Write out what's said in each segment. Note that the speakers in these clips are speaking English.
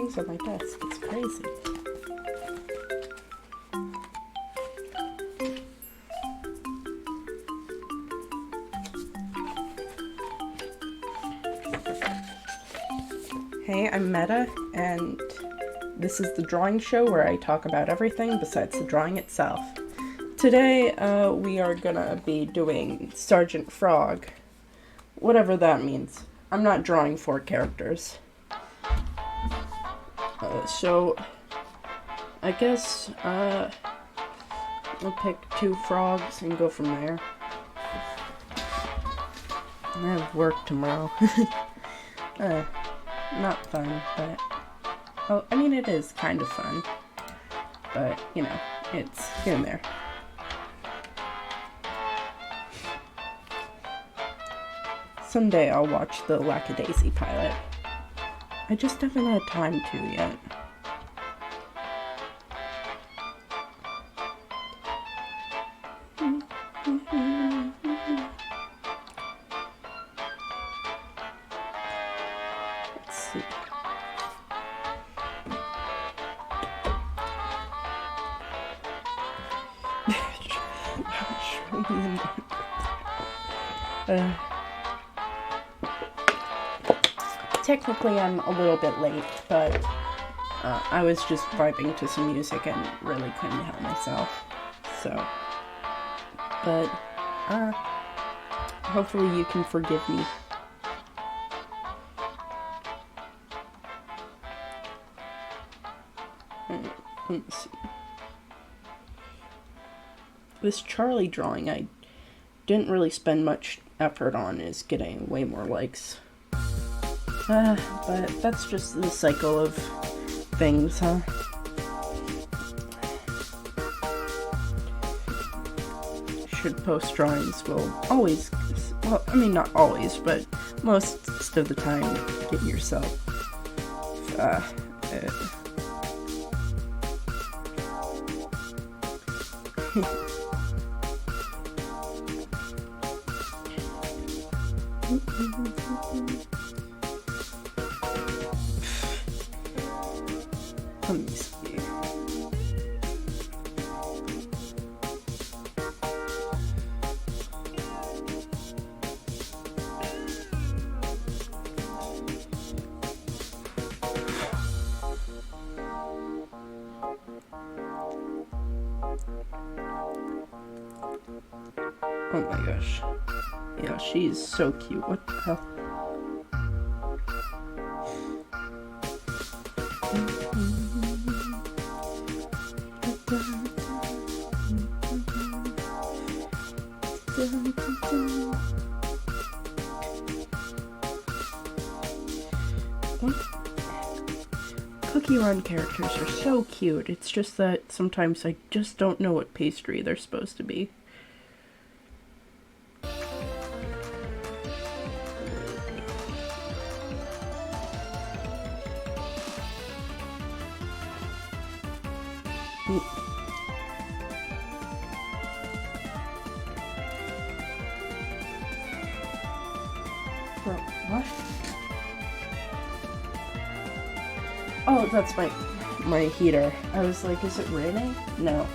things on my desk. It's crazy. Hey, I'm Meta, and this is the drawing show where I talk about everything besides the drawing itself. Today, we are gonna be doing Sgt Frog, whatever that means. I'm not drawing 4 characters. So, I guess, I'll pick 2 frogs and go from there. I have work tomorrow. Not fun, but... Well, I mean, it is kind of fun. But, you know, it's here and there. Someday I'll watch the Lackadaisy pilot. I just haven't had time to yet. Let's see. Technically, I'm a little bit late, but I was just vibing to some music and really couldn't help myself. So, but hopefully you can forgive me. Let's see. This Charlie drawing I didn't really spend much effort on is getting way more likes. But that's just the cycle of things, huh? Shitpost drawings will always, well, I mean not always, but most of the time get yourself, let me see. Oh my gosh. Yeah, she's so cute. What the hell? Cookie Run characters are so cute. It's just that sometimes I just don't know what pastry they're supposed to be. What? Oh, that's my heater. I was like, is it raining? No.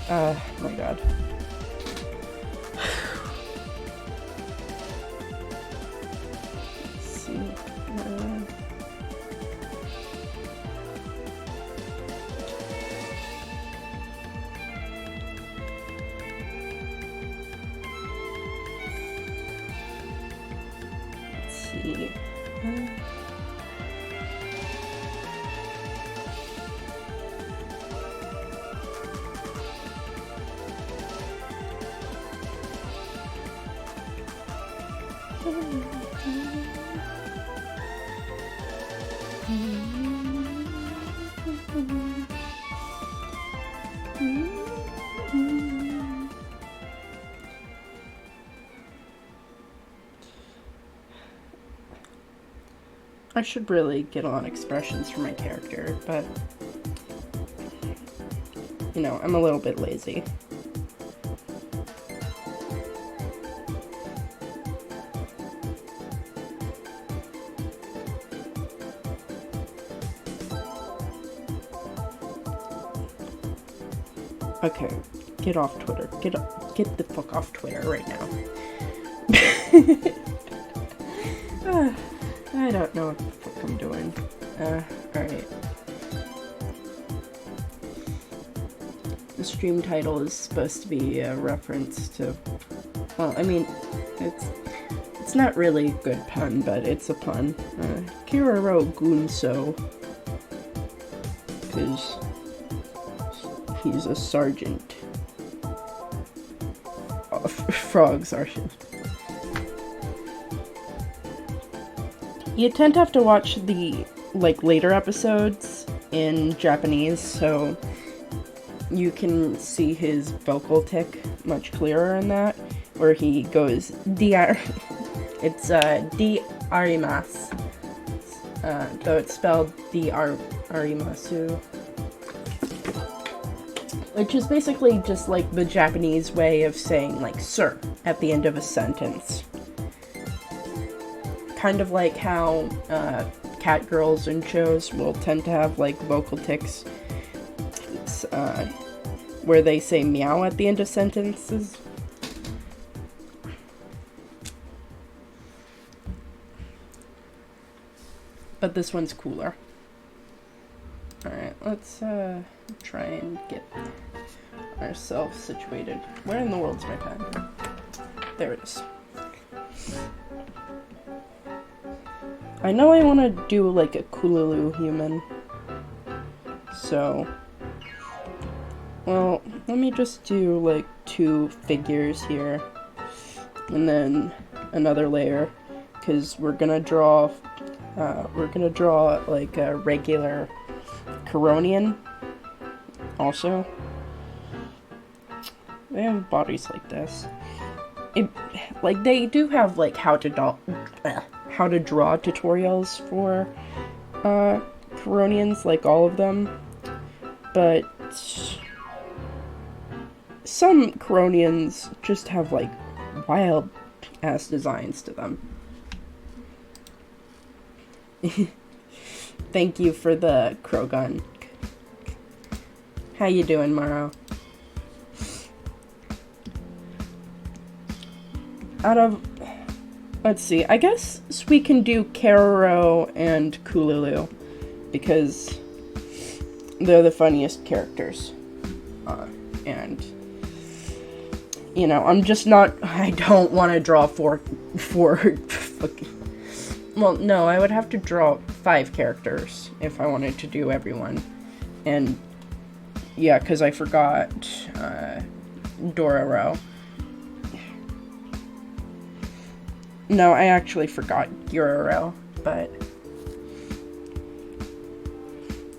Oh my god. Let's see. See. I should really get on expressions for my character, but, you know, I'm a little bit lazy. Okay, get off Twitter. Get the fuck off Twitter right now. I don't know what the fuck I'm doing. Alright. The stream title is supposed to be a reference to... Well, I mean, it's not really a good pun, but it's a pun. Kiraro Gunso. Because he's a sergeant. Frog sergeant. You tend to have to watch the, later episodes in Japanese, so you can see his vocal tick much clearer in that, where he goes, it's, D-arimasu, though it's spelled D-arimasu, which is basically just, the Japanese way of saying, sir, at the end of a sentence. Kind of like how cat girls in shows will tend to have vocal tics where they say meow at the end of sentences. But this one's cooler. Alright, let's try and get ourselves situated. Where in the world's my pen? There it is. I know I want to do a Kululu human, so, well, let me just do 2 figures here, and then another layer, because we're gonna draw a regular Coronian, also. They have bodies like this. They do have, how to draw tutorials for Coronians, all of them, but some Coronians just have wild ass designs to them. Thank you for the crow gun. How you doing, Maro? Let's see, I guess we can do Keroro and Kululu, because they're the funniest characters. And, I'm just not, I don't want to draw four fucking, well, no, I would have to draw 5 characters if I wanted to do everyone. And, yeah, because I forgot, Dororo. No, I actually forgot Guroro, but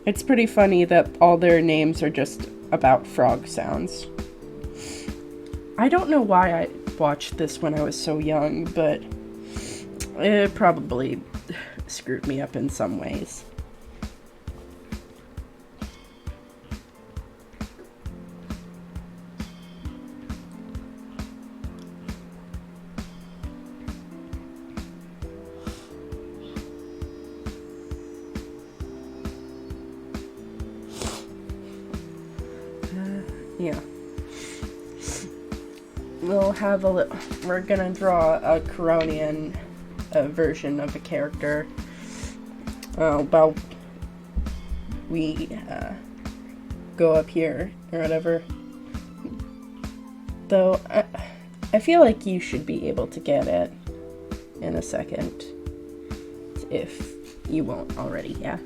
it's pretty funny that all their names are just about frog sounds. I don't know why I watched this when I was so young, but it probably screwed me up in some ways. Yeah. We're gonna draw a Coronian version of a character. While we go up here or whatever. Though I feel like you should be able to get it in a second, if you won't already. Yeah.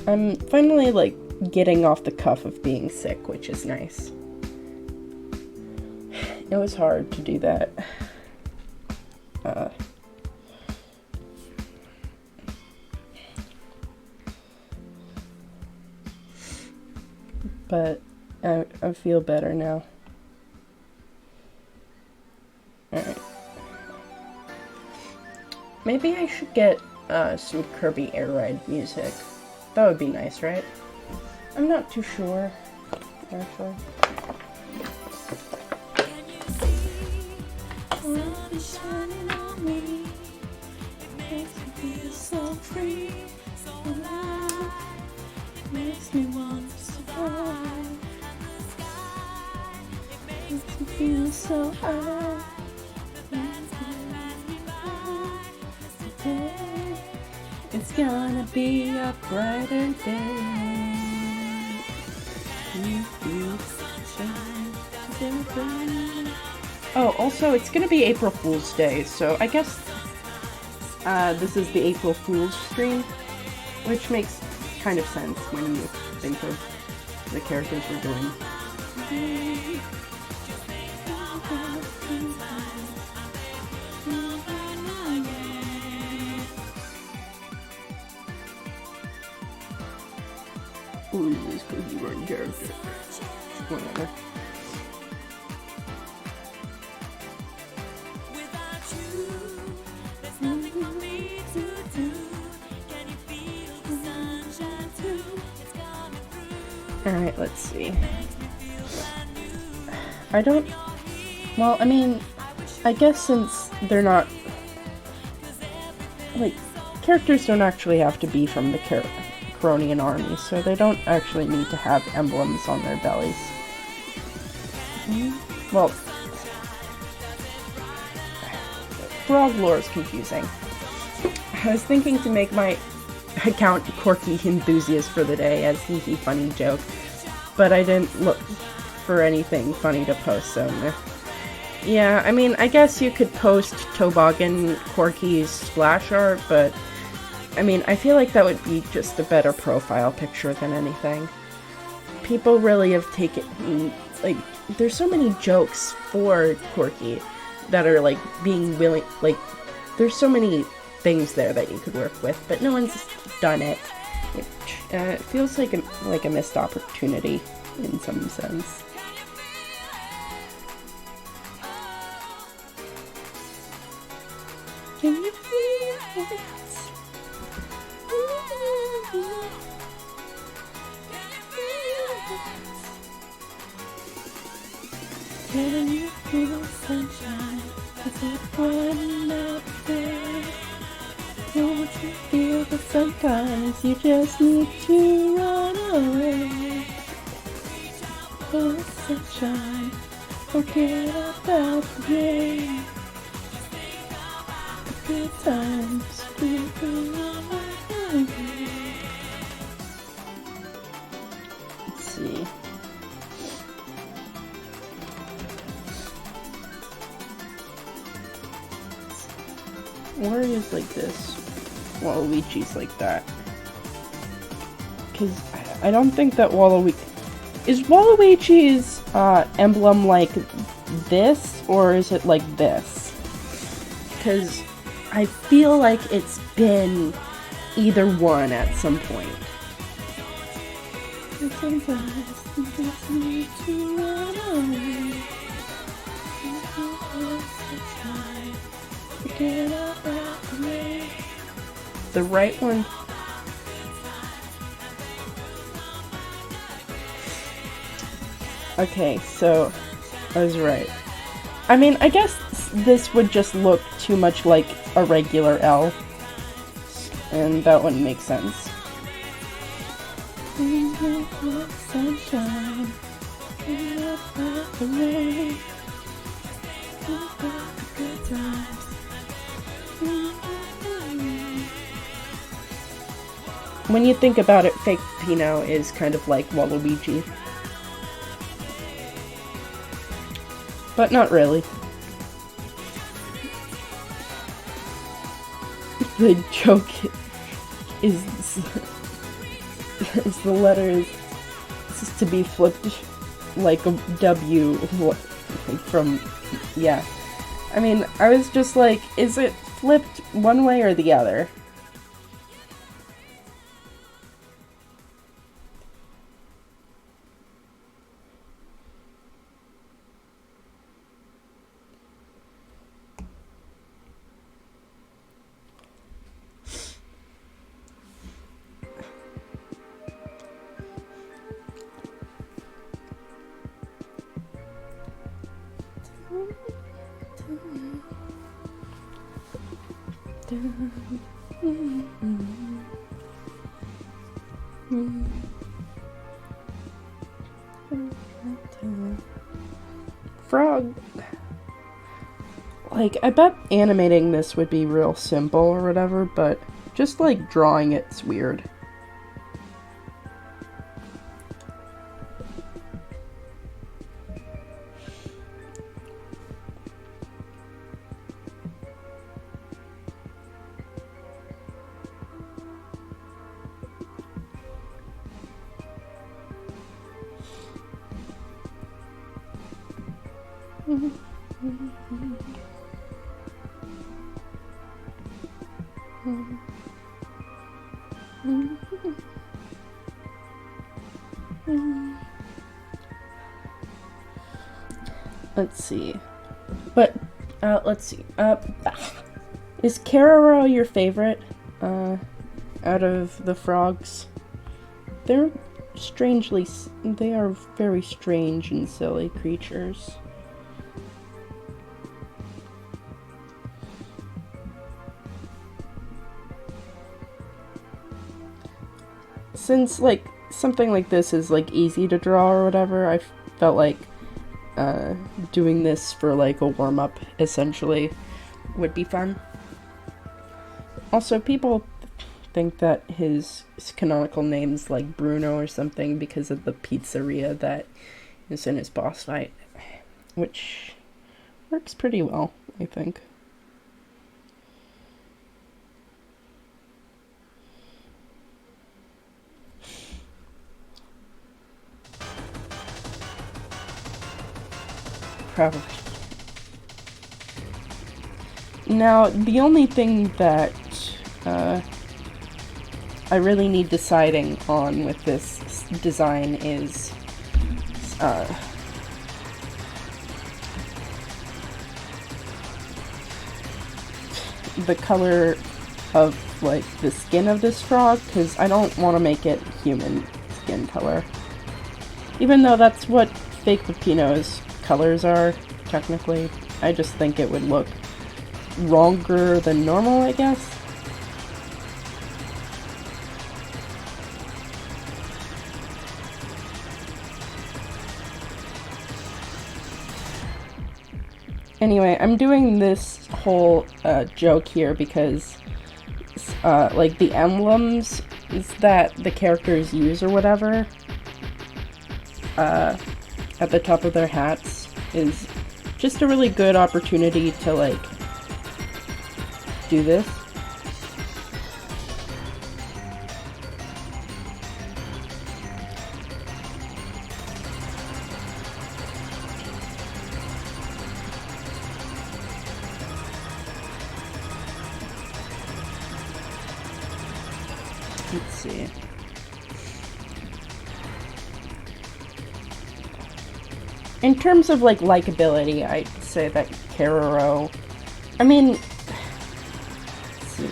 I'm finally getting off the cuff of being sick, which is nice. It was hard to do that. But I feel better now. Alright. Maybe I should get some Kirby Air Ride music. That would be nice, right? I'm not too sure, actually. Sun is shining on me. It makes me feel so free, so alive. It makes me want to survive. feel so high. Today it's gonna be a brighter day. Oh, also, it's gonna be April Fool's Day, so I guess this is the April Fool's stream, which makes kind of sense when you think of the characters we're doing. Ooh, this could be one character. Whatever. Alright, let's see. Well, I mean, I guess since they're not, like, characters don't actually have to be from the Coronian army, so they don't actually need to have emblems on their bellies. Well, frog lore is confusing. I was thinking to make my account Quirky Enthusiast for the day as hee funny joke, but I didn't look for anything funny to post, so meh. Yeah, I mean, I guess you could post Toboggan Quirky's splash art, but I mean, I feel like that would be just a better profile picture than anything. People really have taken, like, there's so many jokes for Quirky that are, like, being willing, like, there's so many things there that you could work with, but no one's done it. It feels like a missed opportunity in some sense. Can you feel it? Can you feel sunshine? Is it one out there? Don't you feel that sometimes you just need to run away? Oh, sunshine, forget about the rain. The good times will be alright. Let's see. Or is like this. Waluigi's like that. Because I don't think that Waluigi... Is Waluigi's emblem like this, or is it like this? Because I feel like it's been either one at some point. The right one. Okay, so I was right. I mean, I guess this would just look too much like a regular L, and that wouldn't make sense. Sunshine, when you think about it, fake Pino is kind of like Waluigi. But not really. The joke is the letters to be flipped like a W from, yeah. I mean, I was just like, is it flipped one way or the other? frog, like, I bet animating this would be real simple or whatever, but just, like, drawing it's weird. Let's see. But, let's see. Is Keroro your favorite, out of the frogs? They're they are very strange and silly creatures. Since, like, something like this is, like, easy to draw or whatever, I felt like, doing this for, like, a warm-up, essentially, would be fun. Also, people think that his canonical name's, like, Bruno or something because of the pizzeria that is in his boss fight, which works pretty well, I think. Probably. Now, the only thing that I really need deciding on with this design is the color of, like, the skin of this frog, because I don't want to make it human skin color. Even though that's what fake Peppino's colors are, technically. I just think it would look wronger than normal, I guess. Anyway, I'm doing this whole joke here because like the emblems that the characters use or whatever at the top of their hats is just a really good opportunity to, like, do this. Let's see. In terms of, like, likability, I'd say that Keroro... I mean... Let's see.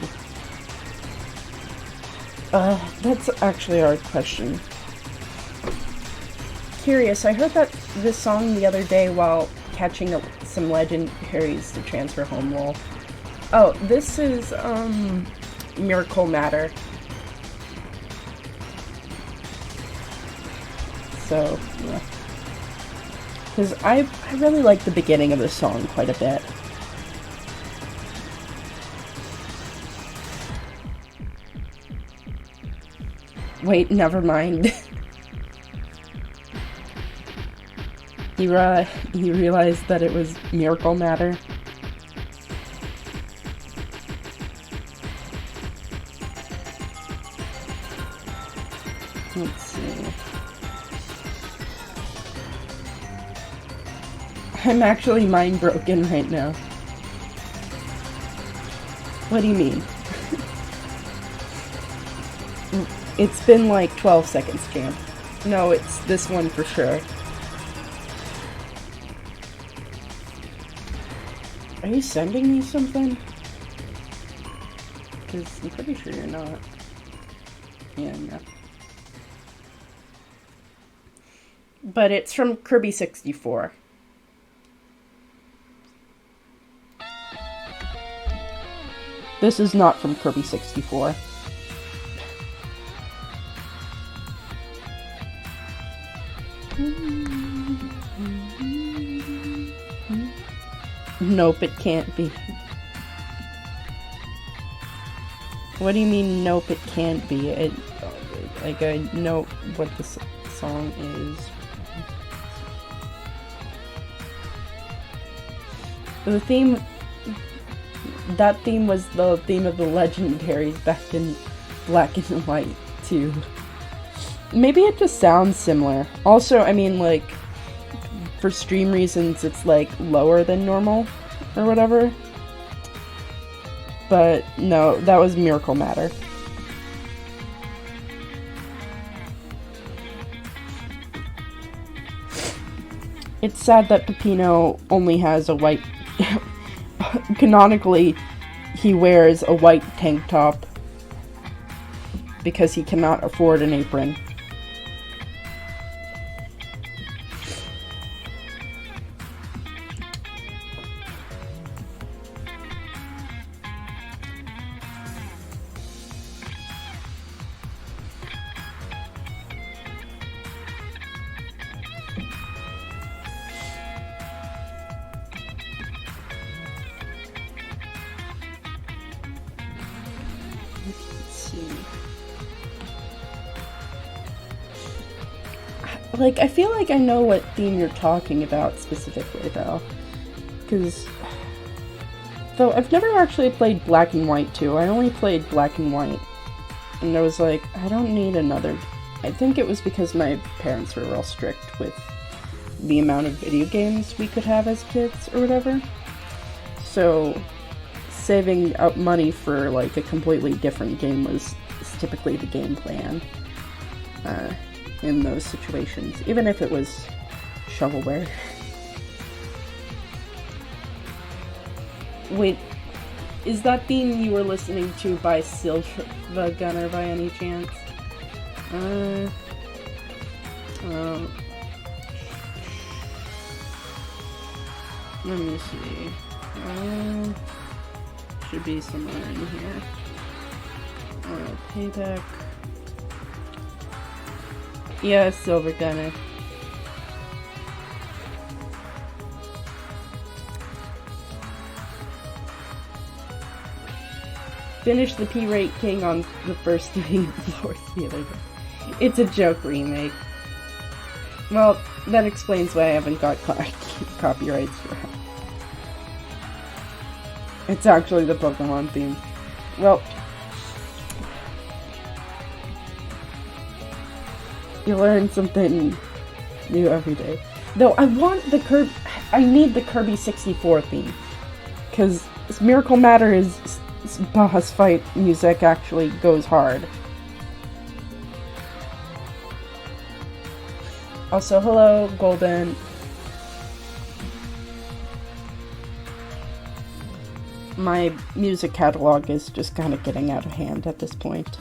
That's actually a hard question. Curious, I heard this song the other day while catching some legendaries to transfer home lol. Oh, this is, Miracle Matter. So, yeah. Because I really like the beginning of the song quite a bit. Wait, never mind. You realized that it was Miracle Matter? Let's see. I'm actually mind broken right now. What do you mean? It's been like 12 seconds, Jam. No, it's this one for sure. Are you sending me something? Because I'm pretty sure you're not. Yeah, no. But it's from Kirby 64. This is not from Kirby 64. Nope, it can't be. What do you mean, nope, it can't be? Like, I know what the song is. The theme... That theme was the theme of the Legendaries back in Black and White, too. Maybe it just sounds similar. Also, I mean, like, for stream reasons, it's, like, lower than normal, or whatever. But, no, that was Miracle Matter. It's sad that Peppino only has a white... Canonically, he wears a white tank top because he cannot afford an apron. Like, I feel like I know what theme you're talking about specifically, though. Because... Though, I've never actually played Black and White 2. I only played Black and White. And I was like, I don't need another... I think it was because my parents were real strict with the amount of video games we could have as kids, or whatever. So, saving up money for, like, a completely different game was typically the game plan. In those situations, even if it was shovelware. Wait, is that theme you were listening to by Silver Gunner by any chance? Let me see. Should be somewhere in here. Payback. Yeah, Silver Gunner. Finished the P-Rate King on the first 3 floors the other day. It's a joke remake. Well, that explains why I haven't got copyrights for it. It's actually the Pokemon theme. Well... You learn something new every day. Though I want the I need the Kirby 64 theme. Because Miracle Matter is boss fight music actually goes hard. Also, hello, Golden. My music catalog is just kind of getting out of hand at this point.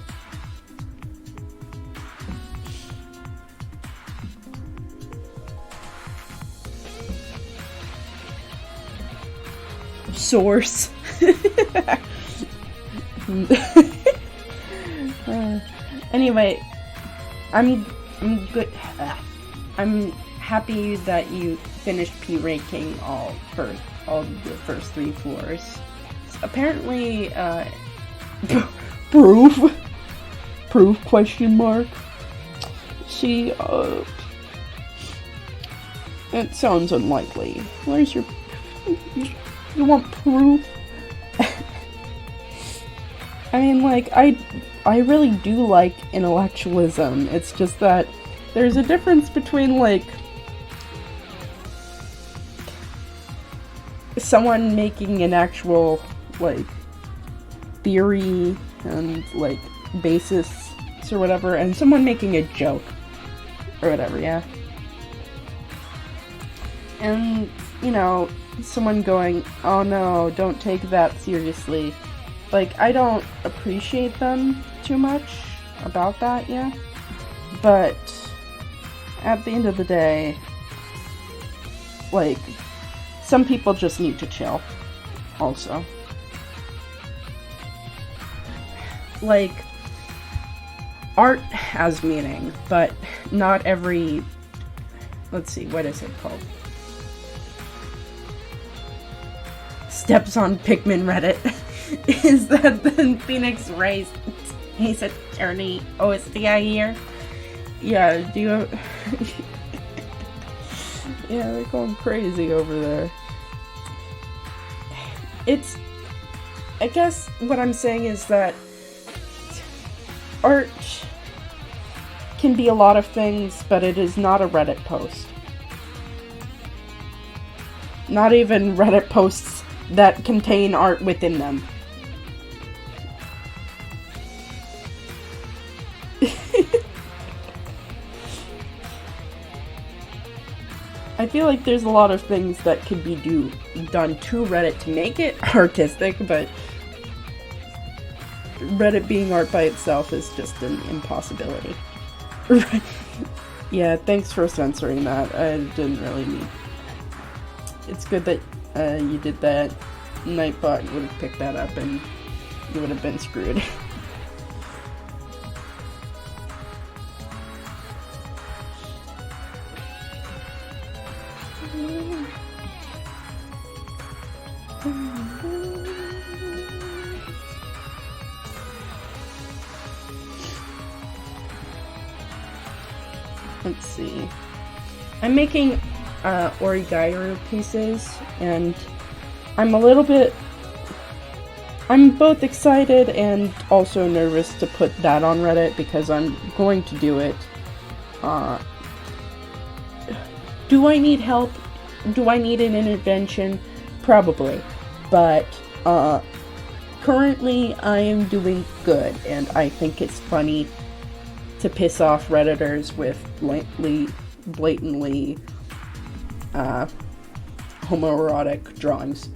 Source. Anyway, I'm good. I'm happy that you finished P-Rate King all the first 3 floors. Apparently, proof question mark. See, it sounds unlikely. Where's your? You want proof? I mean, like, I really do like intellectualism. It's just that there's a difference between, like, someone making an actual, like, theory and, like, basis or whatever, and someone making a joke or whatever, yeah? And, you know, someone going, oh no, don't take that seriously. Like, I don't appreciate them too much about that, yeah? But at the end of the day, like, some people just need to chill, also. Like, art has meaning, but not every... Let's see, what is it called? steps on Pikmin Reddit is that the Phoenix Race Ace Attorney OSTI here. Yeah, do you yeah, they're going crazy over there. I guess what I'm saying is that art can be a lot of things, but it is not a Reddit post. Not even Reddit posts that contain art within them. I feel like there's a lot of things that could be done to Reddit to make it artistic, but Reddit being art by itself is just an impossibility. Yeah, thanks for censoring that. I didn't really mean. It's good that you did that. Nightbot would have picked that up and you would have been screwed. Let's see. I'm making origairu pieces, and I'm both excited and also nervous to put that on Reddit because I'm going to do it. Do I need help? Do I need an intervention? Probably. But currently I am doing good, and I think it's funny to piss off Redditors with blatantly homoerotic drawings.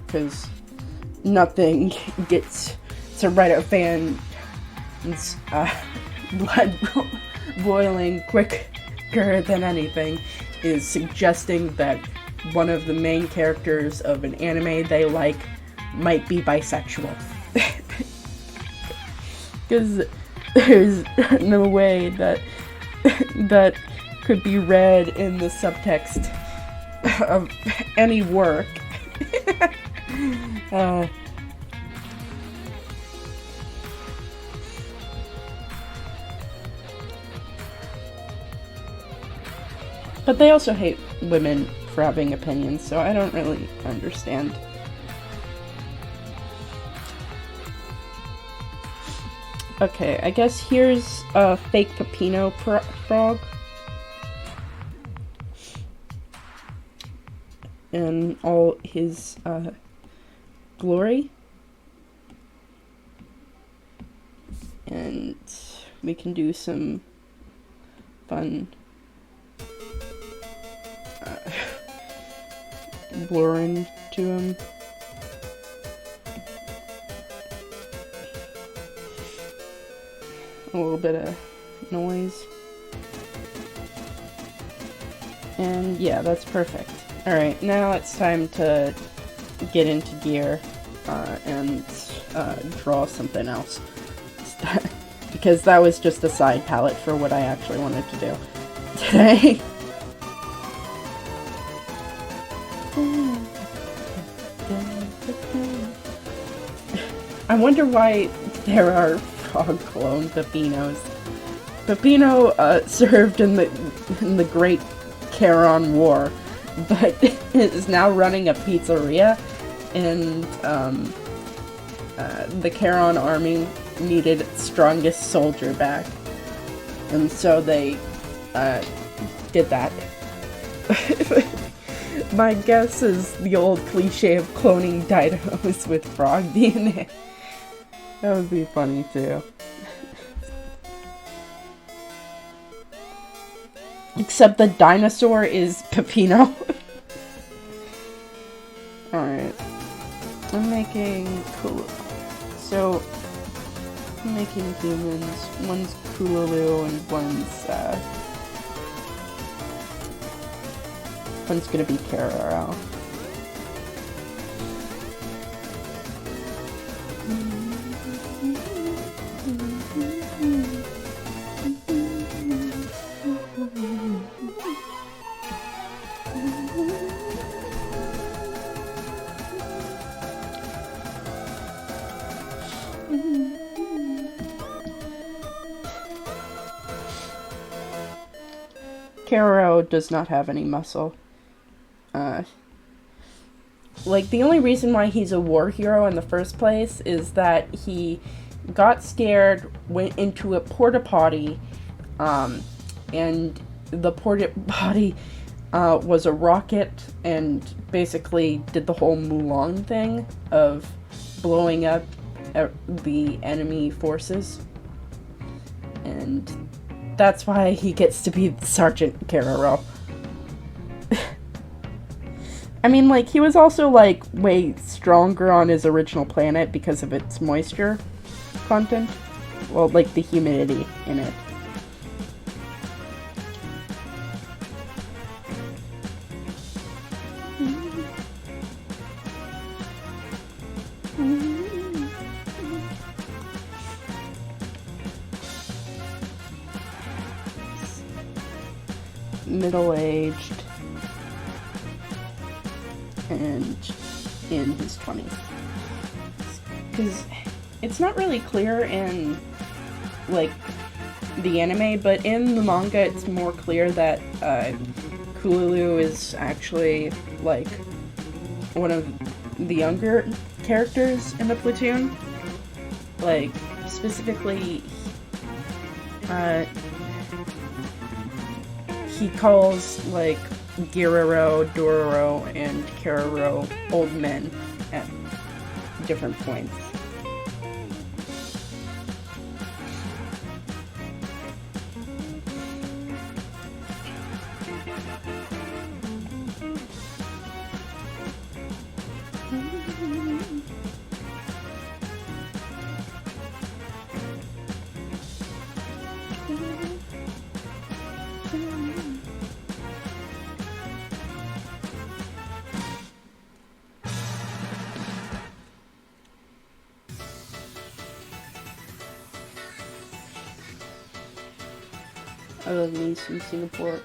Because nothing gets to Reddit fans blood boiling quicker than anything is suggesting that one of the main characters of an anime they like might be bisexual. Because there's no way that could be read in the subtext of any work. But they also hate women for having opinions, so I don't really understand. Okay, I guess here's a fake Peppino frog. In all his glory. And we can do some fun blurring to him. A little bit of noise. And yeah, that's perfect. Alright, now it's time to get into gear and draw something else. Because that was just a side palette for what I actually wanted to do today. I wonder why there are frog clone Peppinos. Peppino served in the Great Charon War, but is now running a pizzeria, and the Charon army needed its strongest soldier back, and so they did that. My guess is the old cliche of cloning dynamos with frog DNA. That would be funny too. Except the dinosaur is Peppino. Alright. I'm making cool. So, I'm making humans. One's Kululu and one's gonna be Kararao. Kararo does not have any muscle. Like, the only reason why he's a war hero in the first place is that he got scared, went into a porta potty, and the porta potty was a rocket, and basically did the whole Mulan thing of blowing up the enemy forces. And that's why he gets to be Sergeant Kararo. I mean, like, he was also, like, way stronger on his original planet because of its moisture content. Well, like, the humidity in it. Middle-aged. And in his 20s. Because it's not really clear in, like, the anime, but in the manga it's more clear that Kululu is actually, like, one of the younger characters in the platoon. Like, specifically, he calls, like, Giroro, Dororo, and Kararo old men at different points. I love me some Singapore.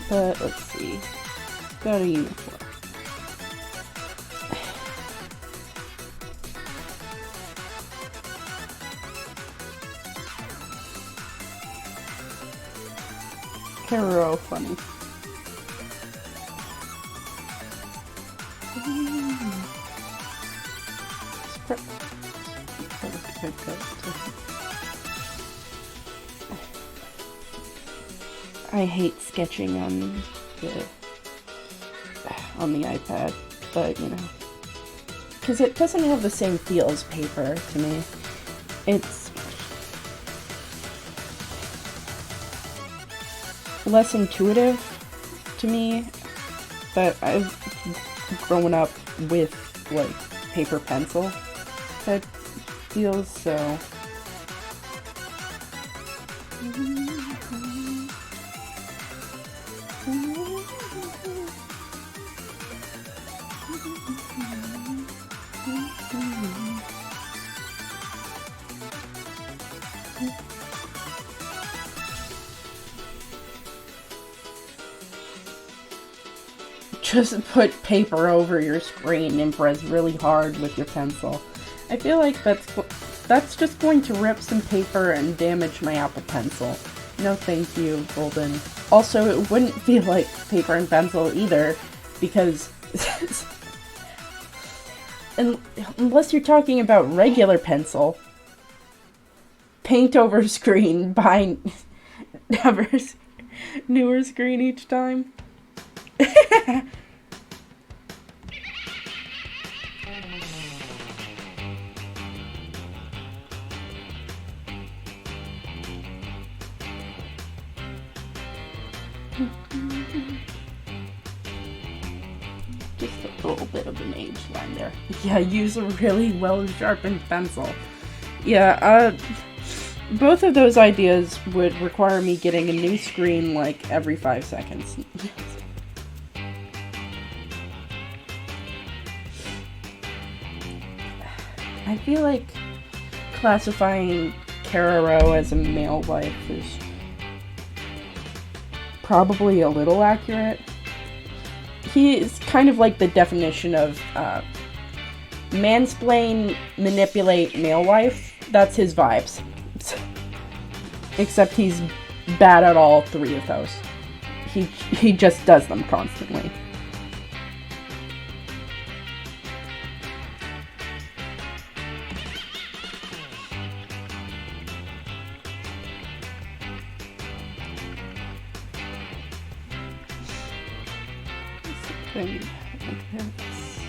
But let's see. Got a uniform. Kararo funny. I hate sketching on the iPad, but you know, because it doesn't have the same feel as paper to me. It's less intuitive to me, but I've grown up with, like, paper pencil type deals, so just put paper over your screen and press really hard with your pencil. I feel like that's just going to rip some paper and damage my Apple Pencil. No thank you, Golden. Also, it wouldn't feel like paper and pencil either, because unless you're talking about regular pencil, paint over screen, buy newer screen each time. Just a little bit of an age line there. Yeah, use a really well sharpened pencil. Yeah, both of those ideas would require me getting a new screen like every 5 seconds. I feel like classifying Kararo as a male life is probably a little accurate. he is kind of like the definition of mansplain, manipulate, male wife. That's his vibes. Except he's bad at all three of those. He just does them constantly. Something like this.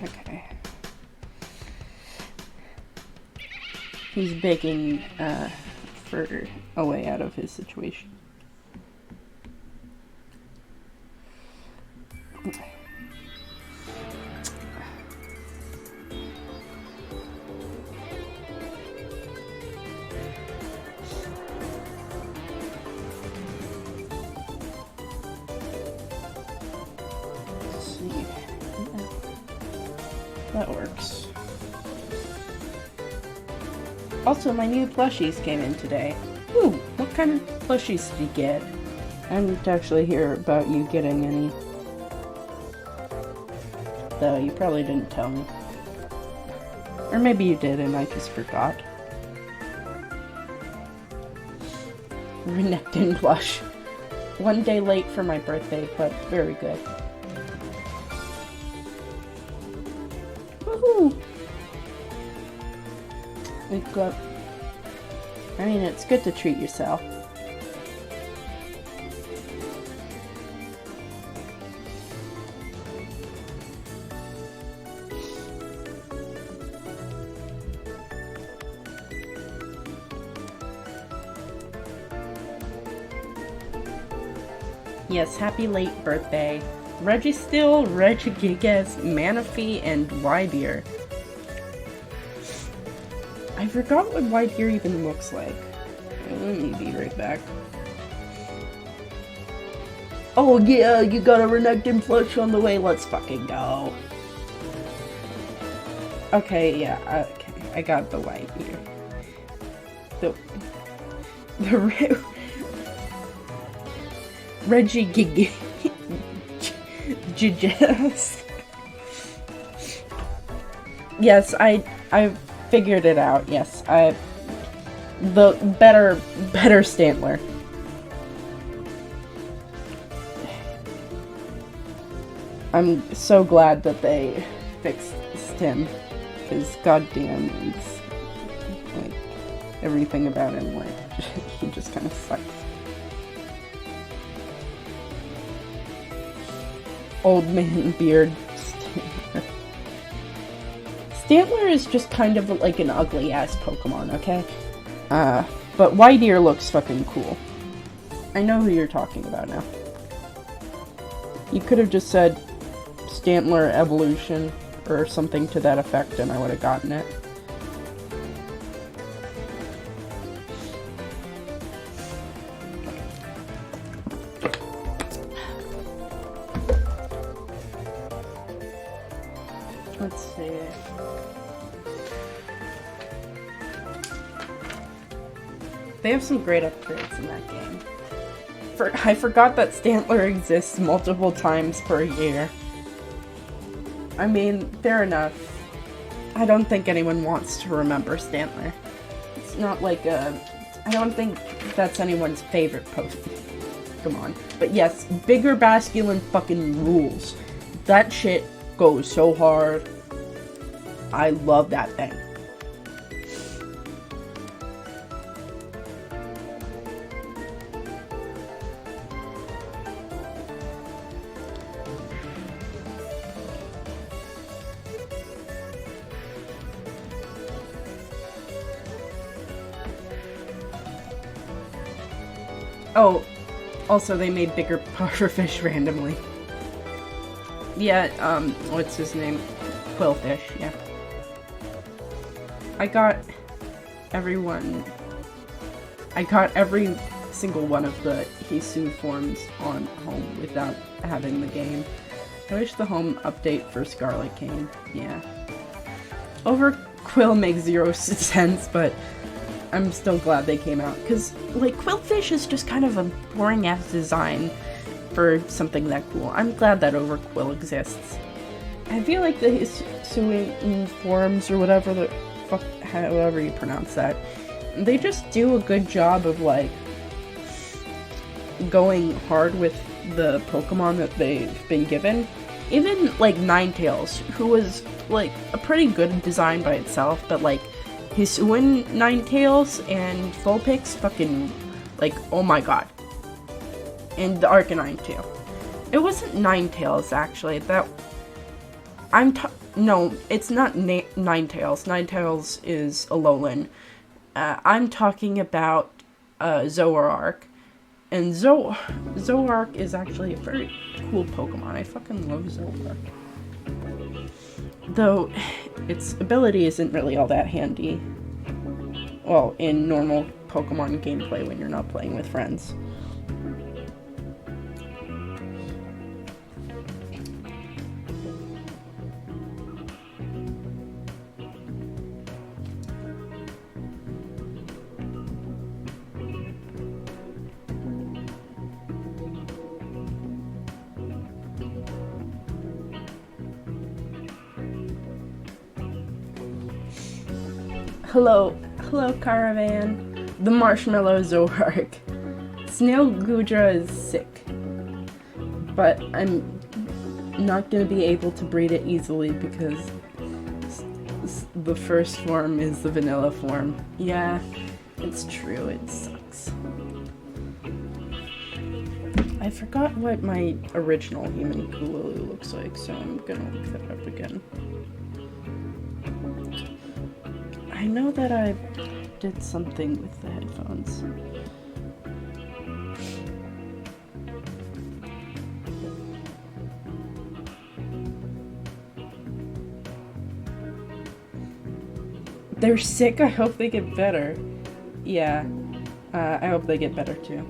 Okay. He's begging for a way out of his situation. Let's see. That works. Also, my new plushies came in today. Ooh, what kind of plushies did you get? I didn't actually hear about you getting any. Though, you probably didn't tell me. Or maybe you did and I just forgot. Renekton plush. One day late for my birthday, but very good. Woohoo! We've got... I mean, it's good to treat yourself. Yes, happy late birthday. Registill, Regigigas, Manaphy, and Wydeer. I forgot what Wydeer even looks like. Let me be right back. Oh yeah, you got a Renekton plush on the way, let's fucking go. Okay, yeah, okay, I got the Wydeer. The Regigigas. Yes, I figured it out. Yes, the better Stantler. I'm so glad that they fixed him, because goddamn, it's like everything about him, like he just kind of sucks. Old man beard Stantler. Stantler is just kind of like an ugly ass Pokemon, okay? But Wydeer looks fucking cool. I know who you're talking about now. You could have just said Stantler evolution or something to that effect and I would have gotten it. Let's see. They have some great upgrades in that game. I forgot that Stantler exists multiple times per year. I mean, fair enough. I don't think anyone wants to remember Stantler. It's not like I don't think that's anyone's favorite Pokemon. But yes, Bigger Basculin fucking rules. That shit goes so hard. I love that thing. Oh, also they made bigger pufferfish randomly. Yeah, what's his name? Quillfish, yeah. I got everyone. I got every single one of the Hisu forms on home without having the game. I wish the home update for Scarlet came. Yeah. Overquill makes zero sense, but I'm still glad they came out. Because, like, Quillfish is just kind of a boring-ass design for something that cool. I'm glad that Overquill exists. I feel like the Hisuian forms, or whatever the fuck, however you pronounce that, they just do a good job of, like, going hard with the Pokemon that they've been given. Even, like, Ninetales, who was, like, a pretty good design by itself, but, like, Hisuian Ninetales and Vulpix fucking, like, oh my god. And the Arcanine too. It wasn't Ninetales, actually. No, it's not Ninetales. Ninetales is Alolan. I'm talking about Zoroark. And Zoroark is actually a very cool Pokemon. I fucking love Zoroark. Though, its ability isn't really all that handy. Well, in normal Pokemon gameplay when you're not playing with friends. Hello, Caravan. The Marshmallow Zoroark. Snail Gudra is sick, but I'm not gonna be able to breed it easily because the first form is the vanilla form. Yeah, it's true, it sucks. I forgot what my original human Kululu looks like, so I'm gonna look that up again. I know that I did something with the headphones. They're sick, I hope they get better. Yeah, I hope they get better too.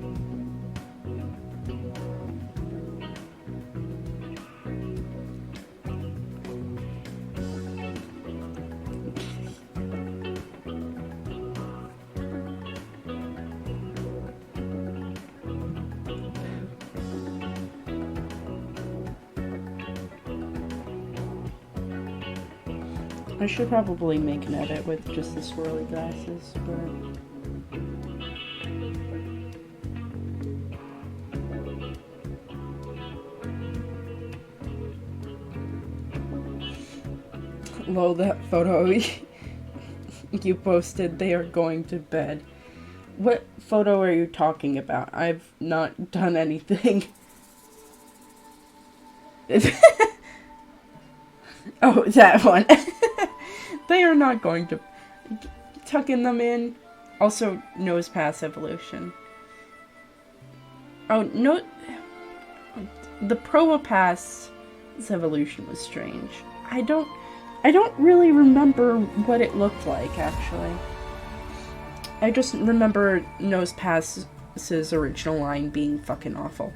I should probably make an edit with just the swirly glasses, but... Lol, that photo you posted, they are going to bed. What photo are you talking about? I've not done anything. Oh, that one. They are not going to... Tucking them in. Also, nose pass evolution. Oh, no... The Probopass's evolution was strange. I don't really remember what it looked like, actually. I just remember Nosepass's original line being fucking awful.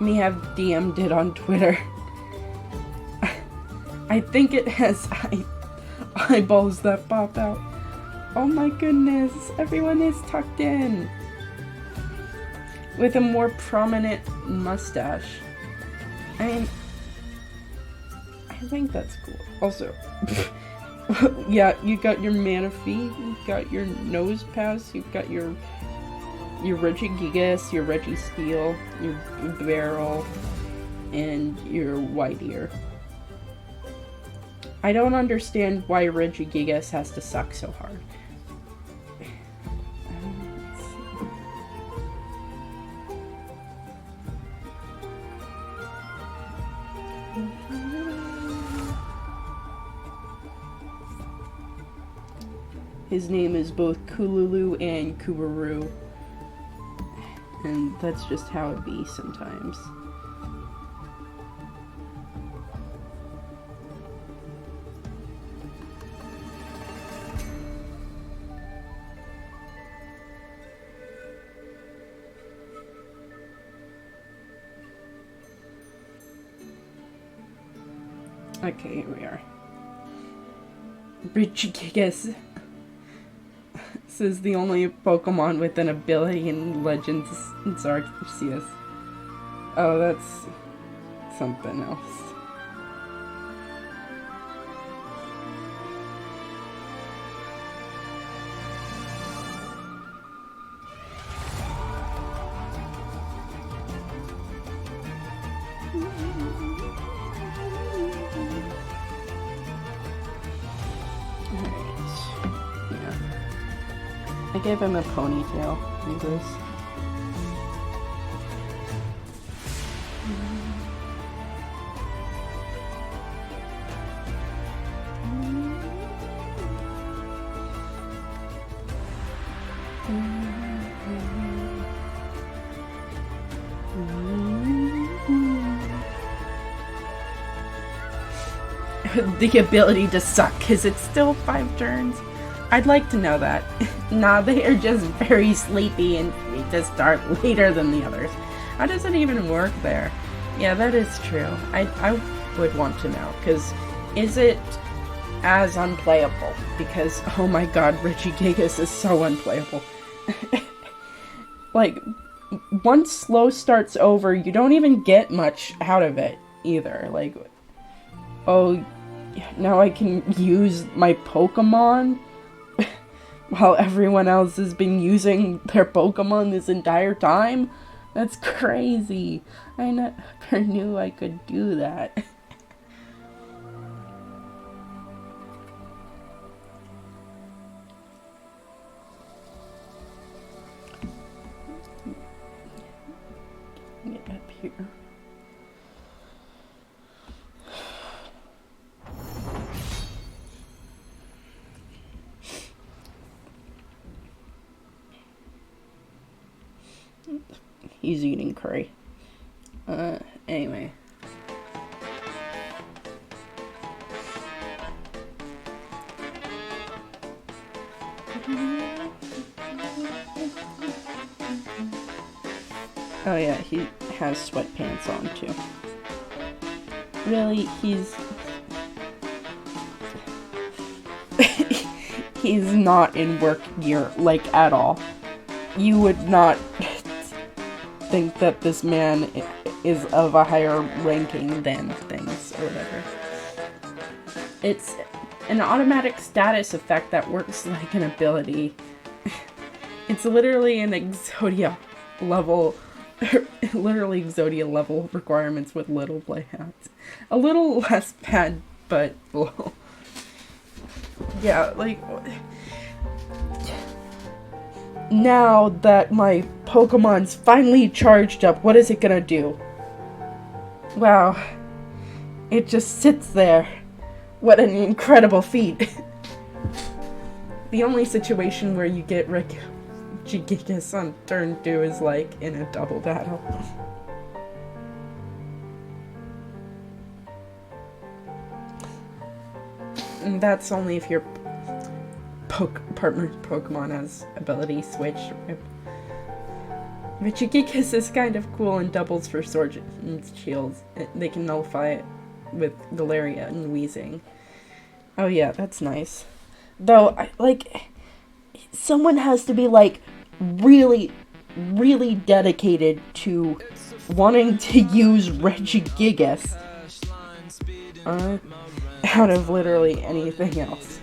Me have DM'd it on Twitter. I think it has eyeballs that pop out. Oh my goodness, everyone is tucked in. With a more prominent mustache. I mean, I think that's cool. Also, yeah, you got your Manaphy, you got your Nosepass, you've got your Regigigas, your Registeel, your Barrel, and your Whiteear. I don't understand why Regigigas has to suck so hard. His name is both Kululu and Kubaru. And that's just how it be sometimes. Okay, here we are. Regigigas. This is the only Pokemon with an ability in Legends Arceus. Oh, that's something else. I gave him a ponytail in this. The ability to suck, is it still 5 turns? I'd like to know that. Nah, they are just very sleepy and need to start later than the others. How does it even work there? Yeah, that is true. I would want to know, because is it as unplayable? Because, oh my god, Regigigas is so unplayable. Like, once slow starts over, you don't even get much out of it, either. Like, oh, now I can use my Pokemon? While everyone else has been using their Pokemon this entire time? That's crazy. I never knew I could do that. Get up here. He's eating curry. Anyway. Oh yeah, he has sweatpants on too. Really, he's he's not in work gear, like, at all. You would not think that this man is of a higher ranking than things, or whatever. It's an automatic status effect that works like an ability. It's literally an Exodia level, literally Exodia level requirements with little playouts. A little less bad, but well, yeah, like, now that my Pokemon's finally charged up, what is it gonna do? Wow. It just sits there. What an incredible feat. The only situation where you get Regigigas on turn 2 is like in a double battle. And that's only if your partner Pokemon has ability switch. Regigigas is kind of cool and doubles for Sword and Shields. They can nullify it with Galeria and Weezing. Oh yeah, that's nice. Though, someone has to be, like, really, really dedicated to wanting to use Regigigas out of literally anything else.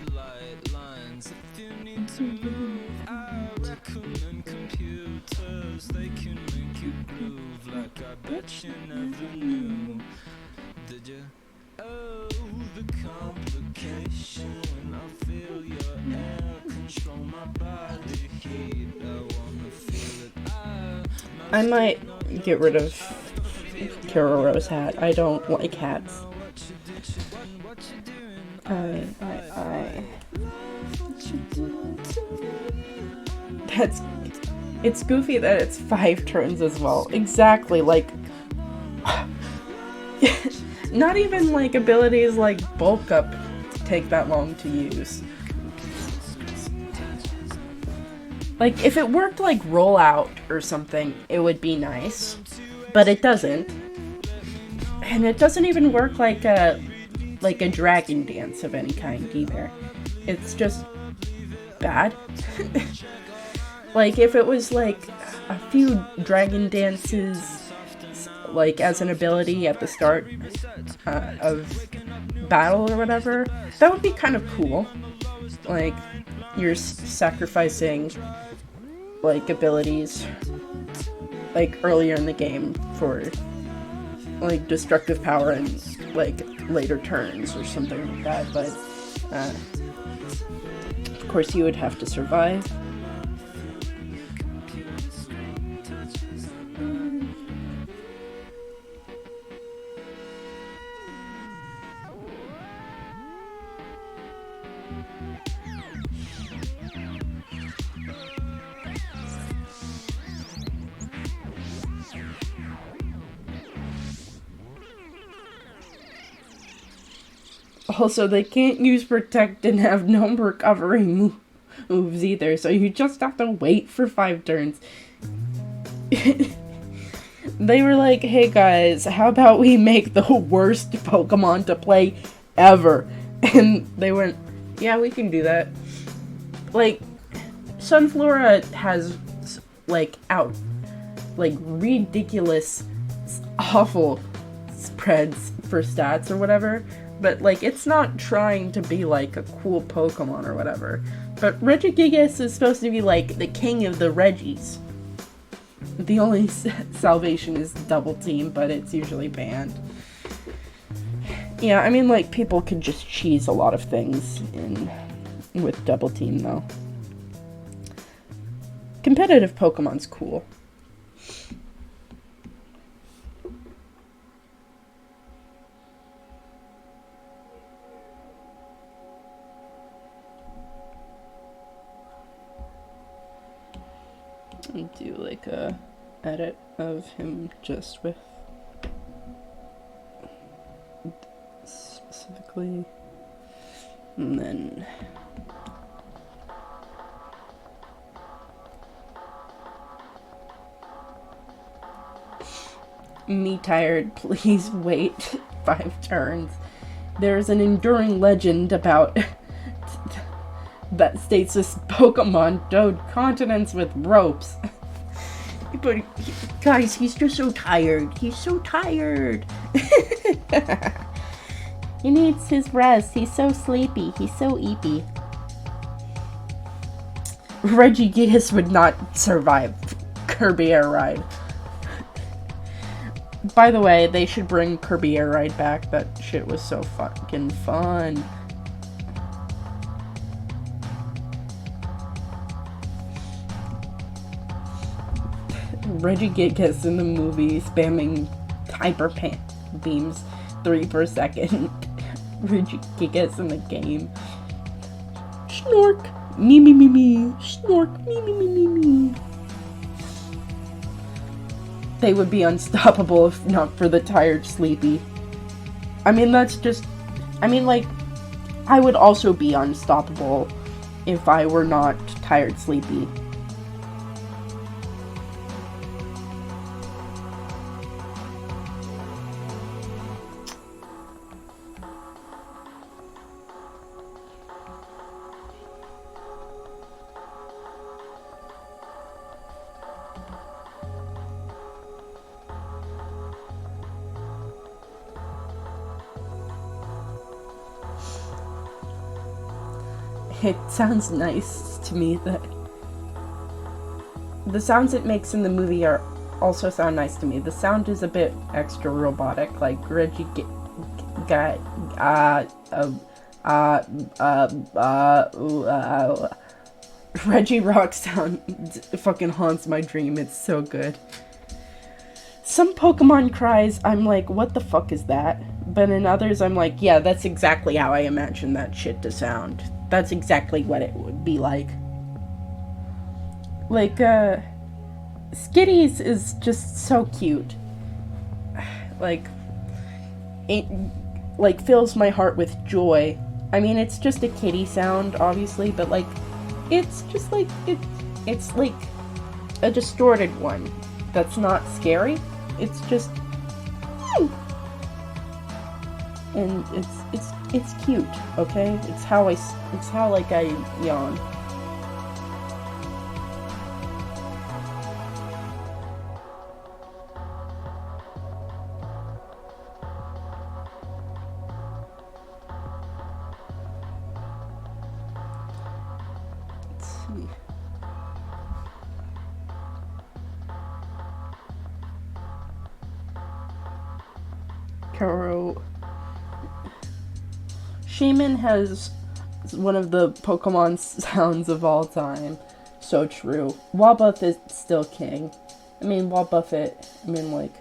I might get rid of Kiroro's hat. I don't like hats. That's it's goofy that it's 5 turns as well. Exactly, like not even like abilities like bulk up take that long to use. Like if it worked like rollout or something, it would be nice, but it doesn't. And it doesn't even work like a dragon dance of any kind either. It's just bad. Like if it was like a few dragon dances like as an ability at the start of battle or whatever, that would be kind of cool. Like you're sacrificing like abilities like earlier in the game for like destructive power and like later turns or something like that, but of course you would have to survive. Also, they can't use Protect and have no recovery moves either, so you just have to wait for 5 turns. They were like, hey guys, how about we make the worst Pokemon to play ever? And they went, yeah, we can do that. Like, Sunflora has, like, ridiculous, awful spreads for stats or whatever. But, like, it's not trying to be, like, a cool Pokemon or whatever. But Regigigas is supposed to be, like, the king of the Reggies. The only salvation is Double Team, but it's usually banned. Yeah, I mean, like, people could just cheese a lot of things with Double Team, though. Competitive Pokemon's cool. Do like a edit of him just with specifically, and then me tired, please wait 5 turns. There's an enduring legend about that states this Pokemon dode continents with ropes. But, guys, he's just so tired. He's so tired. He needs his rest. He's so sleepy. He's so eepy. Regigigas would not survive Kirby Air Ride. By the way, they should bring Kirby Air Ride back. That shit was so fucking fun. Regigigas in the movie spamming hyper beams 3 per second. Regigigas in the game. Snork. Me me me me. Snork. Me me me me me. They would be unstoppable if not for the tired sleepy. I mean, that's just... I mean, like, I would also be unstoppable if I were not tired sleepy. It sounds nice to me that the sounds it makes in the movie are also sound nice to me. The sound is a bit extra robotic, like Regirock sound fucking haunts my dream. It's so good. Some Pokemon cries, I'm like, what the fuck is that? But in others, I'm like, yeah, that's exactly how I imagine that shit to sound. That's exactly what it would be like. Like, Skitties is just so cute. Like, it, like, fills my heart with joy. I mean, it's just a kitty sound, obviously, but, like, it's just, like, it's, like, a distorted one that's not scary. It's just... And it's cute, okay? It's how, like, I yawn. Kuro. Shaman has one of the Pokemon sounds of all time. So true. Wobbuff is still king. I mean, Wobbuffet, like,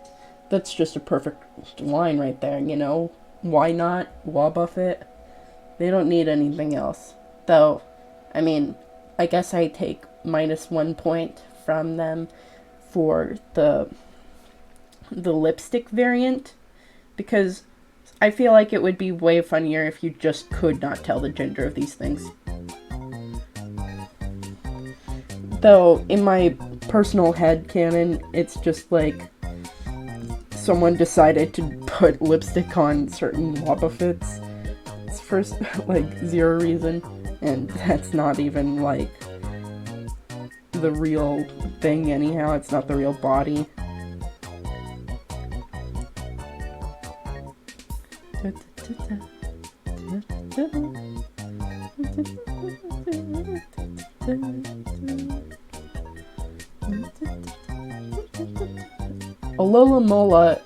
that's just a perfect line right there, you know? Why not Wobbuffet? They don't need anything else. Though, I mean, I guess I take -1 point from them for the lipstick variant, because I feel like it would be way funnier if you just could not tell the gender of these things. Though, in my personal headcanon, it's just like someone decided to put lipstick on certain Wobbuffets for, like, zero reason, and that's not even, like, the real thing anyhow. It's not the real body. Alola Mola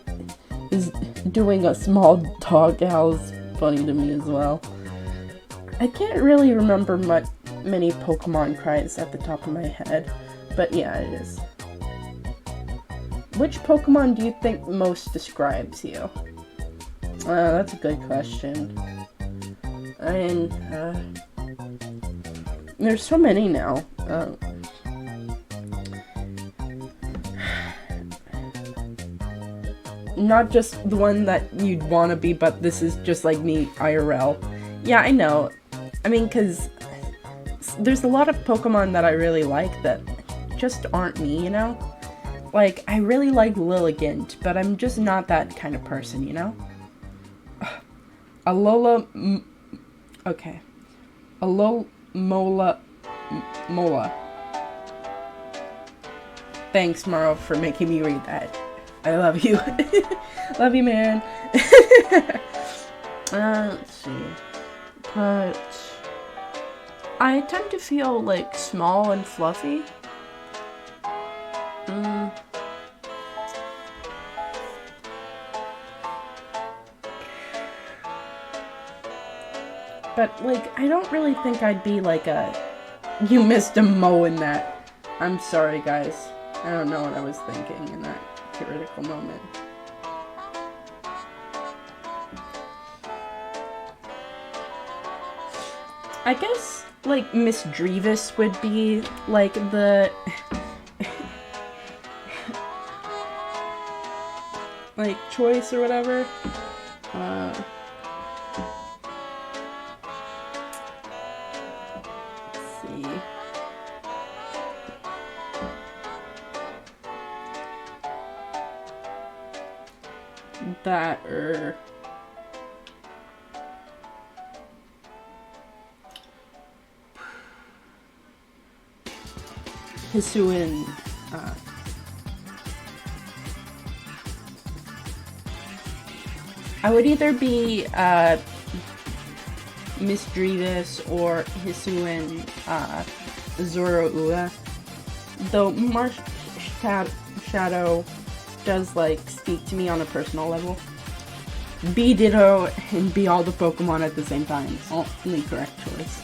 is doing a small dog howl's funny to me as well. I can't really remember many Pokemon cries at the top of my head, but yeah, it is. Which Pokemon do you think most describes you? That's a good question. I mean, there's so many now. Not just the one that you'd want to be, but this is just like me IRL. Yeah, I know. I mean, because there's a lot of Pokemon that I really like that just aren't me, you know? Like, I really like Lilligant, but I'm just not that kind of person, you know? Okay. Mola. Thanks, Maro, for making me read that. I love you. Love you, man. Let's see. But I tend to feel, like, small and fluffy. But, like, I don't really think I'd be like you missed a mo in that. I'm sorry, guys. I don't know what I was thinking in that critical moment. I guess, like, Miss Drevis would be, like, the... like, choice or whatever. That or Hisuian, I would either be Miss Drevis or Hisuian Zoroua, though Marsh Shadow does, like, speak to me on a personal level. Be Ditto and be all the Pokemon at the same time. Only correct choice.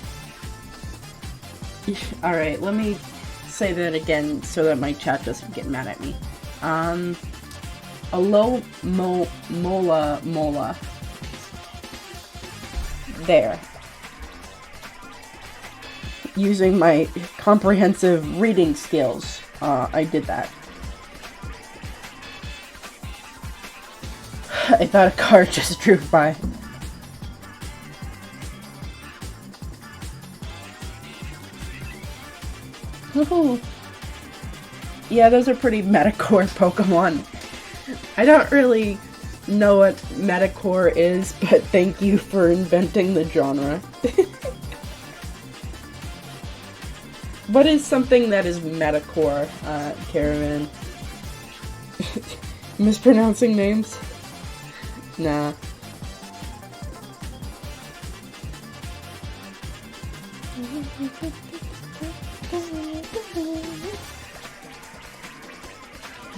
Alright, let me say that again so that my chat doesn't get mad at me. Mola. There. using my comprehensive reading skills, I did that. I thought a car just drove by. Woohoo! Yeah, those are pretty metacore Pokemon. I don't really know what metacore is, but thank you for inventing the genre. What is something that is metacore, Caravan? Mispronouncing names? Nah.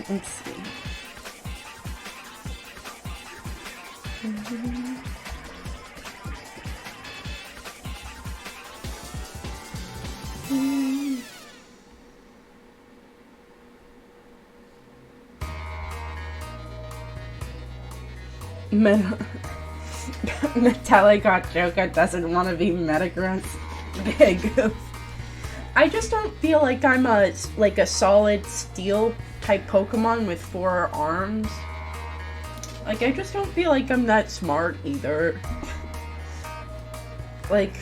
Let's see. Metallic Joker doesn't want to be Metagross. Big. I just don't feel like I'm a solid steel type Pokemon with 4 arms. Like, I just don't feel like I'm that smart either. Like,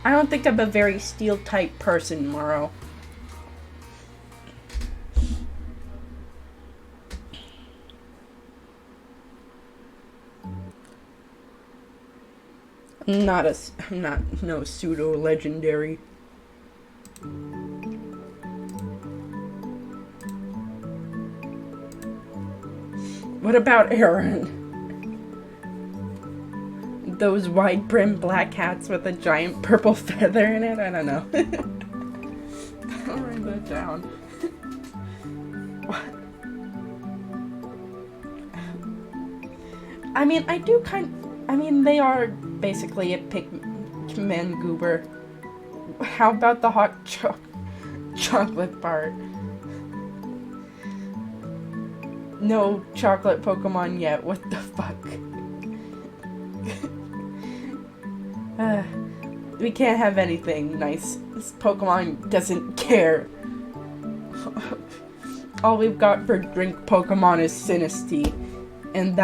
I don't think I'm a very steel type person, Morrow. I'm not no pseudo legendary. What about Aaron? Those wide brimmed black hats with a giant purple feather in it? I don't know. I'll write that down. What? I mean, they are basically a Pikmin goober. How about the hot chocolate part? No chocolate Pokemon yet, what the fuck? We can't have anything nice. This Pokemon doesn't care. All we've got for drink Pokemon is Sinistea. And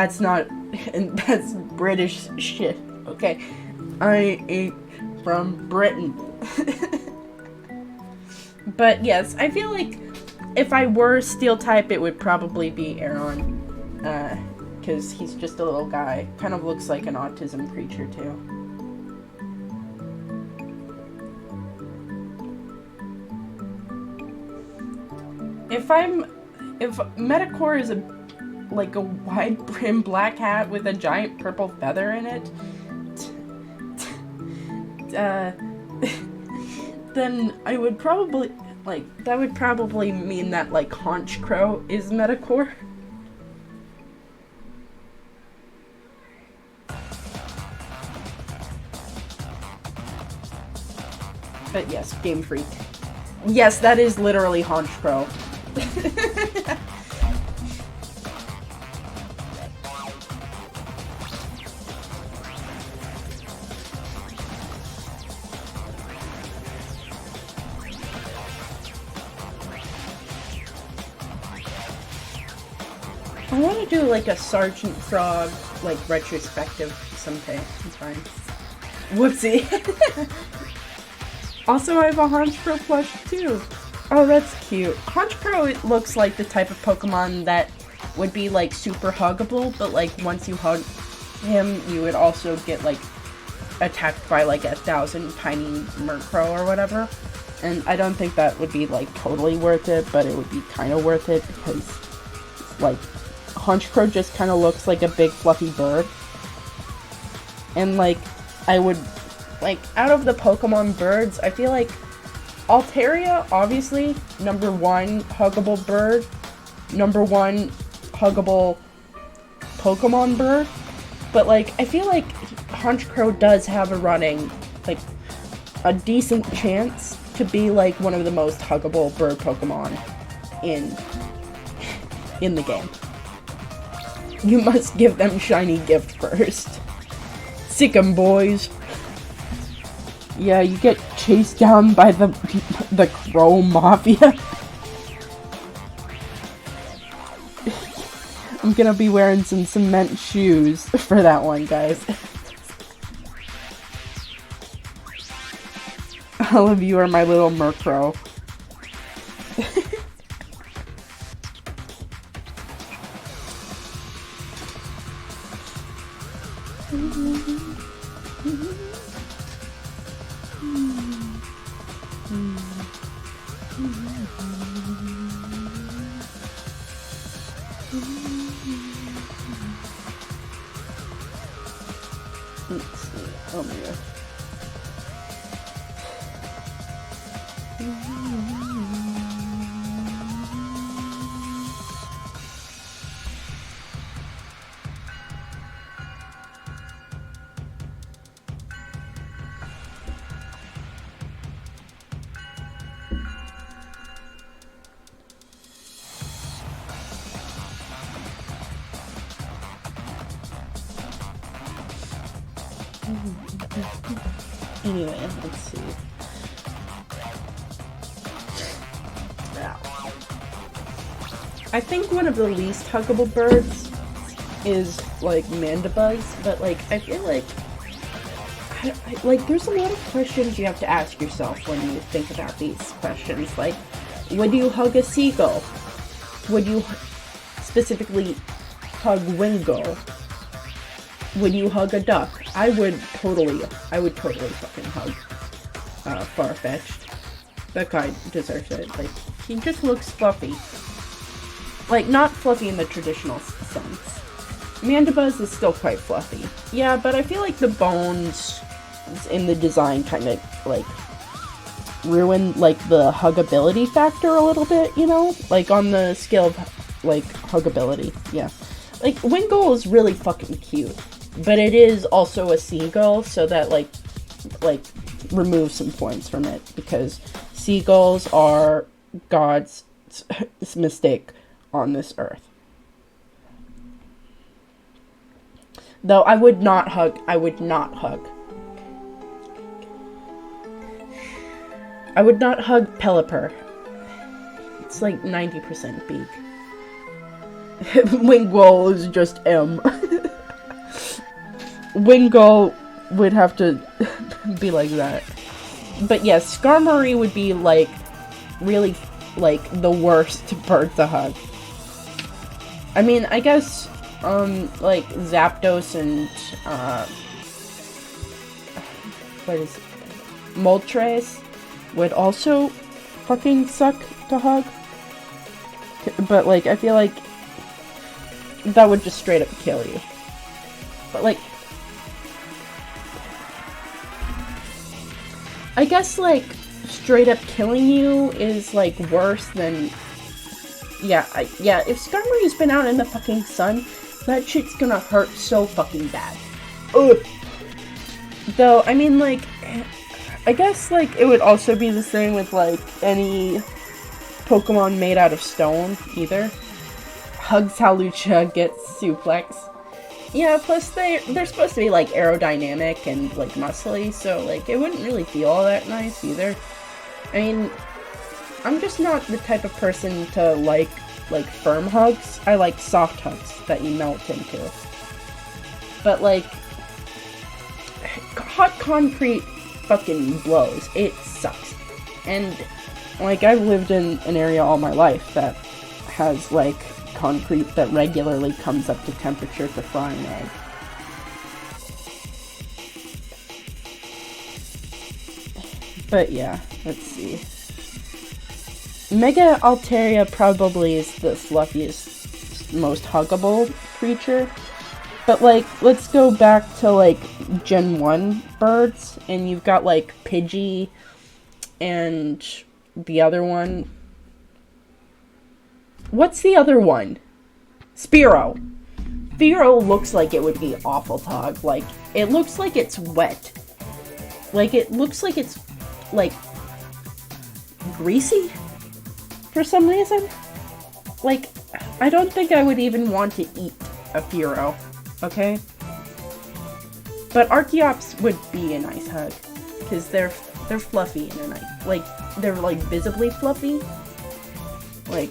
that's British shit, okay? I ain't from Britain. But yes, I feel like if I were steel type, it would probably be Aaron. Because he's just a little guy. Kind of looks like an autism creature, too. If Metacore is a wide brimmed black hat with a giant purple feather in it, then I would probably, that would probably mean that, Honchkrow is Metacore. But yes, Game Freak. Yes, that is literally Honchkrow. I want to do a Sgt Frog retrospective sometime. Whoopsie. Also, I have a Honchkrow plush too. Oh, that's cute. Honchkrow looks like the type of Pokemon that would be super huggable, but once you hug him, you would also get attacked by 1,000 tiny Murkrow or whatever. And I don't think that would be totally worth it, but it would be kind of worth it because Honchkrow just kind of looks like a big fluffy bird. And I would out of the Pokemon birds, I feel like Altaria, obviously, number 1 huggable bird, number 1 huggable Pokemon bird, but I feel like Honchkrow does have a decent chance to be one of the most huggable bird Pokemon in the game. You must give them shiny gift first. Sick 'em, boys. Yeah, you get chased down by the crow mafia. I'm gonna be wearing some cement shoes for that one, guys. All of you are my little mercrow. Let's see. Oh my god. Anyway, let's see. I think one of the least huggable birds is like mandibuzz, but like I feel like like there's a lot of questions you have to ask yourself when you think about these questions. Like, would you hug a seagull? Would you specifically hug Wingull? Would you hug a duck? I would totally fucking hug Farfetch'd. That guy deserves it. Like, he just looks fluffy. Like, not fluffy in the traditional sense. Mandibuzz is still quite fluffy. Yeah, but I feel like the bones in the design kind of, like, ruin, like, the huggability factor a little bit, you know? Like, on the scale of, like, huggability. Yeah. Like, Wingull is really fucking cute. But it is also a seagull, so that, like, remove some points from it. Because seagulls are God's mistake on this earth. Though I would not hug. I would not hug Pelipper. It's like 90% beak. Wingull is just M. Wingull would have to be like that. But yes, Skarmory would be like really like the worst bird to hug. I mean, I guess like Zapdos and what is it? Moltres would also fucking suck to hug. But like I feel like that would just straight up kill you. But like I guess, like, straight up killing you is, like, worse than... Yeah, if Skarmory's been out in the fucking sun, that shit's gonna hurt so fucking bad. Ugh. Though, I mean, like, I guess, like, it would also be the same with, like, any Pokemon made out of stone, either. Hugs Halucha, gets suplex. Yeah, plus they're supposed to be, like, aerodynamic and, like, muscly, so, like, it wouldn't really feel all that nice, either. I mean, I'm just not the type of person to like, firm hugs. I like soft hugs that you melt into. But, like, hot concrete fucking blows. It sucks. And, like, I've lived in an area all my life that has, like, concrete that regularly comes up to temperature to fry an egg. But yeah, let's see. Mega Altaria probably is the fluffiest, most huggable creature. But like, let's go back to like Gen 1 birds, and you've got like Pidgey and the other one. What's the other one? Spearow. Spearow looks like it would be awful to hug. Like, it looks like it's wet. Like, it looks like it's, like, greasy for some reason. Like, I don't think I would even want to eat a Spearow, okay? But Archeops would be a nice hug. because they're fluffy and they're nice. Like, they're like visibly fluffy. Like,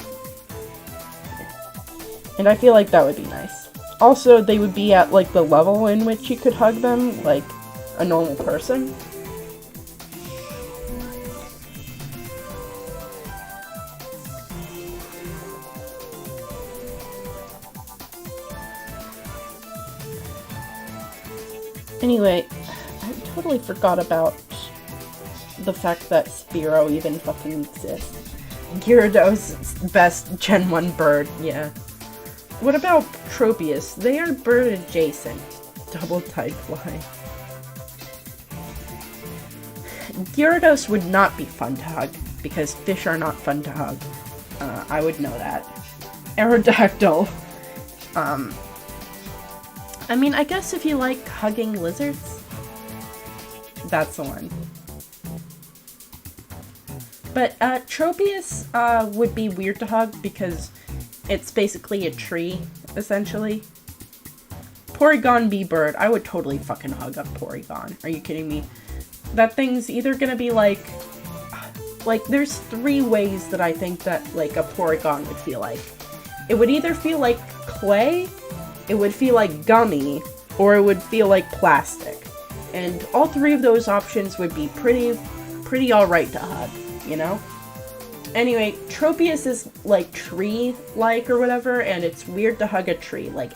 and I feel like that would be nice. Also, they would be at like the level in which you could hug them, like a normal person. Anyway, I totally forgot about the fact that Spearow even fucking exists. Gyarados, best Gen 1 bird, yeah. What about Tropius? They are bird adjacent. Double type fly. Gyarados would not be fun to hug, because fish are not fun to hug. I would know that. Aerodactyl. I mean, I guess if you like hugging lizards, that's the one. But Tropius would be weird to hug because it's basically a tree, essentially. Porygon B-Bird, I would totally fucking hug a Porygon. Are you kidding me? That thing's either gonna be like, there's 3 ways that I think that, like, a Porygon would feel like. It would either feel like clay, it would feel like gummy, or it would feel like plastic. And all 3 of those options would be pretty alright to hug, you know? Anyway, Tropius is, like, tree-like or whatever, and it's weird to hug a tree. Like,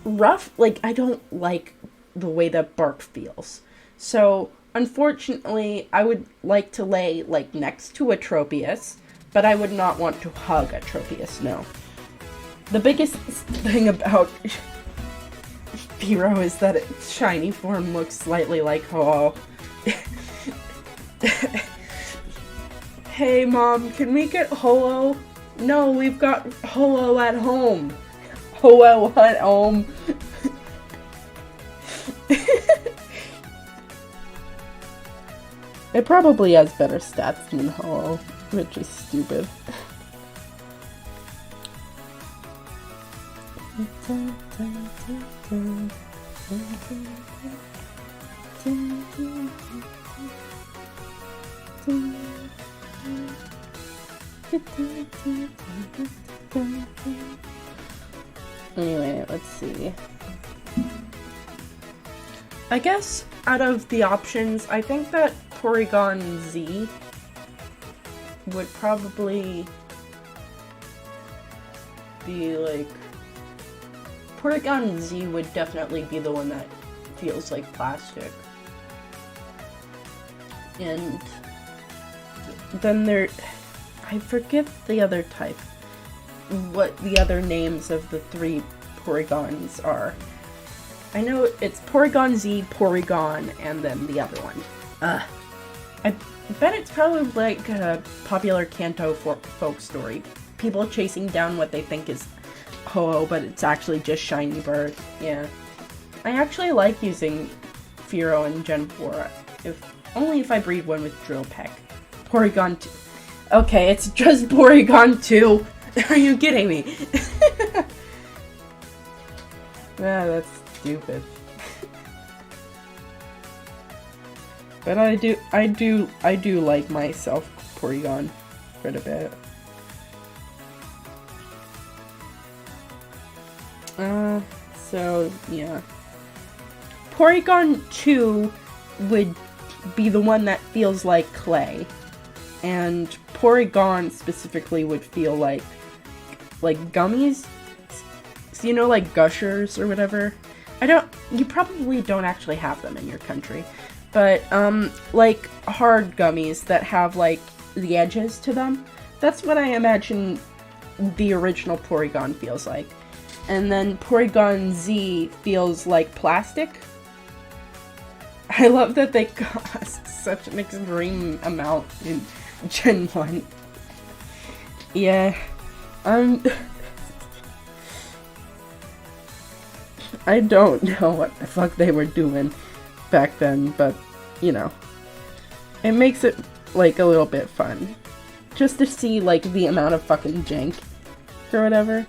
rough, like, I don't like the way that bark feels. So, unfortunately, I would like to lay, like, next to a Tropius, but I would not want to hug a Tropius, no. The biggest thing about Spearow is that its shiny form looks slightly like Ho-Oh. Hey Mom, can we get Ho-Oh? No, we've got Ho-Oh at home. Ho-Oh at home. It probably has better stats than Ho-Oh, which is stupid. Anyway, let's see. I guess out of the options, I think that Porygon Z would probably be like... Porygon Z would definitely be the one that feels like plastic. And then there... I forget the other type. What the other names of the 3 Porygons are. I know it's Porygon Z, Porygon, and then the other one. I bet it's probably like a popular Kanto folk story. People chasing down what they think is Ho-Oh, but it's actually just shiny bird. Yeah. I actually like using Fearow in Gen 4, only if I breed one with Drill Peck. Porygon 2. Okay, it's just Porygon 2. Are you kidding me? Ah, that's stupid. But I do like myself Porygon quite a bit. So yeah. Porygon 2 would be the one that feels like clay. And Porygon specifically would feel like gummies. So, you know, like Gushers or whatever. You probably don't actually have them in your country. But, like hard gummies that have, like, the edges to them. That's what I imagine the original Porygon feels like. And then Porygon Z feels like plastic. I love that they cost such an extreme amount in Gen 1. Yeah. I don't know what the fuck they were doing back then, but, you know. It makes it, like, a little bit fun. Just to see, like, the amount of fucking jank or whatever.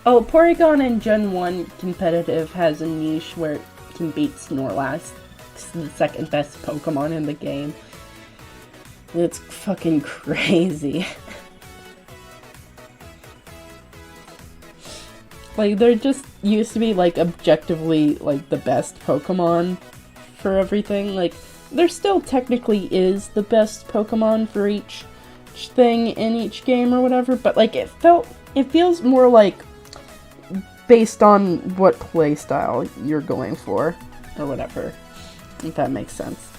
Oh, Porygon in Gen 1 competitive has a niche where it can beat Snorlax. It's the second best Pokemon in the game. It's fucking crazy. Like, there just used to be, like, objectively, like, the best Pokemon for everything. Like, there still technically is the best Pokemon for each thing in each game or whatever, but, like, it feels more like based on what playstyle you're going for, or whatever, if that makes sense.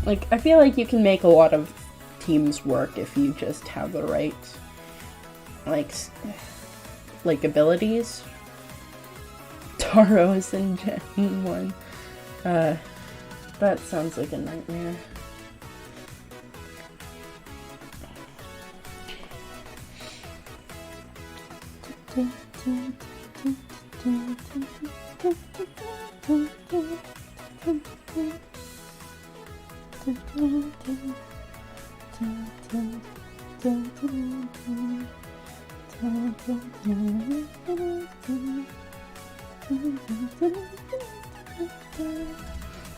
Like, I feel like you can make a lot of teams work if you just have the right, like abilities. Taros in Gen 1. That sounds like a nightmare.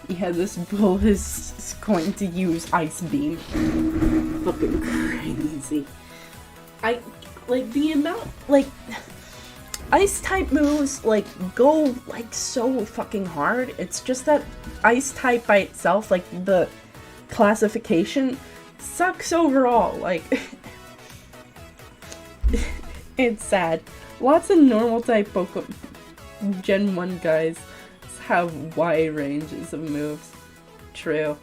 Yeah, this bull is going to use Ice Beam. Fucking crazy. The amount, Ice type moves, go, so fucking hard. It's just that Ice type by itself, the classification, sucks overall. It's sad. Lots of normal type Pokemon Gen 1 guys have wide ranges of moves. True.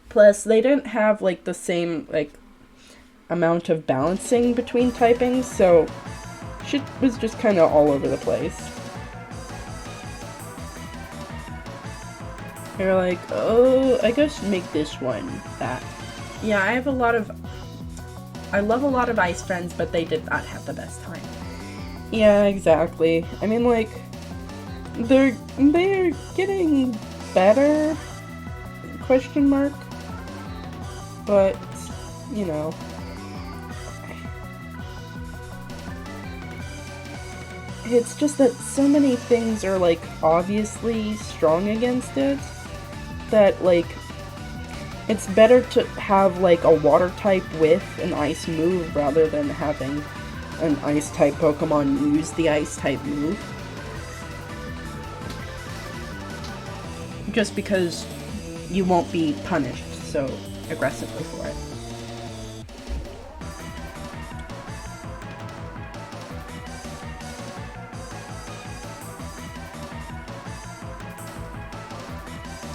Plus, they didn't have, the same, amount of balancing between typings, so shit was just kind of all over the place. They're like, oh, I guess make this one that. Yeah, I love a lot of ice friends, but they did not have the best time. Yeah, exactly. I mean, they're getting better, question mark, but, you know. It's just that so many things are, obviously strong against it, that, it's better to have, a water type with an ice move rather than having an ice type Pokemon use the ice type move. Just because you won't be punished so aggressively for it.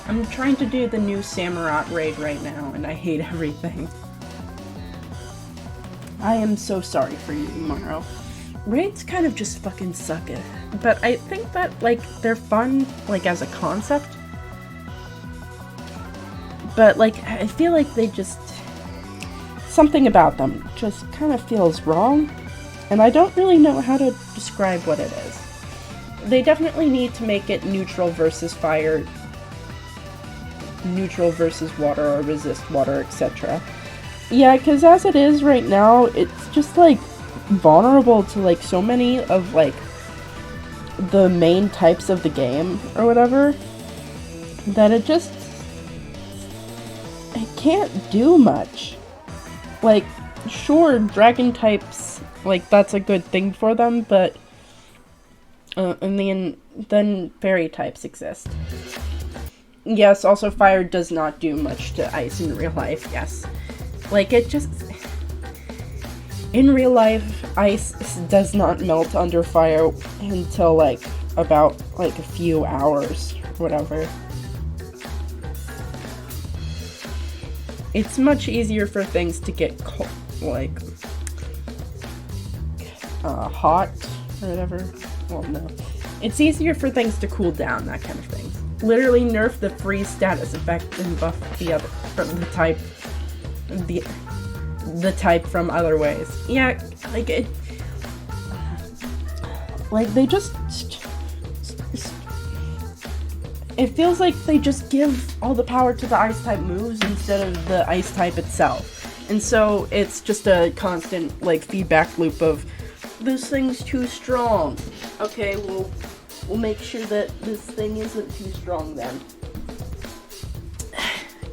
I'm trying to do the new Samurott raid right now, and I hate everything. I am so sorry for you, Morrow. Raids kind of just fucking suck it. But I think that, they're fun, as a concept. But, I feel like they just... something about them just kind of feels wrong. And I don't really know how to describe what it is. They definitely need to make it neutral versus fire, neutral versus water, or resist water, etc. Yeah, because as it is right now, it's just, vulnerable to, so many of, the main types of the game, or whatever, that it can't do much. Sure, dragon types, that's a good thing for them, but, then fairy types exist. Yes, also fire does not do much to ice in real life, yes. In real life, ice does not melt under fire until, about, a few hours, whatever. It's much easier for things to get cold, hot, or whatever. Well, no. It's easier for things to cool down, that kind of thing. Literally nerf the freeze status effect and buff the other from the type from other ways. Yeah, like it. Like they just. It feels like they just give all the power to the ice type moves instead of the ice type itself. And so it's just a constant like feedback loop of this thing's too strong. Okay, we'll make sure that this thing isn't too strong then.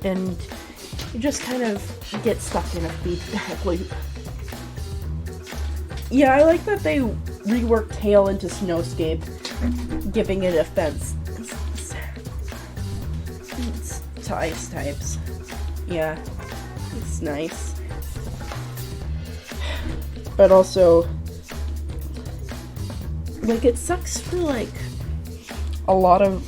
And you just kind of get stuck in a feedback loop. Yeah, I like that they reworked Hail into Snowscape, giving it a fence to ice types. Yeah, it's nice. But also, like, it sucks for, like, a lot of,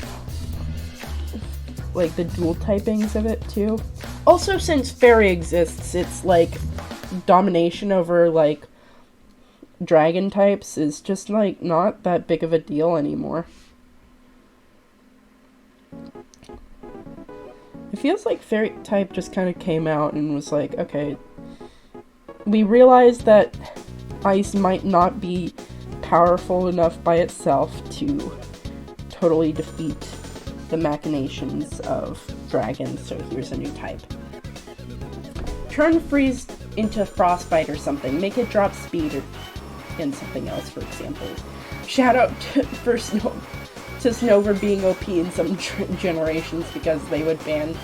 like, the dual typings of it, too. Also, since Fairy exists, it's, like, domination over, like, dragon types is just, like, not that big of a deal anymore. It feels like Fairy type just kind of came out and was like, okay, we realized that ice might not be powerful enough by itself to totally defeat the machinations of dragons, so here's a new type. Turn freeze into frostbite or something. Make it drop speed or in something else, for example. Shout out to Snover being OP in some generations because they would ban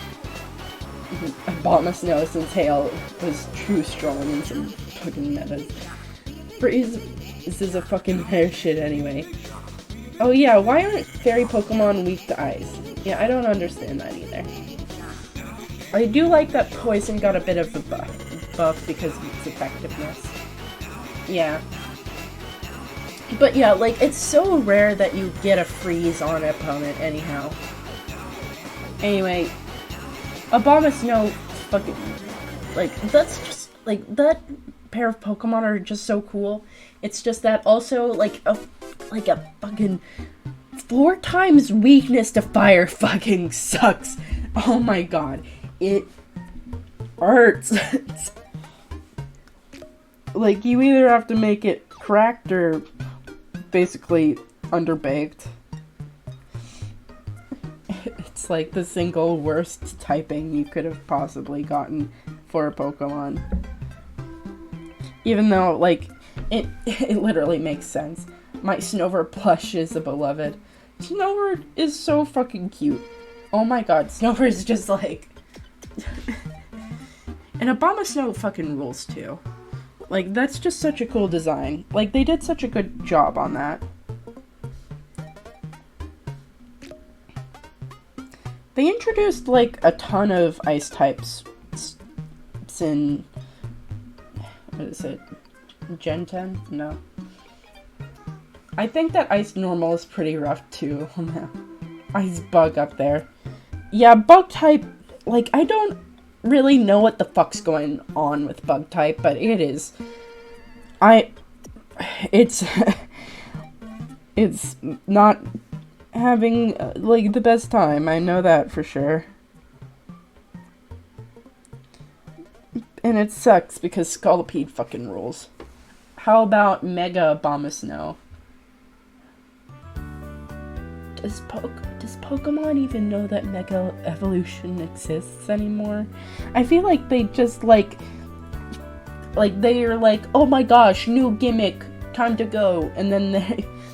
Abomasnow since Hail was too strong in some fucking metas. Freeze is a fucking hair shit anyway. Oh yeah, why aren't fairy Pokemon weak to ice? Yeah, I don't understand that either. I do like that Poison got a bit of a buff because of its effectiveness. Yeah. But yeah, like, it's so rare that you get a freeze on an opponent anyhow. Anyway, Abomasnow fucking, like, that's just, like, that pair of Pokemon are just so cool. It's just that also, like a fucking 4 times weakness to fire fucking sucks. Oh my god. It hurts. Like, you either have to make it cracked or basically underbaked. It's like the single worst typing you could have possibly gotten for a Pokemon. Even though, like, it literally makes sense. My Snover plush is a beloved. Snover is so fucking cute. Oh my god, Snover is just like... And Abomasnow fucking rules too. Like, that's just such a cool design. Like, they did such a good job on that. They introduced, like, a ton of ice types in... What is it? Gen 10? No. I think that Ice Normal is pretty rough, too. Ice Bug up there. Yeah, Bug type... Like, I don't really know what the fuck's going on with Bug type, but it is. It's not having, like, the best time. I know that for sure. And it sucks because Scolipede fucking rules. How about Mega Abomasnow? Does Pokemon even know that Mega Evolution exists anymore? I feel like they just, like they're like, oh my gosh, new gimmick, time to go, and then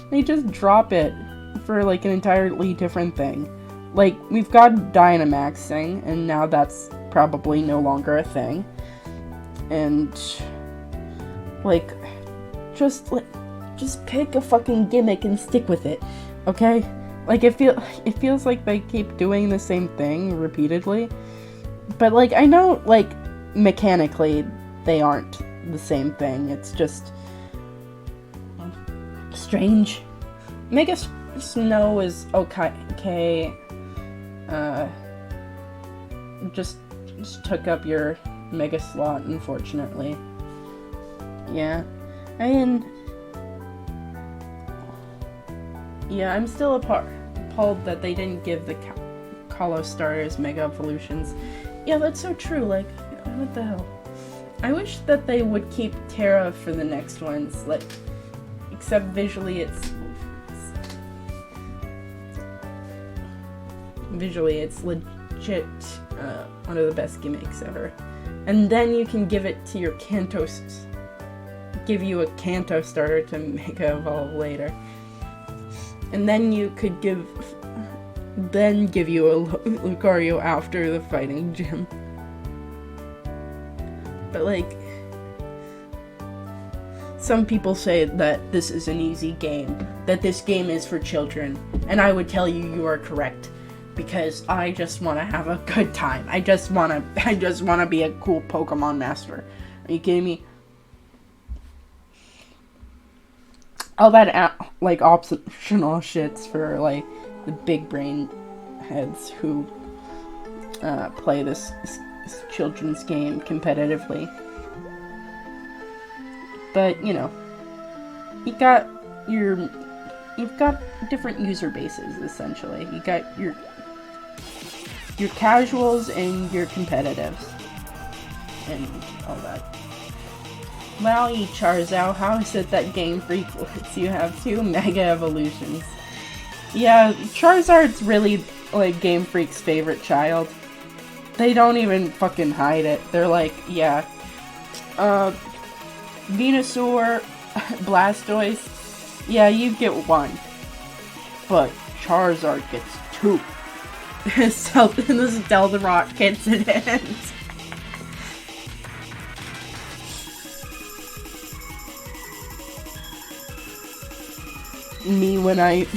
they just drop it for, like, an entirely different thing. Like, we've got Dynamaxing, and now that's probably no longer a thing. And, like, just pick a fucking gimmick and stick with it, okay? Like, it feels like they keep doing the same thing repeatedly. But, like, I know, like, mechanically, they aren't the same thing. It's just strange. Mega Snow is okay. Just took up your Mega slot, unfortunately. Yeah. I mean, Yeah, I'm still appalled that they didn't give the Kalos starters Mega Evolutions. Yeah, that's so true, like, what the hell? I wish that they would keep Terra for the next ones, like, except visually it's legit one of the best gimmicks ever. And then you can give it to your give you a Kanto starter to Mega Evolve later. And then you could give you a Lucario after the fighting gym. But like, some people say that this is an easy game, that this game is for children, and I would tell you you are correct, because I just want to have a good time. I just want to be a cool Pokemon master. Are you kidding me? All that like optional shits for like the big brain heads who play this children's game competitively. But you know, you've got different user bases essentially. You got your casuals and your competitives and all that. Wowie, Charizard, how is it that Game Freak lets you have 2 Mega Evolutions? Yeah, Charizard's really, like, Game Freak's favorite child. They don't even fucking hide it. They're like, yeah, Venusaur, Blastoise, yeah, you get 1. But Charizard gets 2. This is Del the Rock gets it in. Me when I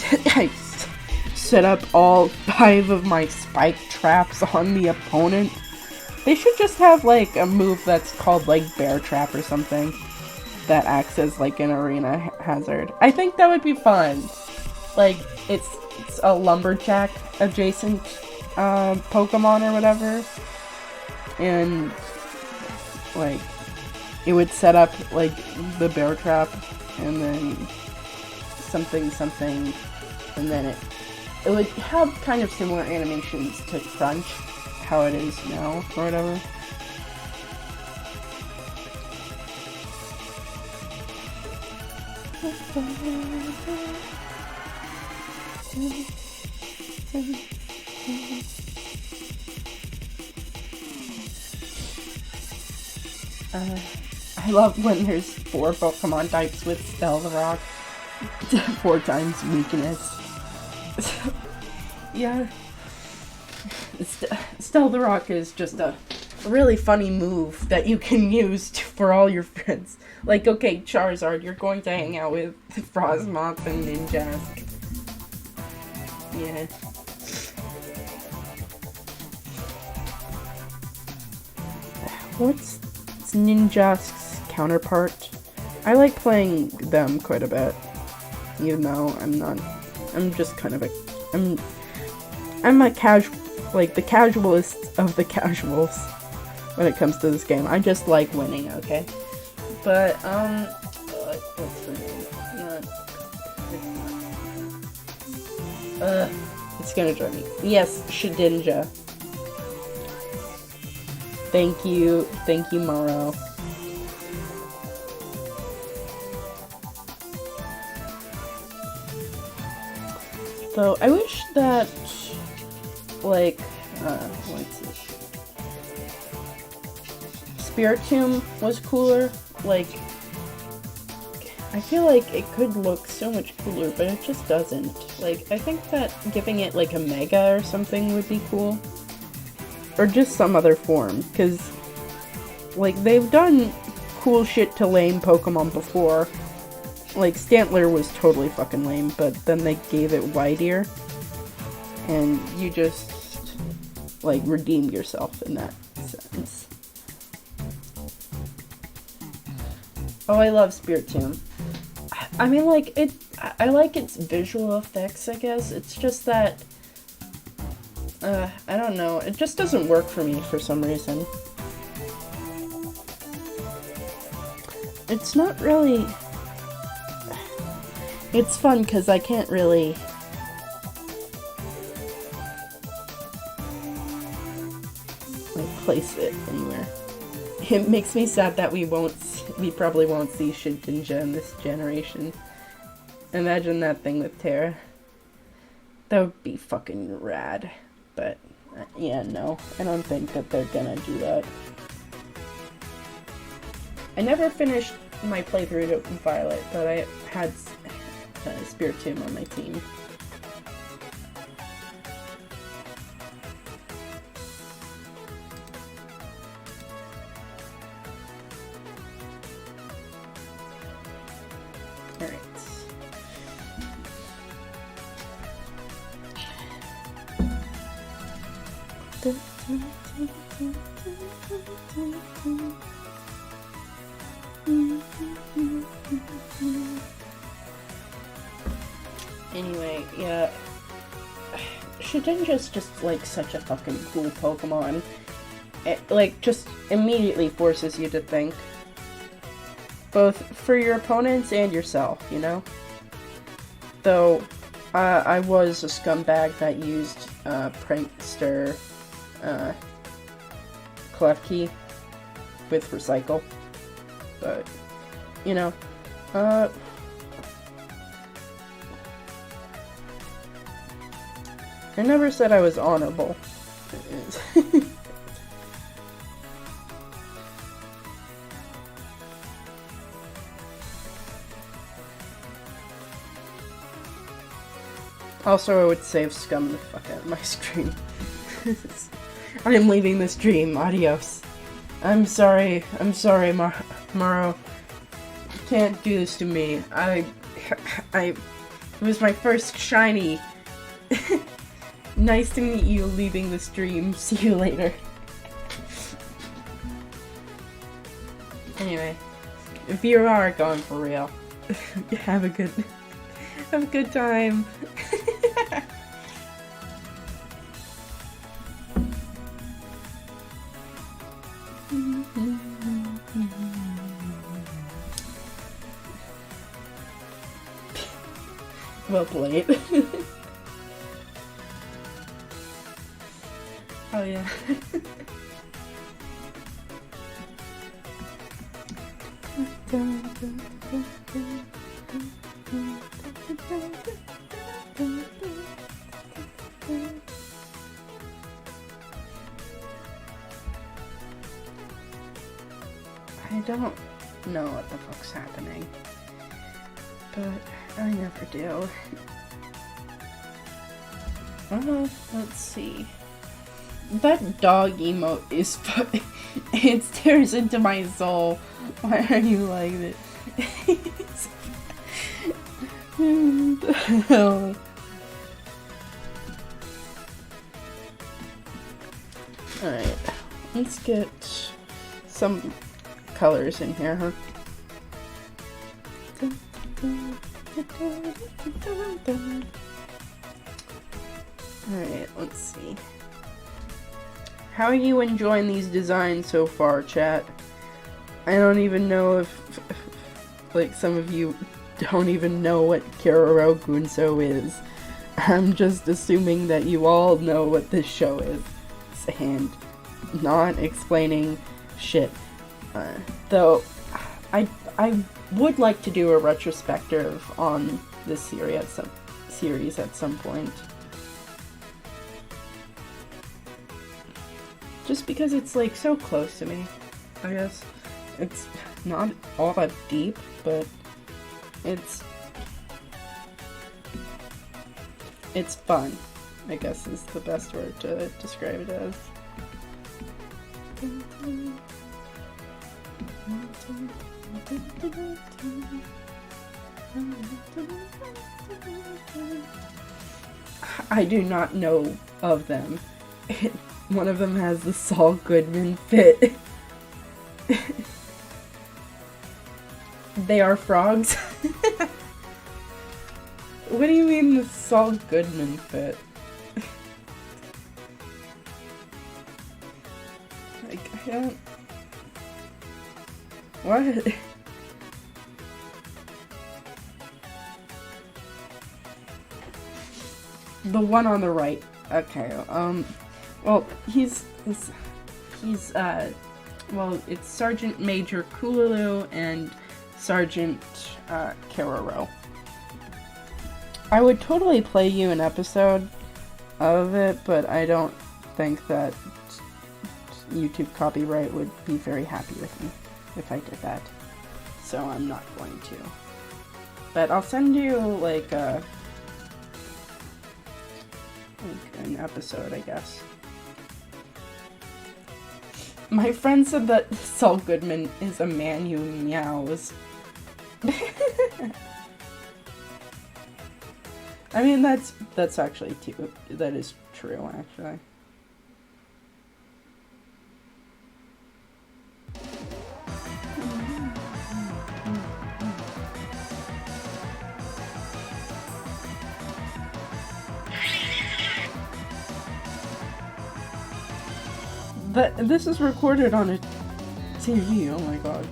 set up all 5 of my spike traps on the opponent. They should just have like a move that's called like Bear Trap or something that acts as like an arena hazard. I think that would be fun. Like it's a lumberjack adjacent Pokemon or whatever, and like it would set up like the Bear Trap and then something, and then it would have kind of similar animations to Crunch, how it is now, or whatever. I love when there's 4 Pokemon types with Del the Rock. 4 times weakness. Yeah. Del the Rock is just a really funny move that you can use for all your friends. Like, okay, Charizard, you're going to hang out with Frostmoth and Ninjask. Yeah. What's Ninjask's counterpart? I like playing them quite a bit. Even though I'm just kind of I'm a casual, like the casualist of the casuals when it comes to this game. I just like winning, okay? But, what's the name? It's gonna drive me. Yes, Shedinja. Thank you, Morrow. So, I wish that, like, what's it? Spiritomb was cooler. Like, I feel like it could look so much cooler, but it just doesn't. Like, I think that giving it, like, a Mega or something would be cool. Or just some other form, because, like, they've done cool shit to lame Pokemon before. Like, Stantler was totally fucking lame, but then they gave it White-Ear, and you just, like, redeemed yourself in that sense. Oh, I love Spiritomb. I mean, like, I like its visual effects, I guess. It's just that, I don't know, it just doesn't work for me for some reason. It's not really... It's fun because I can't really... like, place it anywhere. It makes me sad that we probably won't see Shinja in this generation. Imagine that thing with Terra. That would be fucking rad. But, yeah, no. I don't think that they're gonna do that. I never finished my playthrough to Violet, but I had Spiritomb on my team. Alright. Anyway, yeah. Shedinja's just, like, such a fucking cool Pokemon. It, like, just immediately forces you to think. Both for your opponents and yourself, you know? Though, I was a scumbag that used, Prankster, Klefki with Recycle. But, you know, I never said I was honorable. Also, I would save scum the fuck out of my stream. I'm leaving the stream. Adios. I'm sorry, Maro. You can't do this to me. It was my first shiny. Nice to meet you, leaving the stream. See you later. Anyway, if you are going for real, have a good time. Well played. Oh yeah. I don't know what the fuck's happening, but I never do. Let's see. That dog emote is it stares into my soul. Why are you like this? Alright, let's get some colors in here, huh? Alright, let's see. How are you enjoying these designs so far, chat? I don't even know if like, some of you don't even know what Kiroro Gunso is. I'm just assuming that you all know what this show is. And not explaining shit. Though, I would like to do a retrospective on this series at some point. Just because it's, like, so close to me, I guess. It's not all that deep, but it's fun, I guess is the best word to describe it as. I do not know of them. One of them has the Saul Goodman fit. They are frogs? What do you mean the Saul Goodman fit? Like, I don't... What? The one on the right. Okay. Well, well, it's Sergeant Major Kululu and Sergeant Keroro. I would totally play you an episode of it, but I don't think that YouTube copyright would be very happy with me if I did that. So I'm not going to. But I'll send you, like an episode, I guess. My friend said that Saul Goodman is a man who meows. I mean, that's actually that is true, actually. This is recorded on a TV, oh my god.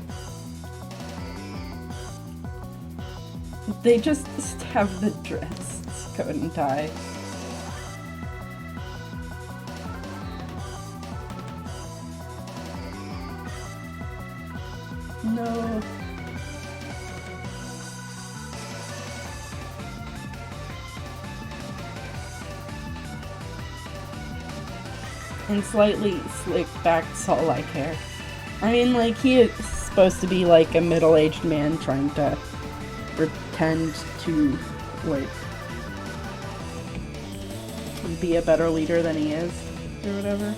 They just have the dress coat and tie. No. And slightly slicked back Saul-like hair. I mean, like, he is supposed to be like a middle-aged man trying to pretend to, like, be a better leader than he is, or whatever.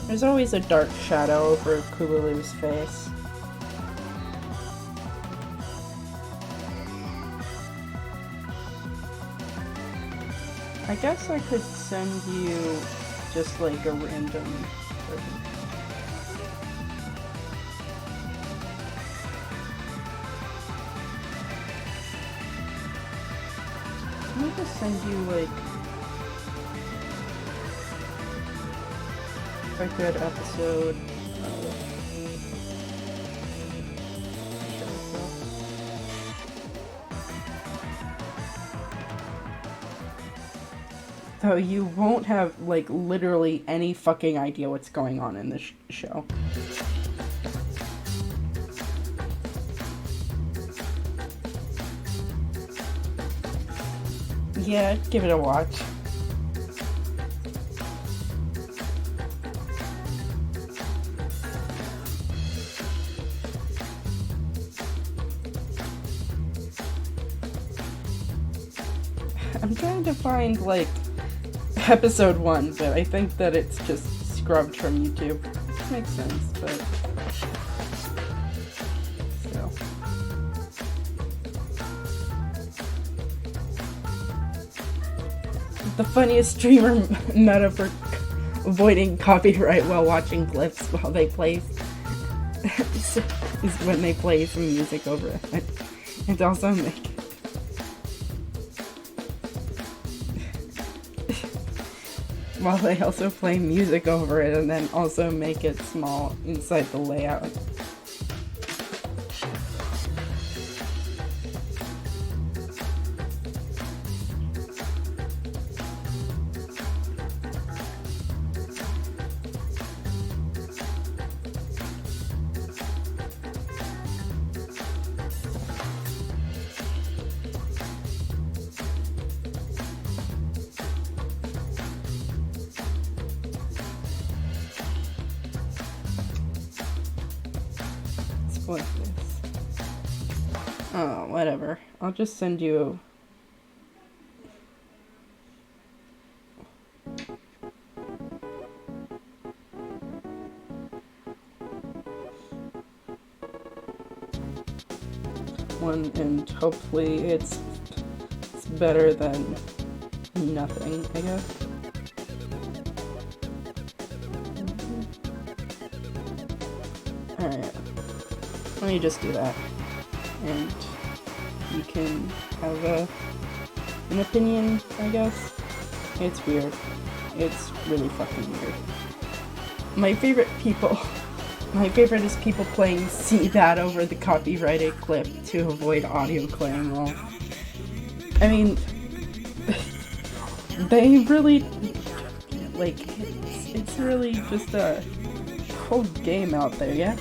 There's always a dark shadow over Kululu's face. I guess I could send you just like a random version. Let me just send you like a good episode of so you won't have like literally any fucking idea what's going on in this show. Yeah, give it a watch. I'm trying to find, like, episode 1, but I think that it's just scrubbed from YouTube. Makes sense, but still. The funniest streamer meta for avoiding copyright while watching clips while they play is when they play some music over it. It's also make while they also play music over it and then also make it small inside the layout. Like this. Oh, whatever. I'll just send you one, and hopefully it's better than nothing, I guess. Alright. Let me just do that. And you can have an opinion, I guess. It's weird. It's really fucking weird. My favorite is people playing Seabad over the copyrighted clip to avoid audio claim. Well, I mean, they really, like, it's really just a whole game out there, yeah?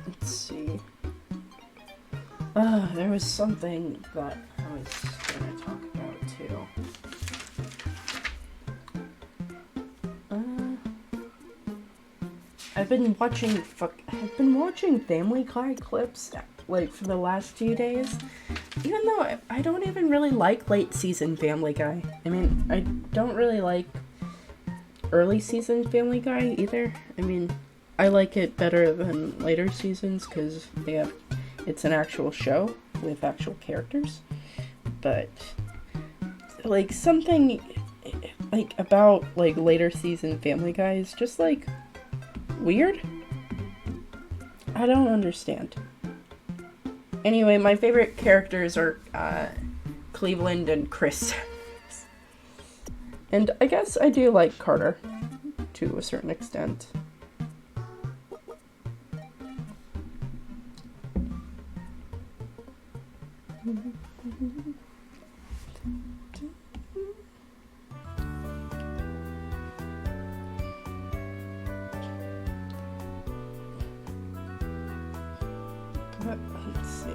Let's see. There was something that I was going to talk about too. I've been watching Family Guy clips like for the last few days. Even though I don't even really like late season Family Guy. I mean, I don't really like early season Family Guy either. I mean, I like it better than later seasons because it's an actual show with actual characters. But like something like about like later season Family Guy is just like weird. I don't understand. Anyway, my favorite characters are Cleveland and Chris. And I guess I do like Carter to a certain extent. But let's see.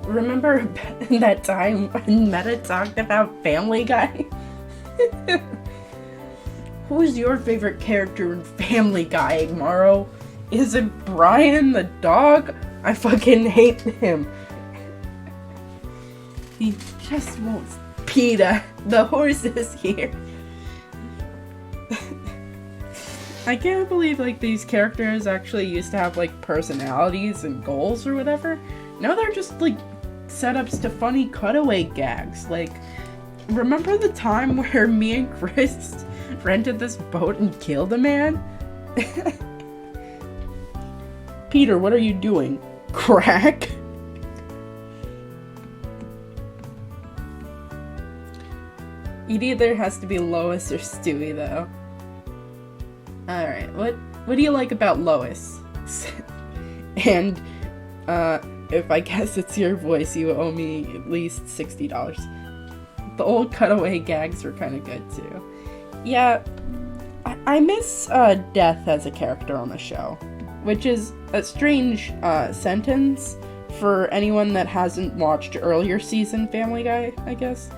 Remember that time when Meta talked about Family Guy? Who's your favorite character in Family Guy, Morrow? Is it Brian the dog? I fucking hate him. He just won't. PETA, the horse is here. I can't believe like these characters actually used to have like personalities and goals or whatever. Now they're just like setups to funny cutaway gags. Like, remember the time where me and Chris rented this boat and killed a man? Peter, what are you doing? Crack? It either has to be Lois or Stewie, though. Alright, what do you like about Lois? And, if I guess it's your voice, you owe me at least $60. The old cutaway gags were kind of good, too. Yeah, I miss, Death as a character on the show. Which is a strange, sentence for anyone that hasn't watched earlier season Family Guy, I guess.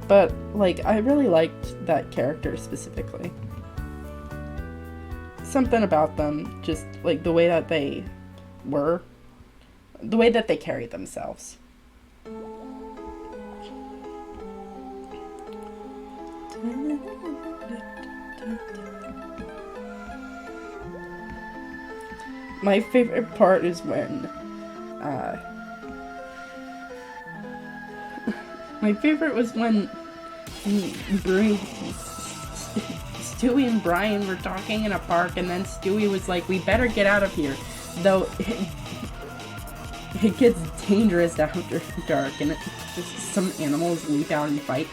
But, like, I really liked that character specifically. Something about them, just, like, the way that they were, the way that they carried themselves. My favorite part is when, my favorite was when Stewie and Brian were talking in a park, and then Stewie was like, we better get out of here. Though, it gets dangerous after dark, and some animals leap out and fight.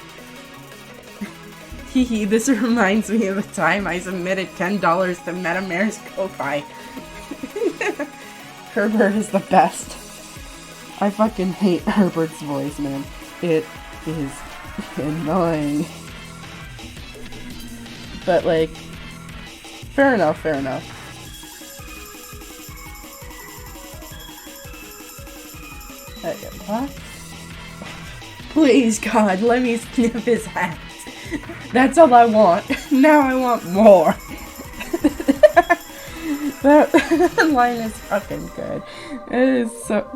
Hehe, this reminds me of the time I submitted $10 to MetaMare's Ko-Fi. Herbert is the best. I fucking hate Herbert's voice, man. It is annoying. But, like, fair enough, fair enough. What? Please, God, let me sniff his hat. That's all I want. Now I want more. That line is fucking good. It is such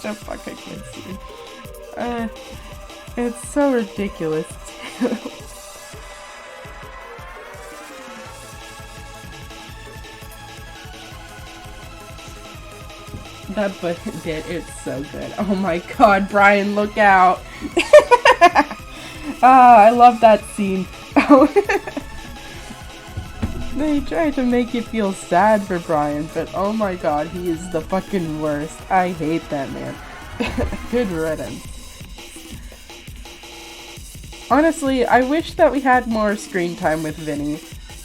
a fucking good scene. It's so ridiculous too. That bit, it's so good. Oh my god, Brian, look out. I love that scene. They tried to make you feel sad for Brian, but oh my god, he is the fucking worst. I hate that man. Good riddance. Honestly, I wish that we had more screen time with Vinny.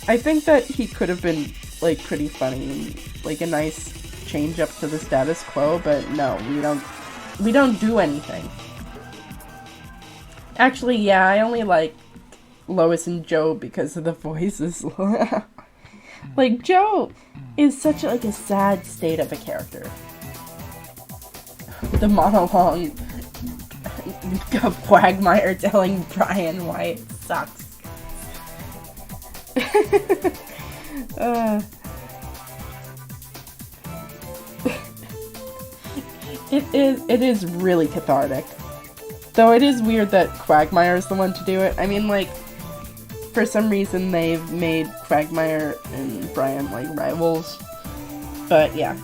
I think that he could have been, like, pretty funny and, like, a nice change up to the status quo, but no, we don't do anything. Actually, yeah, I only like Lois and Joe because of the voices. Like, Joe is such a sad state of a character. The monologue of Quagmire telling Brian why it sucks. It is really cathartic. Though it is weird that Quagmire is the one to do it. I mean, like, for some reason they've made Quagmire and Brian, like, rivals. But yeah,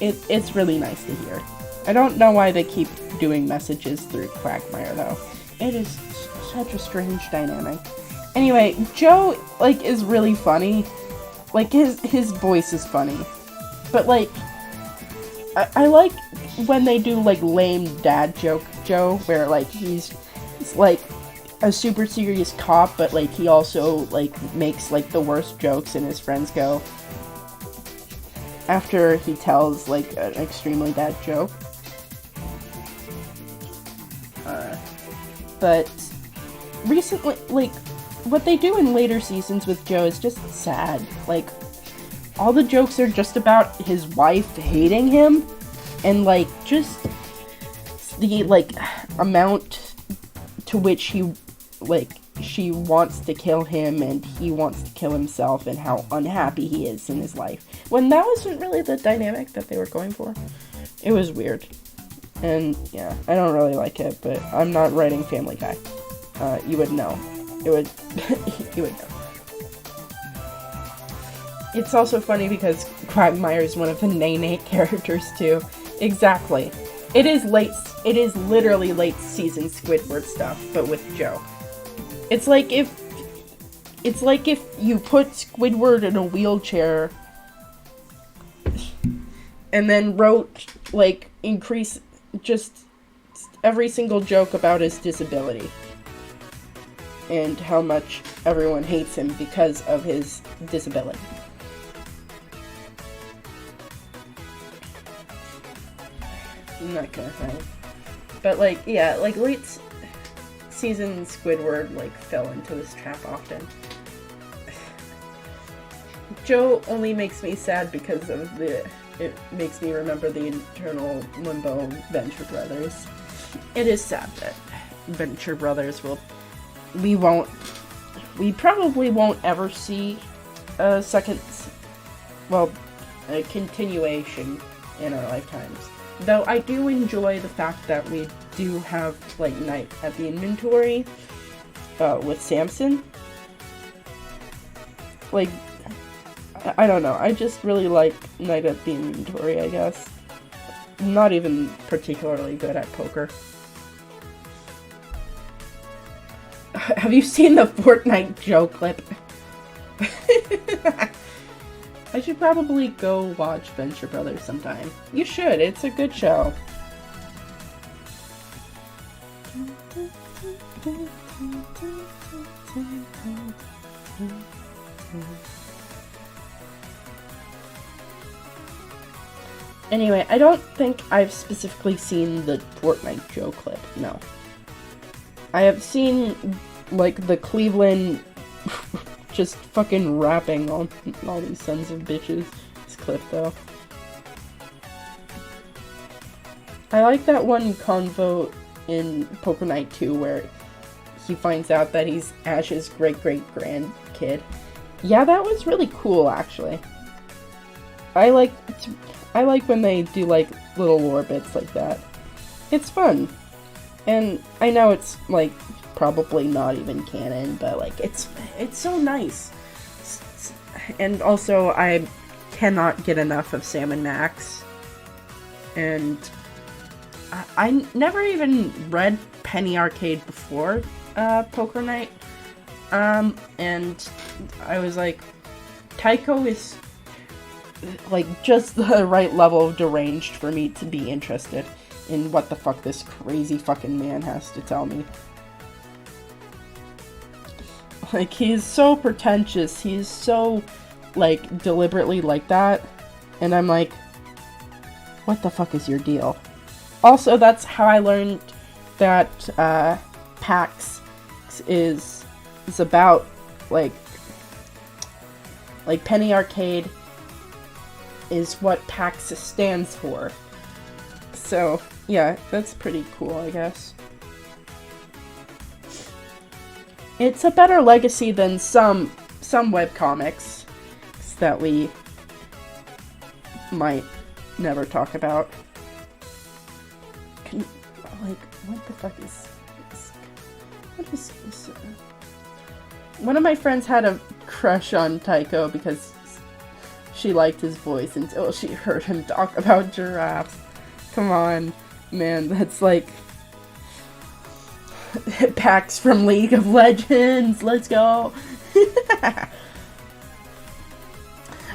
it's really nice to hear. I don't know why they keep doing messages through Quagmire, though. It is such a strange dynamic. Anyway, Joe, like, is really funny. Like, his voice is funny. But, like, I like when they do, like, lame dad joke Joe, where, like, he's like, a super serious cop, but, like, he also, like, makes, like, the worst jokes, and his friends go after he tells, like, an extremely bad joke. But recently, like, what they do in later seasons with Joe is just sad. Like, all the jokes are just about his wife hating him, and, like, just the, like, amount to which he, like, she wants to kill him and he wants to kill himself, and how unhappy he is in his life. When that wasn't really the dynamic that they were going for. It was weird. And, yeah, I don't really like it, but I'm not writing Family Guy. You would know. You would know. It's also funny because Quagmire is one of the Nene characters, too. Exactly. It is literally late season Squidward stuff, but with Joe. It's like if you put Squidward in a wheelchair and then wrote, like, increase just every single joke about his disability and how much everyone hates him because of his disability. That kind of thing. But, like, yeah, like, late season Squidward, like, fell into this trap often. Joe only makes me sad because of it makes me remember the Eternal Limbo Venture Brothers. It is sad that Venture Brothers we probably won't ever see a continuation in our lifetimes. Though I do enjoy the fact that we do have, like, Night at the Inventory with Samson. Like, I don't know, I just really like Night at the Inventory, I guess. I'm not even particularly good at poker. Have you seen the Fortnite Joe clip? I should probably go watch Venture Brothers sometime. You should, it's a good show. Anyway, I don't think I've specifically seen the Fortnite Joe clip, no. I have seen, like, the Cleveland just fucking rapping on all these sons of bitches. This clip, though. I like that one convo in Poker Night 2 where he finds out that he's Ash's great-great-grandkid. Yeah, that was really cool, actually. I like when they do, like, little lore bits like that. It's fun. And I know it's, like, probably not even canon, but, like, it's so nice. And also, I cannot get enough of Sam and Max. And I never even read Penny Arcade before Poker Night. And I was like, Tycho is, like, just the right level of deranged for me to be interested in what the fuck this crazy fucking man has to tell me. Like, he's so pretentious, he's so, like, deliberately like that, and I'm like, what the fuck is your deal? Also, that's how I learned that, PAX is about, like, Penny Arcade is what PAX stands for. So, yeah, that's pretty cool, I guess. It's a better legacy than some webcomics that we might never talk about. Like, what the fuck is this? What is this? One of my friends had a crush on Tycho because she liked his voice until she heard him talk about giraffes. Come on, man, that's like Pax from League of Legends. Let's go.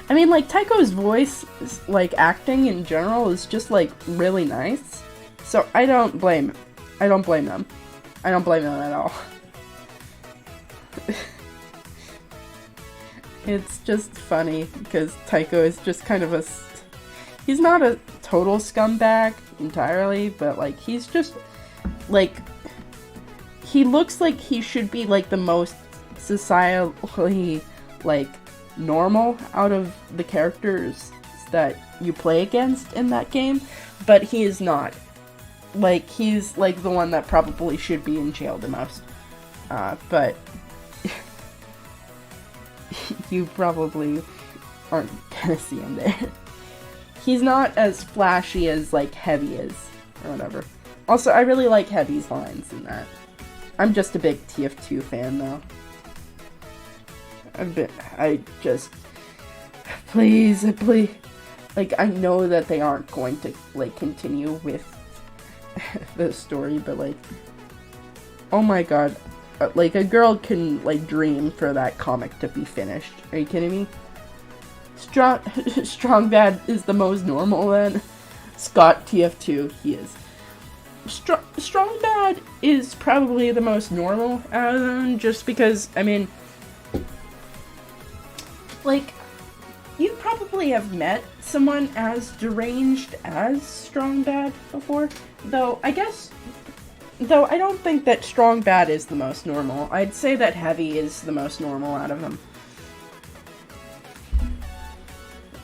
I mean, like, Tycho's voice, like, acting in general is just, like, really nice. So I don't blame them. I don't blame them at all. It's just funny because Tycho is just kind of he's not a total scumbag entirely, but, like, he's just, like, he looks like he should be, like, the most societally, like, normal out of the characters that you play against in that game, but he is not. Like, he's, like, the one that probably should be in jail the most. But you probably aren't gonna see him there. He's not as flashy as, like, Heavy is, or whatever. Also, I really like Heavy's lines in that. I'm just a big TF2 fan, though. Please, like, I know that they aren't going to, like, continue with the story, but, like, oh my god, like, a girl can, like, dream for that comic to be finished. Are you kidding me? Strong Bad is the most normal, then. Scott TF2, he is. Strong Bad is probably the most normal out of them, just because, I mean, like, you probably have met someone as deranged as Strong Bad before, though I don't think that Strong Bad is the most normal. I'd say that Heavy is the most normal out of them.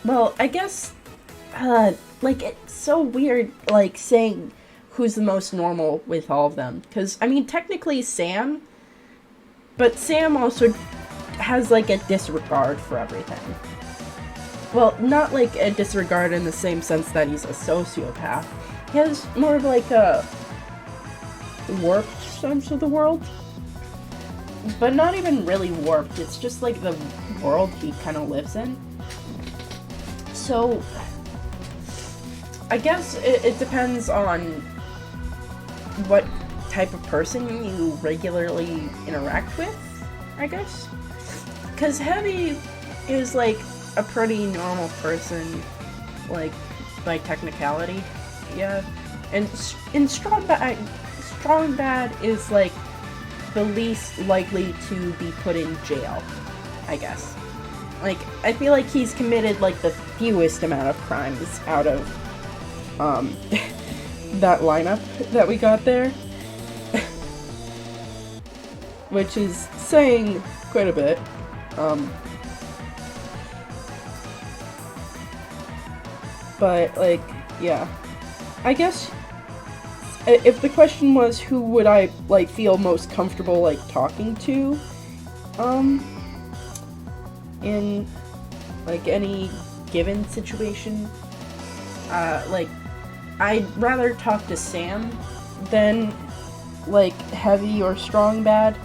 Well, I guess, like, it's so weird, like, saying who's the most normal with all of them. Because, I mean, technically Sam, but Sam also has, like, a disregard for everything. Well, not, like, a disregard in the same sense that he's a sociopath. He has more of, like, a warped sense of the world. But not even really warped, it's just, like, the world he kind of lives in. So, I guess it depends on what type of person you regularly interact with, I guess. Because Heavy is, like, a pretty normal person, like, by technicality, yeah. And Strong Bad is, like, the least likely to be put in jail, I guess. Like, I feel like he's committed, like, the fewest amount of crimes out of um, that lineup that we got there. Which is saying quite a bit. But, like, yeah. I guess if the question was who would I, like, feel most comfortable, like, talking to, in, like, any given situation, like, I'd rather talk to Sam than, like, Heavy or Strong Bad.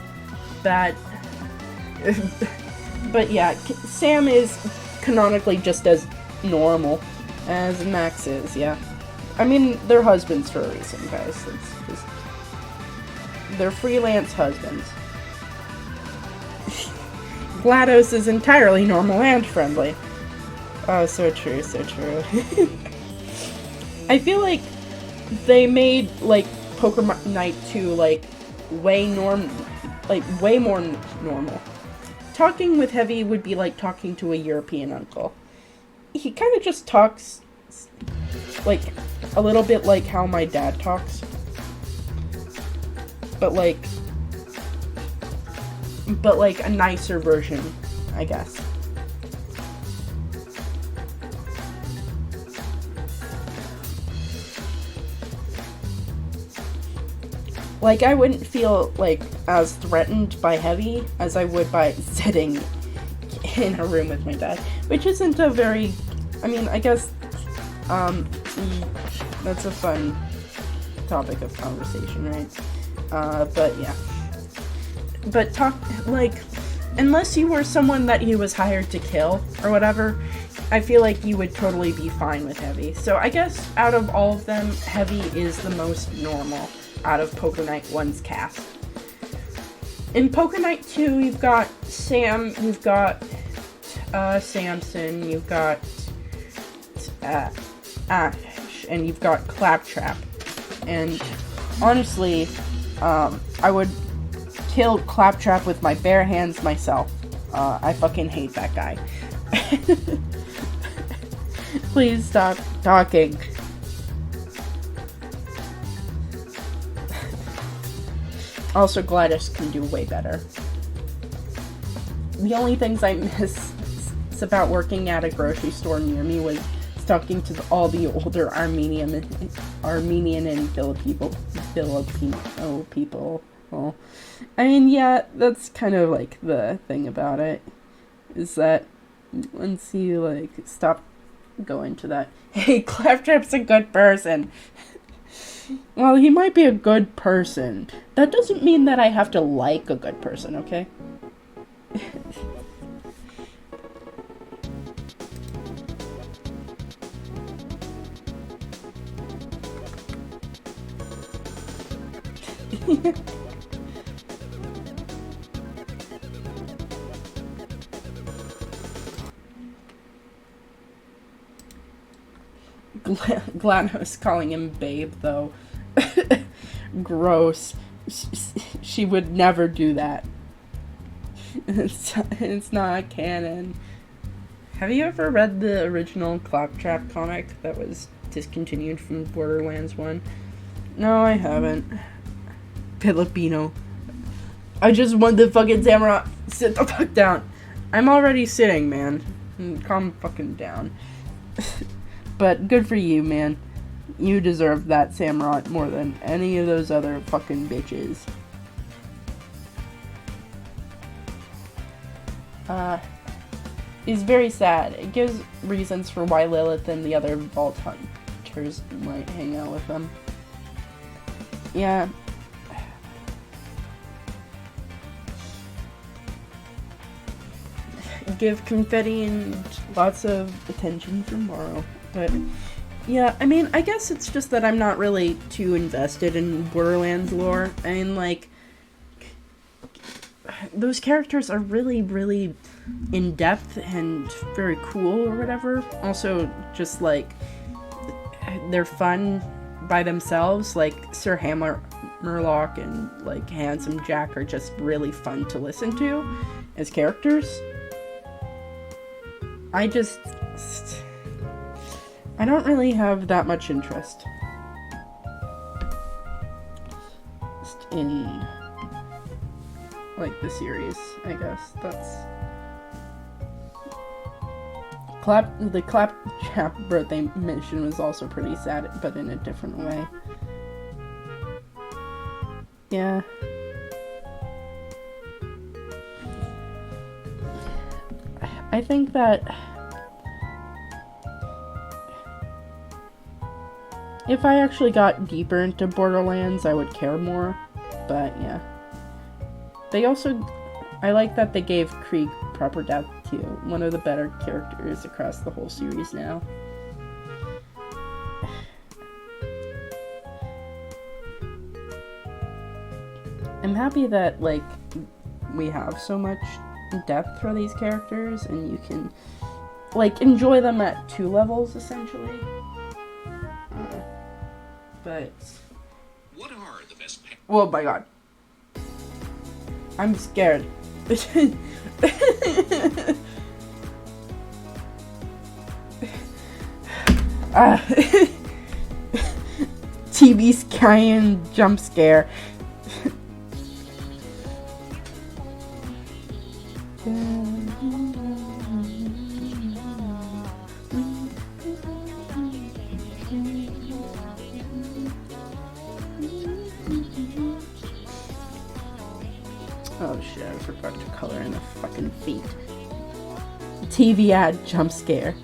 But yeah, Sam is canonically just as normal as Max is, yeah. I mean, they're husbands for a reason, guys. It's just, they're freelance husbands. GLaDOS is entirely normal and friendly. Oh, so true, so true. I feel like they made, like, Poker Night 2, like, way more normal. Talking with Heavy would be like talking to a European uncle. He kind of just talks, like, a little bit like how my dad talks. But like a nicer version, I guess. Like, I wouldn't feel, like, as threatened by Heavy as I would by sitting in a room with my dad. Which isn't a very... I mean, I guess, that's a fun topic of conversation, right? But yeah. But unless you were someone that he was hired to kill, or whatever, I feel like you would totally be fine with Heavy. So I guess, out of all of them, Heavy is the most normal out of Poker Night 1's cast. In Poker Night 2, you've got Sam, you've got Samson, you've got Ash, and you've got Claptrap. And honestly, I would kill Claptrap with my bare hands myself. I fucking hate that guy. Please stop talking. Also, GLaDOS can do way better. The only things I miss about working at a grocery store near me was talking to all the older Armenian and Filipino people. Well, I mean, yeah, that's kind of like the thing about it, is that once you, like, stop going to that, hey, Claptrap's a good person. Well, he might be a good person. That doesn't mean that I have to like a good person, okay? GLaDOS calling him babe, though. Gross. She would never do that. It's not canon. Have you ever read the original Claptrap comic that was discontinued from Borderlands 1? No, I haven't. Filipino. I just want the fucking samurai. Sit the fuck down. I'm already sitting, man. Calm fucking down. But good for you, man. You deserve that Samurott more than any of those other fucking bitches. Is very sad. It gives reasons for why Lilith and the other Vault Hunters might hang out with them. Yeah. Give confetti and lots of attention from Morrow. But yeah, I mean, I guess it's just that I'm not really too invested in Borderlands lore. I mean, like, those characters are really, really in-depth and very cool or whatever. Also, just, like, they're fun by themselves. Like, Sir Hammerlock and, like, Handsome Jack are just really fun to listen to as characters. I don't really have that much interest in, like, the series, I guess. That's... The Claptrap birthday mission was also pretty sad, but in a different way. Yeah. I think that if I actually got deeper into Borderlands, I would care more, but yeah. I like that they gave Krieg proper depth too. One of the better characters across the whole series now. I'm happy that, like, we have so much depth for these characters, and you can, like, enjoy them at 2 levels, essentially. But... What are the best... Oh my god. I'm scared. TV Skyen jump scare. Oh shit, I forgot to color in the fucking feet. TV ad jump scare.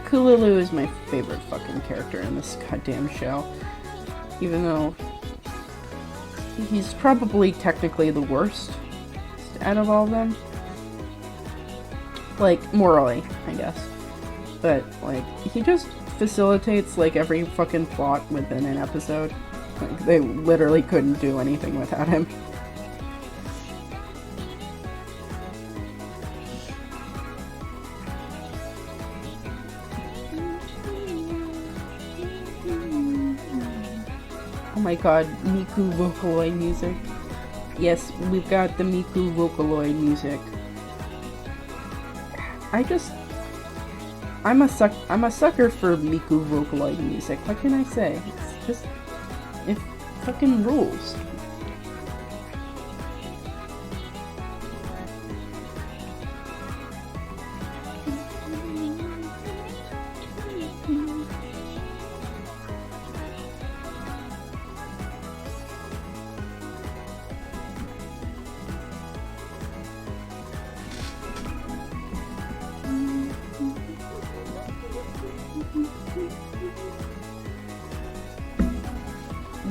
Kululu is my favorite fucking character in this goddamn show. Even though he's probably technically the worst out of all of them. Like, morally, I guess. But, like, he just facilitates, like, every fucking plot within an episode. Like, they literally couldn't do anything without him. Oh my god, Miku Vocaloid music. Yes, we've got the Miku Vocaloid music. I'm a sucker for Miku Vocaloid music. What can I say? It's just, it fucking rules.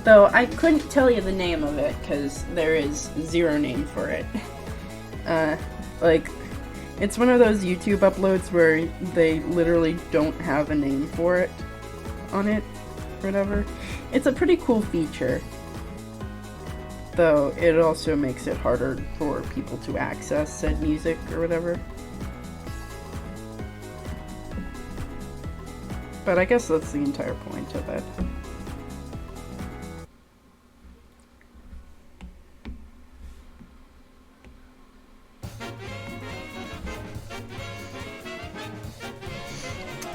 Though I couldn't tell you the name of it, because there is zero name for it. Like, it's one of those YouTube uploads where they literally don't have a name for it on it, or whatever. It's a pretty cool feature. Though, it also makes it harder for people to access said music, or whatever. But I guess that's the entire point of it.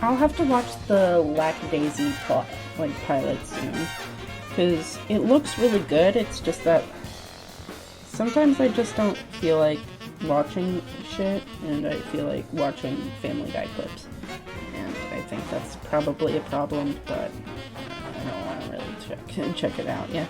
I'll have to watch the Lackadaisy pilot soon, because it looks really good. It's just that sometimes I just don't feel like watching shit, and I feel like watching Family Guy clips. And I think that's probably a problem, but I don't want to really check it out, yeah.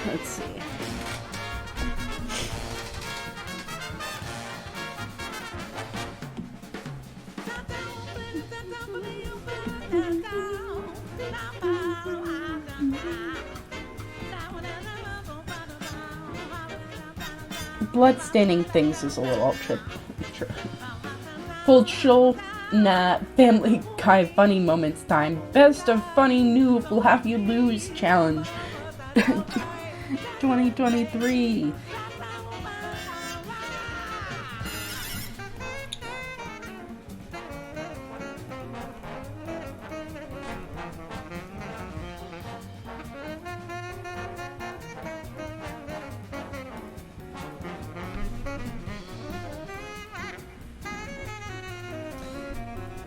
Let's see. Bloodstaining things is a little cultural. Nah, Family Guy funny moments time. Best of funny new will have you lose challenge. 2023.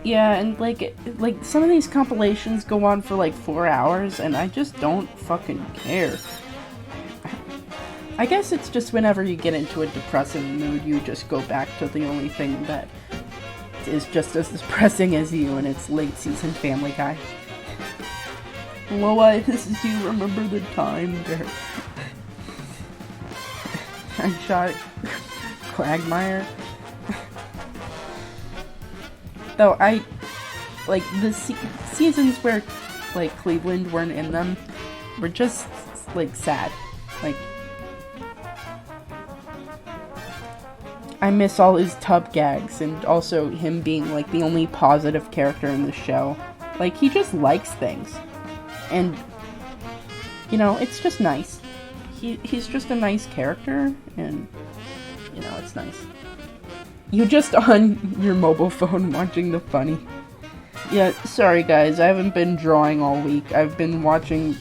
Yeah, and like some of these compilations go on for like 4 hours, and I just don't fucking care. I guess it's just whenever you get into a depressing mood, you just go back to the only thing that is just as depressing as you, and it's late season Family Guy. Loa, this is you. Remember the time there I shot Quagmire? Though I like the seasons where like Cleveland weren't in them were just like sad. Like I miss all his tub gags, and also him being like the only positive character in the show. Like he just likes things, and you know, it's just nice. He's just a nice character, and you know, it's nice. You just on your mobile phone watching the funny. Yeah, sorry guys, I haven't been drawing all week. I've been watching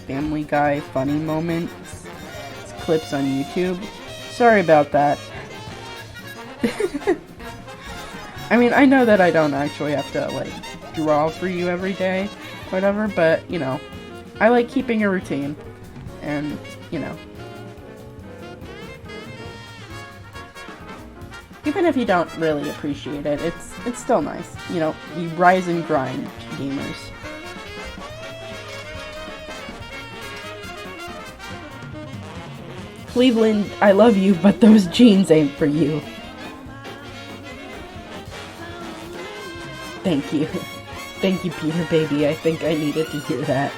Family Guy funny moments. It's clips on YouTube. Sorry about that. I mean, I know that I don't actually have to, like, draw for you every day, or whatever, but, you know, I like keeping a routine, and, you know. Even if you don't really appreciate it, it's still nice. You know, you rise and grind, gamers. Cleveland, I love you, but those jeans ain't for you. Thank you. Thank you, Peter baby. I think I needed to hear that.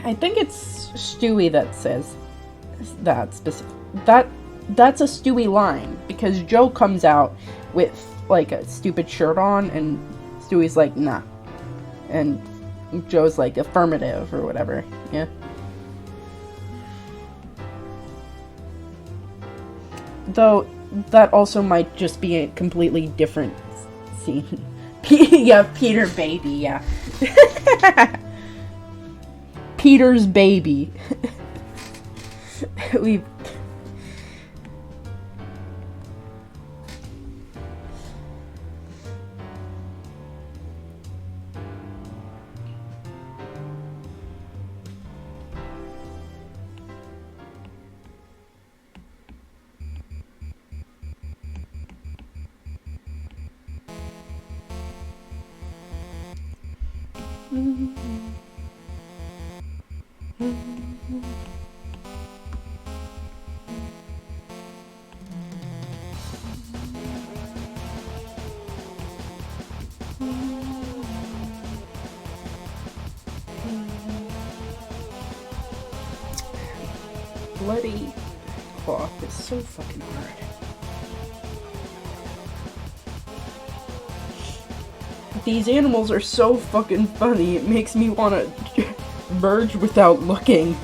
I think it's Stewie that says that specific. That's a Stewie line, because Joe comes out with like a stupid shirt on, and Stewie's like, nah, and Joe's like, affirmative or whatever. Yeah. Though that also might just be a completely different scene. Yeah, Peter baby. Yeah. Peter's baby. We've bloody cloth is so fucking hard. These animals are so fucking funny, it makes me want to merge without looking.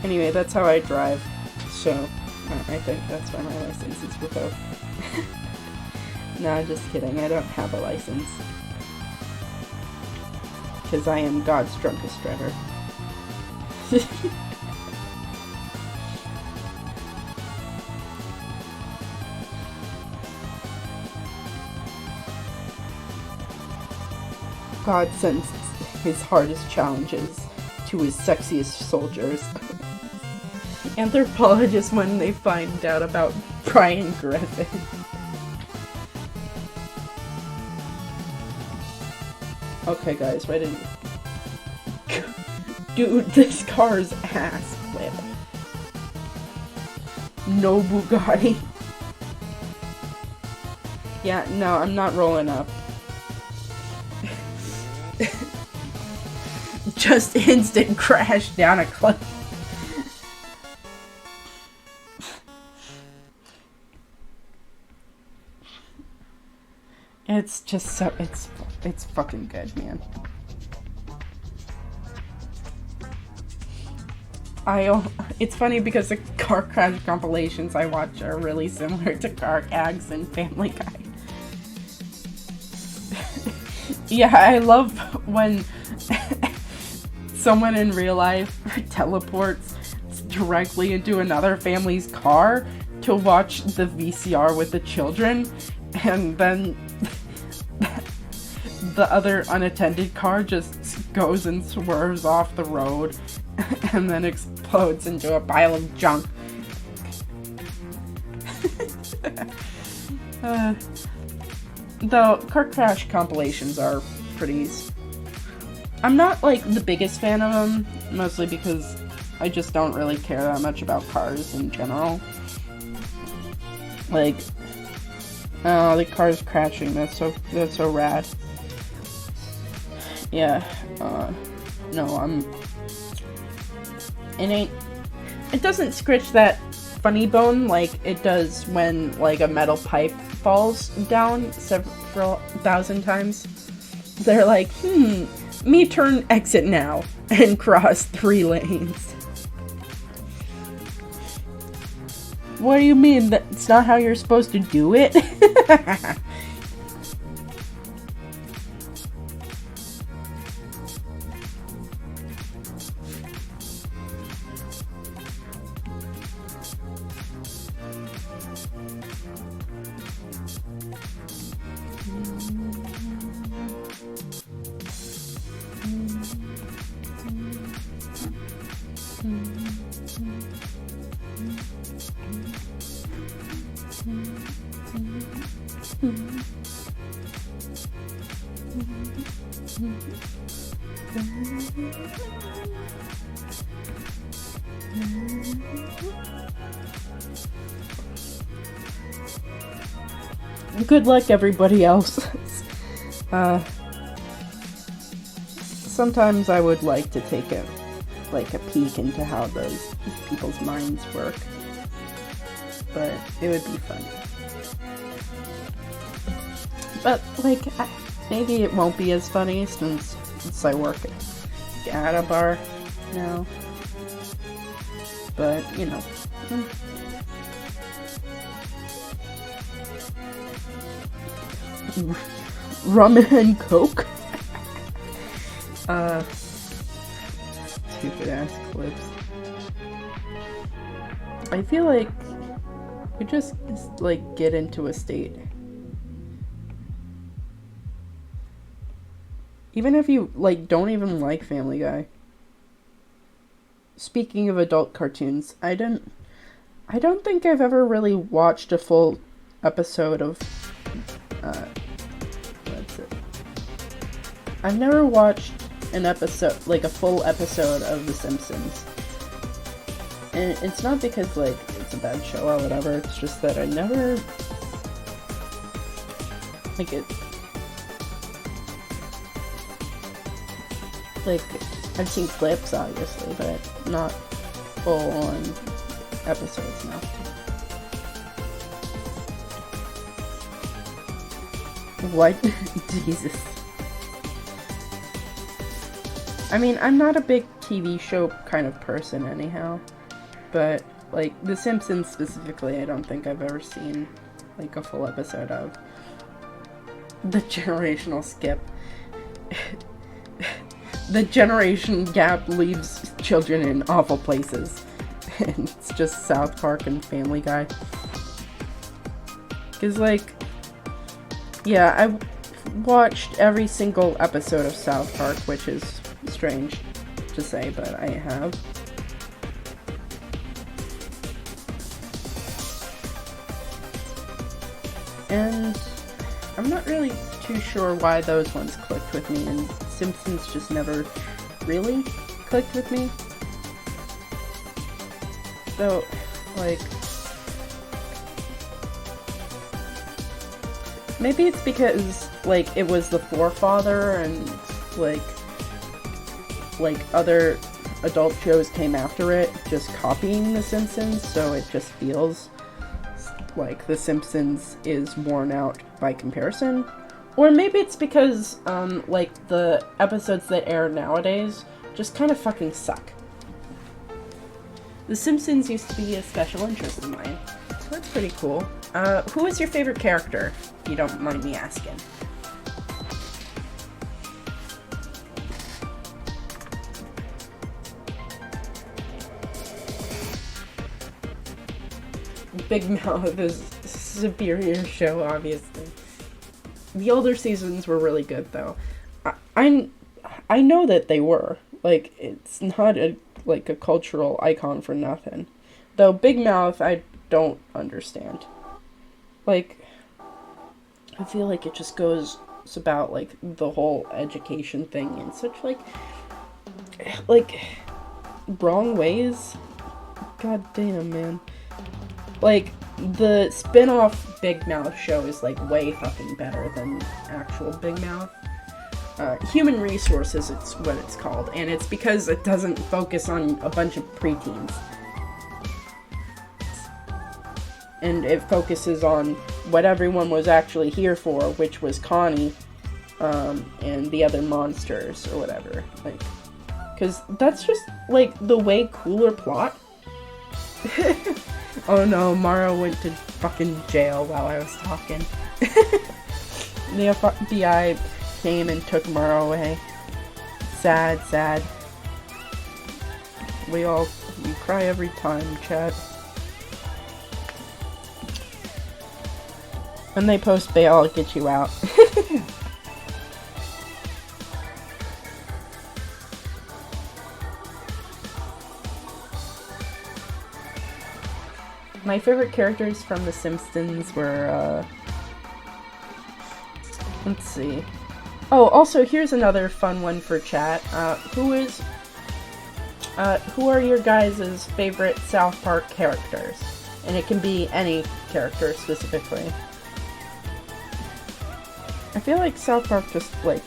Anyway, that's how I drive, so I think that's why my license is revoked. Nah, just kidding, I don't have a license. Because I am God's drunkest driver. God sends his hardest challenges to his sexiest soldiers. Anthropologists when they find out about Brian Griffin. Okay guys, why didn't dude, this car's ass flip. No Bugatti. Yeah, no, I'm not rolling up. Just instant crash down a cliff. It's just so, it's fucking good, man. It's funny because the car crash compilations I watch are really similar to car gags and Family Guy. Yeah, I love when someone in real life teleports directly into another family's car to watch the VCR with the children, and then the other unattended car just goes and swerves off the road and then explodes into a pile of junk. The car crash compilations are pretty... I'm not, like, the biggest fan of them, mostly because I just don't really care that much about cars in general. Like, oh, the car's crashing, that's so rad. Yeah, no, it doesn't scritch that funny bone like it does when, like, a metal pipe falls down several thousand times. They're like, me turn exit now, and cross 3 lanes. What do you mean? That's not how you're supposed to do it? Good luck, everybody else. Sometimes I would like to take a peek into how those people's minds work, but it would be fun. But, like, maybe it won't be as funny since I work at a bar now. But, you know. Rum and Coke? Stupid ass clips. I feel like we just, like, get into a state. Even if you, like, don't even like Family Guy. Speaking of adult cartoons, I don't think I've ever really watched a full episode of, that's it. I've never watched an episode, like a full episode of The Simpsons. And it's not because, like, it's a bad show or whatever, it's just that I never, like, like, I've seen clips, obviously, but not full-on episodes now. What? Jesus. I mean, I'm not a big TV show kind of person anyhow, but, like, The Simpsons specifically, I don't think I've ever seen, like, a full episode of. The generational skip. The generation gap leaves children in awful places. And it's just South Park and Family Guy. Because, like, yeah, I watched every single episode of South Park, which is strange to say, but I have. And I'm not really too sure why those ones clicked with me, and Simpsons just never really clicked with me. So, like, maybe it's because, like, it was the forefather and, like other adult shows came after it, just copying The Simpsons, so it just feels like The Simpsons is worn out by comparison. Or maybe it's because, like, the episodes that air nowadays just kind of fucking suck. The Simpsons used to be a special interest of mine, so that's pretty cool. Who is your favorite character, if you don't mind me asking? Big Mouth is a superior show, obviously. The older seasons were really good, though. I know that they were. Like, it's not a cultural icon for nothing. Though Big Mouth, I don't understand. Like, I feel like it just goes about, like, the whole education thing in such, like, wrong ways. God damn, man. Like, the spin-off Big Mouth show is, like, way fucking better than actual Big Mouth. Human Resources, it's what it's called, and it's because it doesn't focus on a bunch of preteens. And it focuses on what everyone was actually here for, which was Connie, and the other monsters, or whatever. Like, because that's just, like, the way cooler plot. Oh no, Mara went to fucking jail while I was talking. The FBI came and took Mara away. Sad, sad. We cry every time, chat. When they post bail, I'll get you out. My favorite characters from The Simpsons were, let's see. Oh, also, here's another fun one for chat. Who are your guys' favorite South Park characters? And it can be any character specifically. I feel like South Park just, like,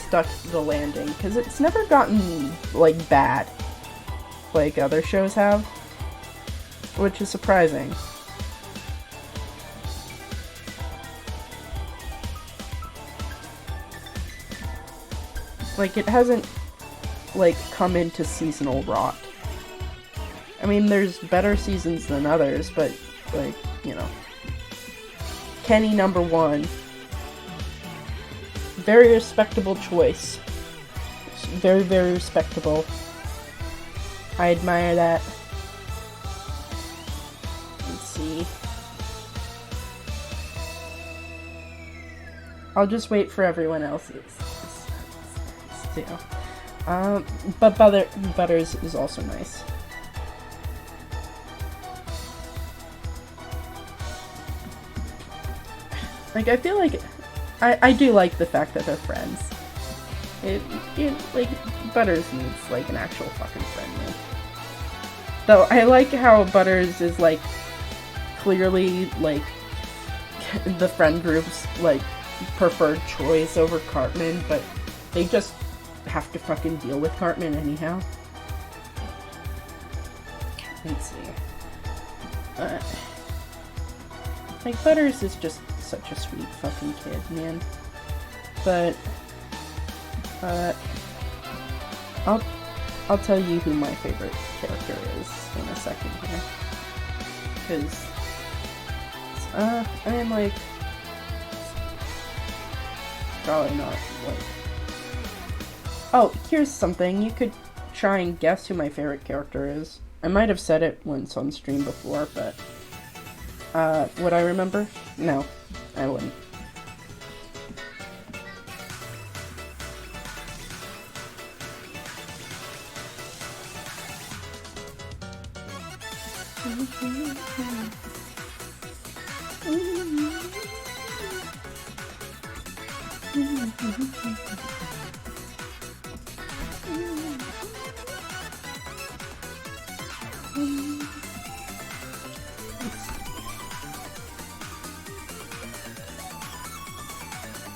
stuck the landing, because it's never gotten, like, bad, like other shows have. Which is surprising. Like, it hasn't, like, come into seasonal rot. I mean, there's better seasons than others, but, like, you know. Kenny #1. Very respectable choice. Very, very respectable. I admire that. I'll just wait for everyone else's. But Butters is also nice. Like, I feel like I do like the fact that they're friends. It like, Butters needs, like, an actual fucking friend, man. Though I like how Butters is, like, clearly, like, the friend group's, like, preferred choice over Cartman, but they just have to fucking deal with Cartman anyhow. Let's see. Like, Butters is just such a sweet fucking kid, man. But, I'll tell you who my favorite character is in a second here. Because, I mean, like, probably not, like... Oh, here's something. You could try and guess who my favorite character is. I might have said it once on stream before, but... would I remember? No, I wouldn't.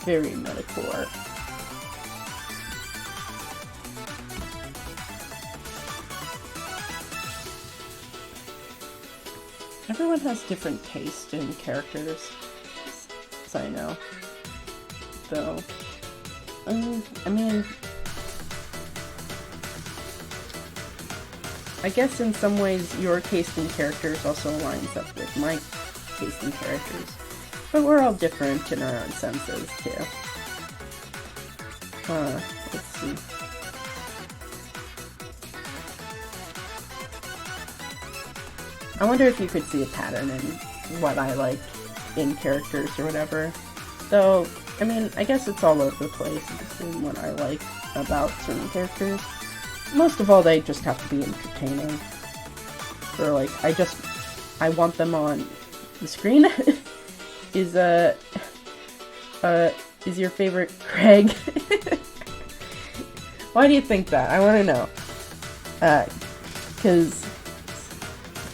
Very metaphor. Everyone has different taste in characters, as I know. Though, I mean, I guess in some ways your taste in characters also aligns up with my taste in characters. But we're all different in our own senses, too. Let's see. I wonder if you could see a pattern in what I like in characters or whatever. Though, I mean, I guess it's all over the place in what I like about certain characters. Most of all, they just have to be entertaining. Or, like, I want them on the screen. Is your favorite Craig? Why do you think that? I want to know. Cause,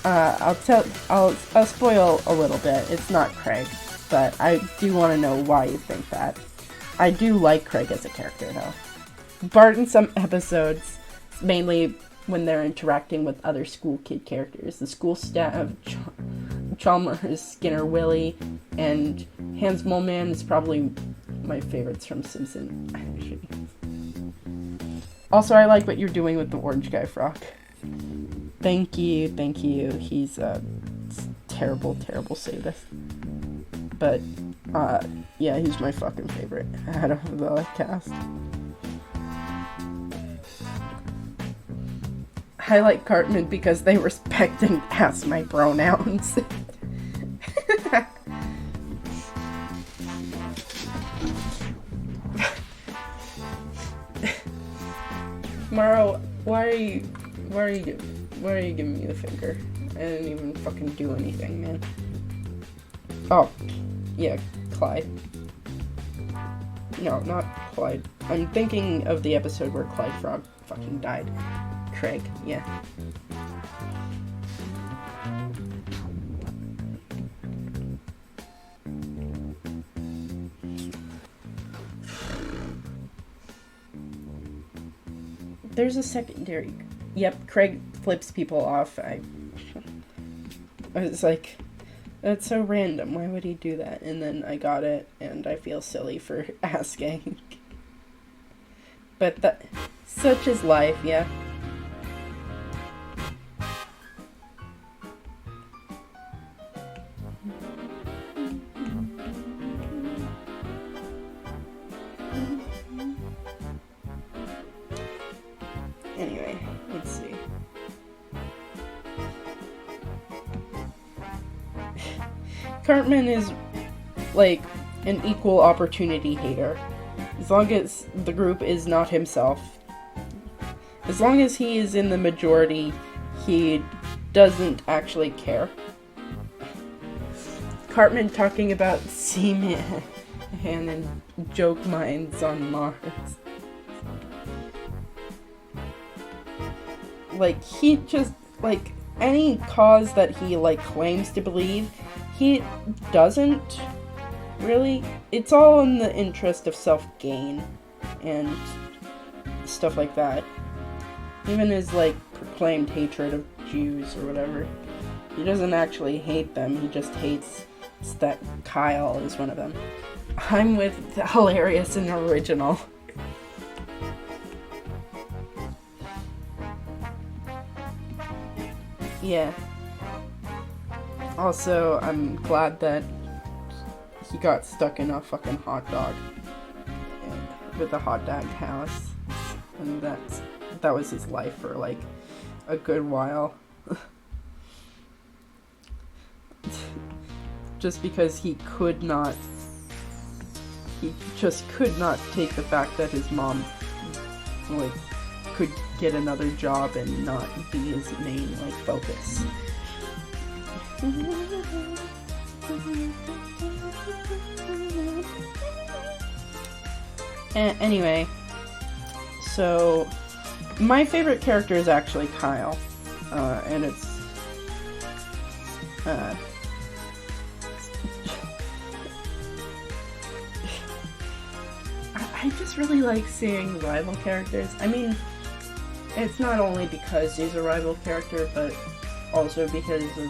I'll spoil a little bit. It's not Craig, but I do want to know why you think that. I do like Craig as a character, though. Bart in some episodes, mainly when they're interacting with other school kid characters. The school staff, Chalmers, Skinner, Willie, and Hans Moleman is probably my favorites from Simpson. Also, I like what you're doing with the orange guy frog. Thank you. He's a terrible sadist. But, yeah, he's my fucking favorite out of the cast. I like Cartman because they respect and ask my pronouns. Morrow, why are you giving me the finger? I didn't even fucking do anything, man. Oh, yeah, Clyde. No, not Clyde. I'm thinking of the episode where Clyde Frog fucking died. Craig, yeah. There's a secondary. Yep, Craig flips people off. I was like, that's so random. Why would he do that? And then I got it, and I feel silly for asking. But such is life, yeah. Anyway, let's see. Cartman is, like, an equal opportunity hater. As long as the group is not himself. As long as he is in the majority, he doesn't actually care. Cartman talking about seaman and joke mines on Mars. Like, he just, like, any cause that he, like, claims to believe, he doesn't really. It's all in the interest of self-gain and stuff like that. Even his, like, proclaimed hatred of Jews or whatever. He doesn't actually hate them, he just hates that Kyle is one of them. I'm with the hilarious and original. Yeah. Also, I'm glad that he got stuck in a fucking hot dog with a hot dog house, and that was his life for like a good while. Just because he just could not take the fact that his mom like could get another job and not be his main like focus. Anyway, so my favorite character is actually Kyle, and it's I just really like seeing rival characters. I mean, it's not only because he's a rival character, but also because of,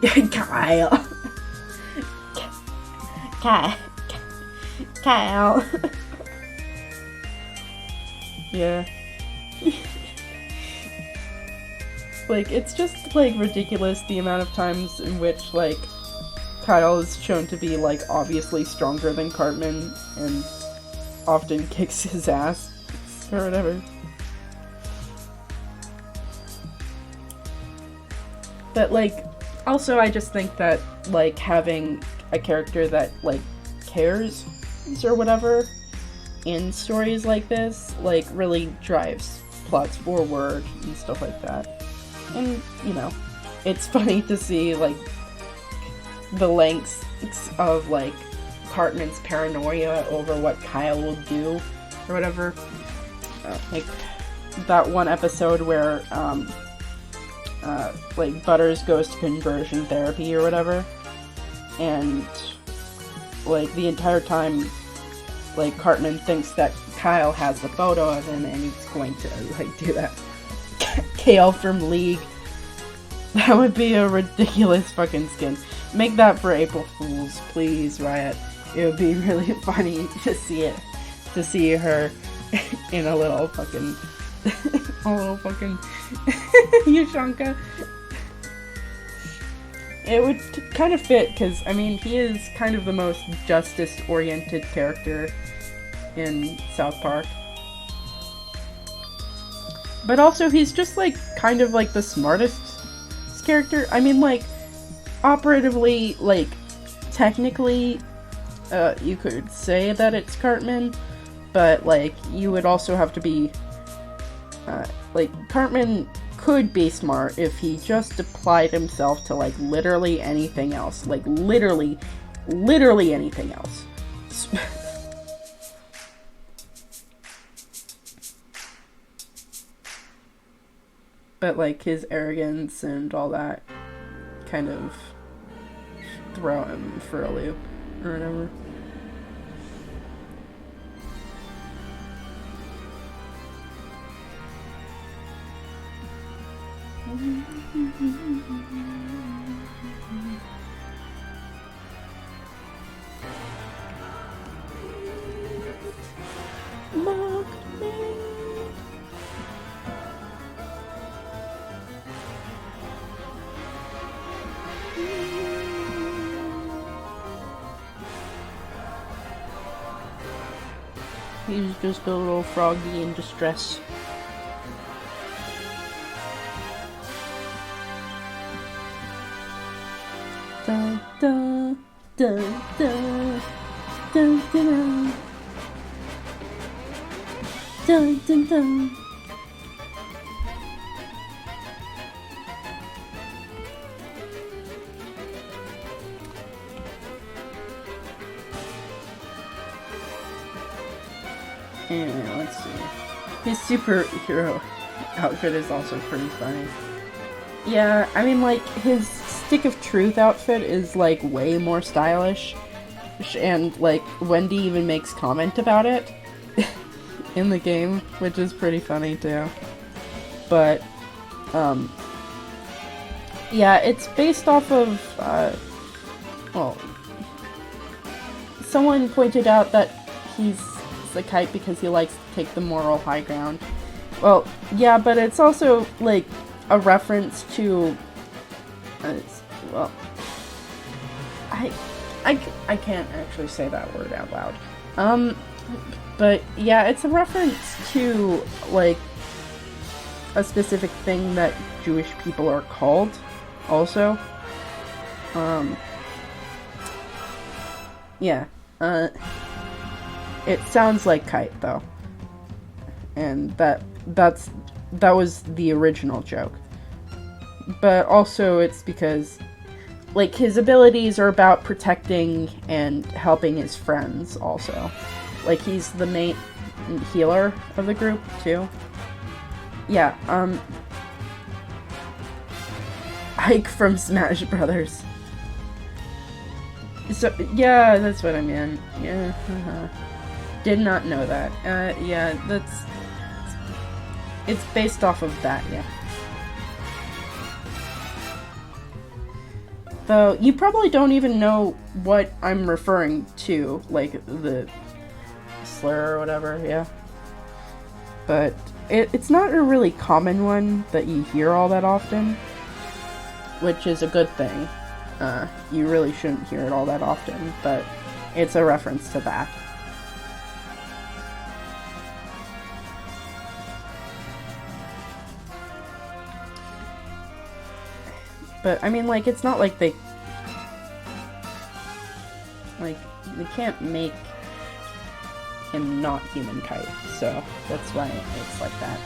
like... Kyle! Kyle! Yeah. Like, it's just, like, ridiculous the amount of times in which, like, Kyle is shown to be, like, obviously stronger than Cartman, and often kicks his ass, or whatever. But, like, also I just think that, like, having a character that, like, cares, or whatever, in stories like this, like, really drives plots forward, and stuff like that. And, you know, it's funny to see, like, the lengths of, like, Cartman's paranoia over what Kyle will do, or whatever. Like, that one episode where, like, Butters goes to conversion therapy or whatever, and, like, the entire time, like, Cartman thinks that Kyle has the photo of him, and he's going to, like, do that. Kale from League. That would be a ridiculous fucking skin. Make that for April Fools, please, Riot. It would be really funny to see it. To see her in a little fucking... Yushanka. It would kind of fit, because, I mean, he is kind of the most justice-oriented character in South Park. But also, he's just, like, kind of, like, the smartest character. I mean, like, operatively, like, technically, you could say that it's Cartman, but, like, you would also have to be, like, Cartman could be smart if he just applied himself to, like, literally anything else. Like, literally anything else. But, like, his arrogance and all that kind of throw him for a loop, or whatever. He's just a little froggy in distress. Dun dun dun dun dun dun dun dun dun. Anyway, let's see. His superhero outfit is also pretty funny. Yeah, I mean, like, his Stick of Truth outfit is, like, way more stylish. And, like, Wendy even makes comment about it in the game, which is pretty funny, too. but yeah, it's based off of well, someone pointed out that he's a kite because he likes to take the moral high ground. Well, yeah, but it's also like a reference to well, I can't actually say that word out loud. But yeah, it's a reference to like a specific thing that Jewish people are called also. Yeah. It sounds like kite though. And that was the original joke. But also it's because like his abilities are about protecting and helping his friends also. Like he's the main healer of the group too. Yeah, Ike from Smash Brothers. So yeah, that's what I meant. Yeah, did not know that. Yeah, it's based off of that. Yeah. Though you probably don't even know what I'm referring to, like the slur or whatever. Yeah. But it's not a really common one that you hear all that often, which is a good thing. You really shouldn't hear it all that often, but it's a reference to that. But, I mean, like, it's not like they can't make him not human kite, so that's why it's like that.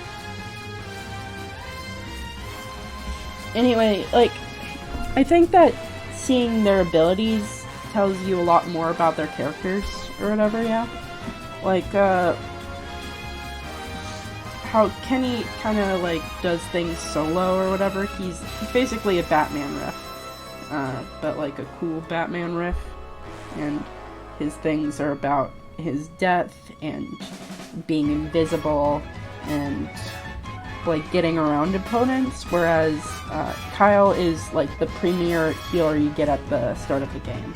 Anyway, like, I think that seeing their abilities tells you a lot more about their characters or whatever, yeah? Like, how Kenny kind of, like, does things solo or whatever. He's basically a Batman riff, but, like, a cool Batman riff, and his things are about his death and being invisible and like getting around opponents, whereas Kyle is like the premier healer you get at the start of the game.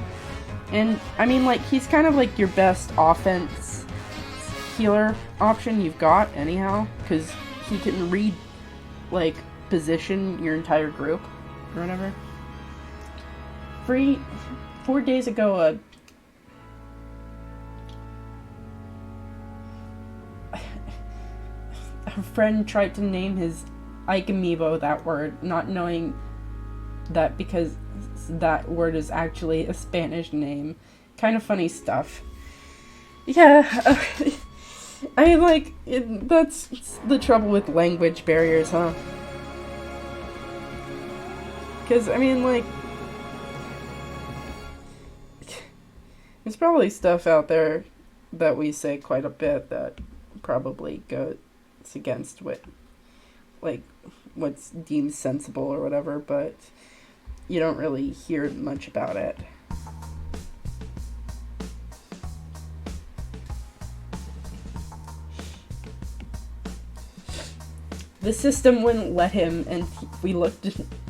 And I mean, like, he's kind of like your best offense healer option you've got anyhow, because he can read like position your entire group or whatever. 4 days ago, a friend tried to name his Ike Amiibo that word, not knowing that because that word is actually a Spanish name. Kind of funny stuff. Yeah, I mean, like, that's the trouble with language barriers, huh? Because, I mean, like, there's probably stuff out there that we say quite a bit that probably goes against what's deemed sensible or whatever, but you don't really hear much about it. The system wouldn't let him, and we looked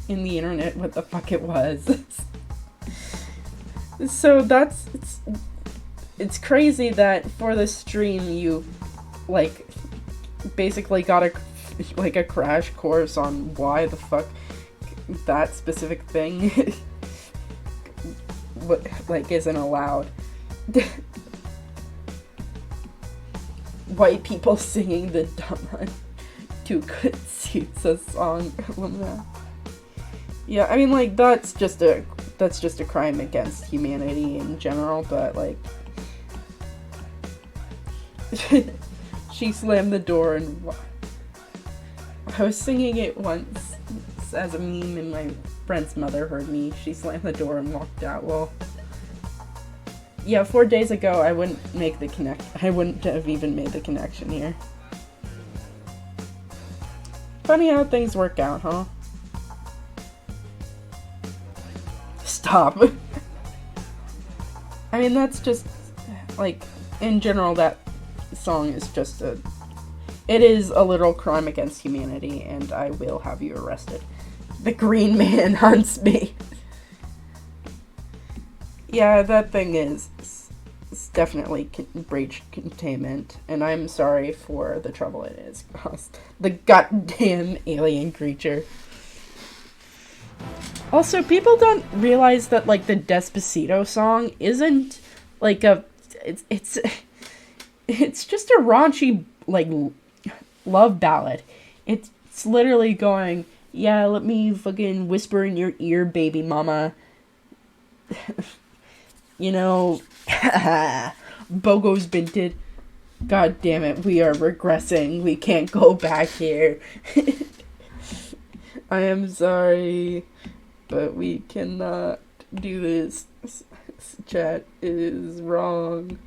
in the internet what the fuck it was. So it's crazy that for the stream you like basically got a crash course on why the fuck that specific thing like isn't allowed. White people singing the Dumb Too Good Suits a song. Yeah, I mean, like, that's just a crime against humanity in general, but like she slammed the door and I was singing it once as a meme and my friend's mother heard me. She slammed the door and walked out. Well, yeah, 4 days ago I wouldn't have even made the connection here. Funny how things work out, huh? Stop. I mean, that's just, like, in general, that song is just It is a literal crime against humanity, and I will have you arrested. The green man hunts me. Yeah, that thing is definitely breached containment, and I'm sorry for the trouble it has caused. The goddamn alien creature. Also, people don't realize that, like, the Despacito song isn't, like, it's just a raunchy, like, love ballad. It's literally going, yeah, let me fucking whisper in your ear, baby mama. You know, Bogo's been did. God damn it, we are regressing. We can't go back here. I am sorry, but we cannot do this. Chat is wrong.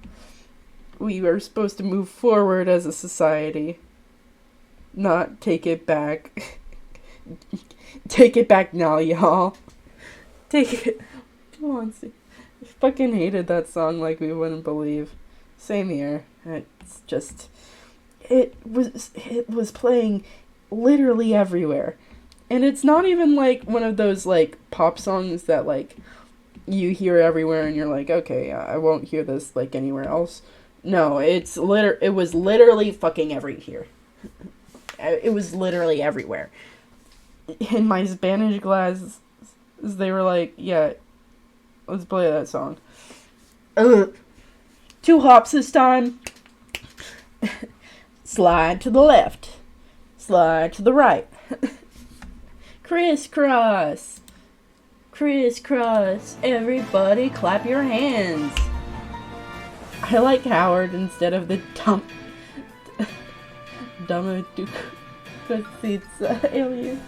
We are supposed to move forward as a society, not take it back. Take it back now, y'all. Take it. Come on, see. I fucking hated that song like we wouldn't believe. Same here. It's just, it was playing literally everywhere. And it's not even like one of those like pop songs that like you hear everywhere and you're like, okay, I won't hear this like anywhere else. No, it was literally fucking everywhere. It was literally everywhere. In my Spanish class, they were like, yeah, let's play that song. 2 hops this time. Slide to the left. Slide to the right. Crisscross. Crisscross. Everybody clap your hands. I like Howard instead of the dumb alien.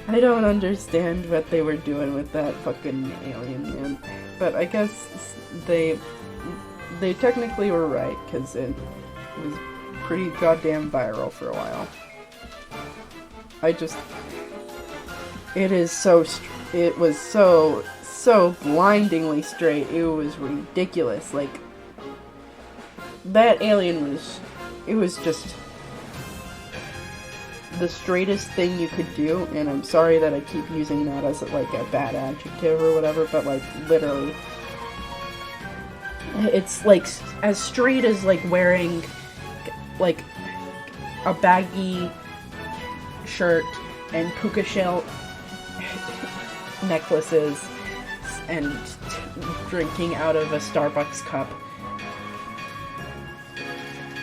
I don't understand what they were doing with that fucking alien man, but I guess they technically were right, because it was pretty goddamn viral for a while. It was so blindingly straight, it was ridiculous. Like, that alien was just the straightest thing you could do, and I'm sorry that I keep using that as like a bad adjective or whatever, but like literally, it's like as straight as like wearing like a baggy shirt and puka shell necklaces and drinking out of a Starbucks cup.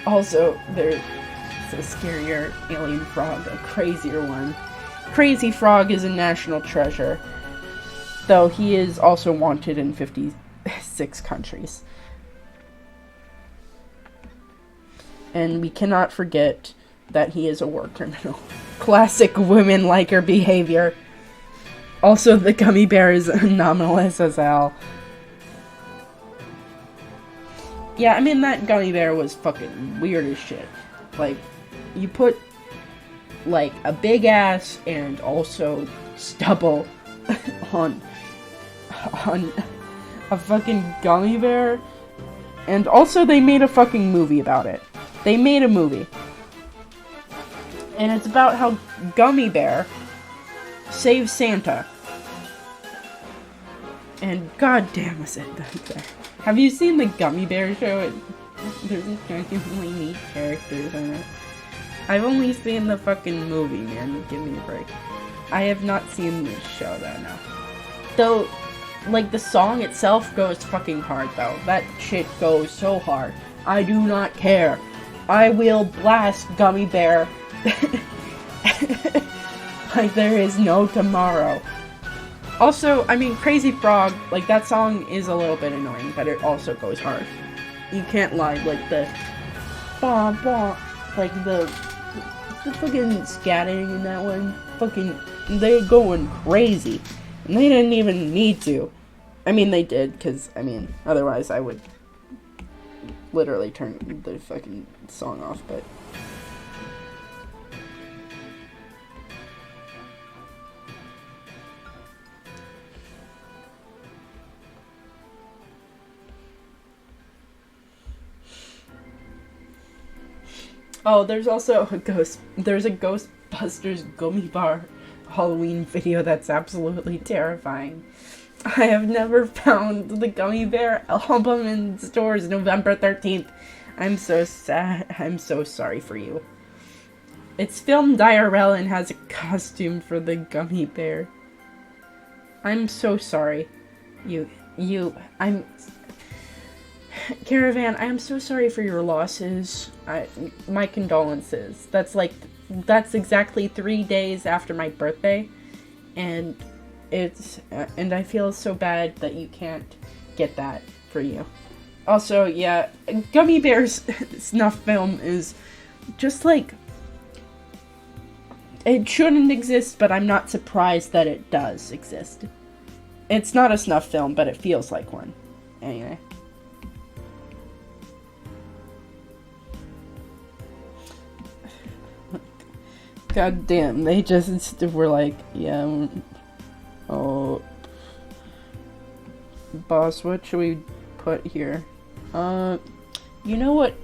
Also, there's a scarier alien frog, a crazier one. Crazy Frog is a national treasure, though he is also wanted in 56 countries. And we cannot forget that he is a war criminal. Classic women liker behavior. Also, the gummy bear is anomalous as hell. Yeah, I mean, that gummy bear was fucking weird as shit. Like, you put, like, a big ass and also stubble on a fucking gummy bear. And also, they made a fucking movie about it. They made a movie. And it's about how Gummy Bear saves Santa. And goddamn was it that there. Have you seen the Gummy Bear show? There's genuinely neat characters in it. I've only seen the fucking movie, man. Give me a break. I have not seen this show, though, no. Though, like, the song itself goes fucking hard, though. That shit goes so hard. I do not care. I will blast Gummy Bear like there is no tomorrow. Also, I mean, Crazy Frog, like, that song is a little bit annoying, but it also goes hard. You can't lie, like, the bah, bah, like, the fucking scatting in that one, fucking, they're going crazy. And they didn't even need to. I mean, they did, because, I mean, otherwise I would literally turn the fucking song off, but... Oh, there's also there's a Ghostbusters gummy bar Halloween video that's absolutely terrifying. I have never found the gummy bear album in stores November 13th. I'm so sad. I'm so sorry for you. It's filmed IRL and has a costume for the gummy bear. I'm so sorry. Caravan, I am so sorry for your losses. My condolences. That's exactly 3 days after my birthday, and and I feel so bad that you can't get that for you. Also, yeah, Gummy Bear's snuff film is just like, it shouldn't exist, but I'm not surprised that it does exist. It's not a snuff film, but it feels like one. Anyway. God damn, they just were like, yeah, oh, boss, what should we put here? You know what?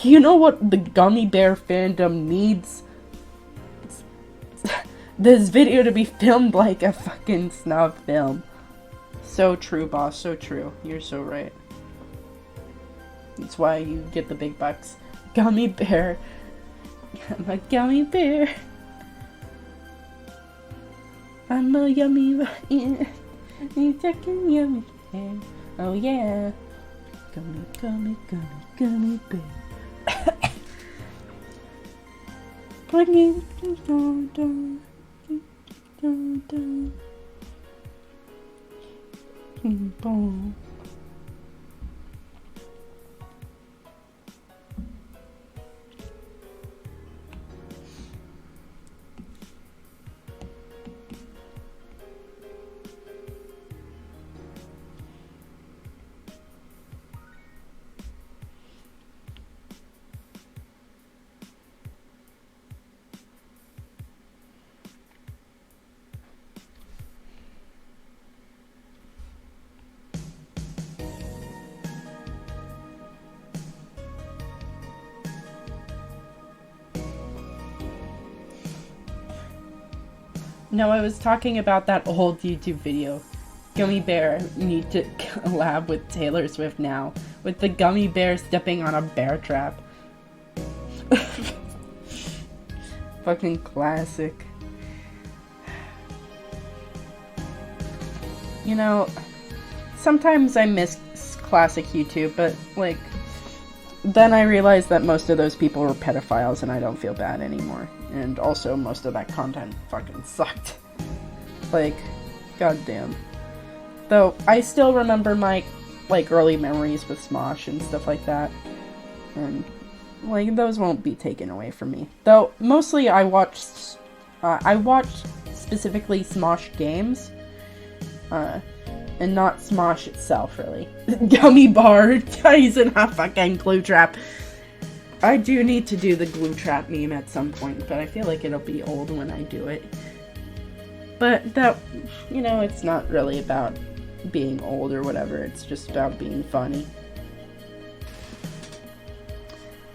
You know what the Gummy Bear fandom needs? This video to be filmed like a fucking snuff film. So true, boss, so true. You're so right. That's why you get the big bucks. Gummy Bear. I'm a gummy bear. I'm a yummy bear. You fucking yummy bear. Oh yeah. Gummy, gummy, gummy, gummy bear. Putting down. Boom. No, I was talking about that old YouTube video. Gummy Bear need to collab with Taylor Swift now, with the gummy bear stepping on a bear trap. Fucking classic. You know, sometimes I miss classic YouTube, but, like, then I realized that most of those people were pedophiles and I don't feel bad anymore. And also, most of that content fucking sucked. Like, goddamn. Though, I still remember my, like, early memories with Smosh and stuff like that. And, like, those won't be taken away from me. Though, mostly I watched specifically Smosh games. And not Smosh itself, really. Gummy bar ties in a fucking glue trap. I do need to do the glue trap meme at some point, but I feel like it'll be old when I do it. But that, you know, it's not really about being old or whatever, it's just about being funny.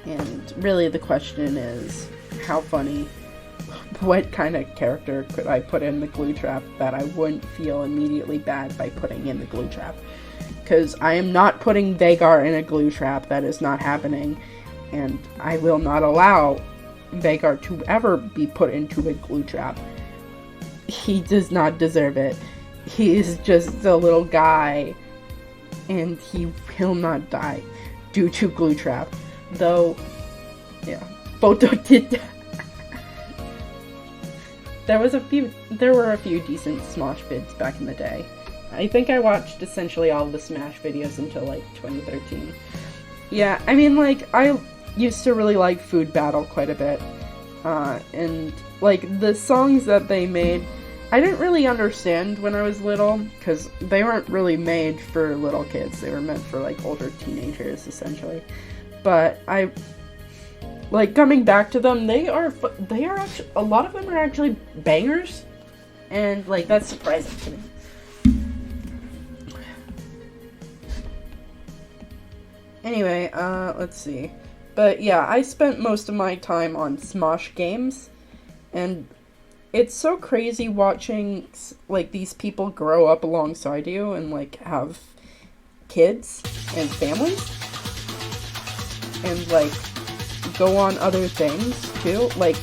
And really the question is, how funny, what kind of character could I put in the glue trap that I wouldn't feel immediately bad by putting in the glue trap? Because I am not putting Vagar in a glue trap, that is not happening. And I will not allow Vagar to ever be put into a glue trap. He does not deserve it. He is just a little guy, and he will not die due to glue trap. Though, yeah, Photo did that. There were a few decent Smosh vids back in the day. I think I watched essentially all of the Smash videos until, like, 2013. Yeah, I mean, like, I used to really like Food Battle quite a bit. And, like, the songs that they made, I didn't really understand when I was little, because they weren't really made for little kids. They were meant for, like, older teenagers, essentially. But like, coming back to them, they are actually, a lot of them are actually bangers, and, like, that's surprising to me. Anyway, let's see. But yeah, I spent most of my time on Smosh games, and it's so crazy watching like these people grow up alongside you and like have kids and families and like go on other things too. Like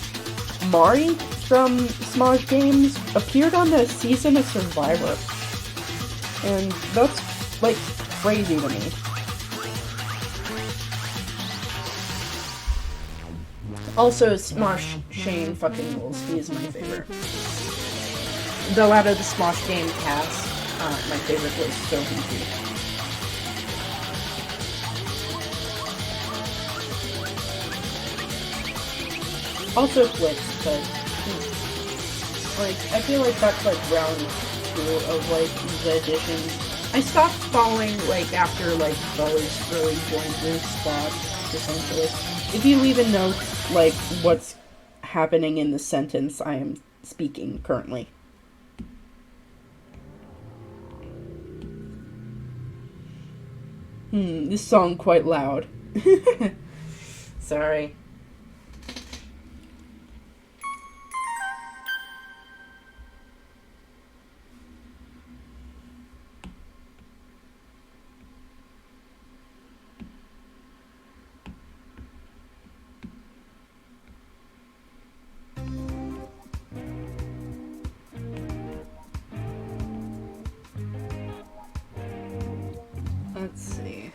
Mari from Smosh games appeared on the season of Survivor, and that's like crazy to me. Also, Smosh Shane fucking rules. He is my favorite. Though out of the Smosh game cast, my favorite was Sgt. Also Blitz, but like I feel like that's like round 2 of like the additions. I stopped following like after like Buzz really joined this spot, essentially. If you leave a note like what's happening in the sentence I am speaking currently. This song quite loud. Sorry. Let's see.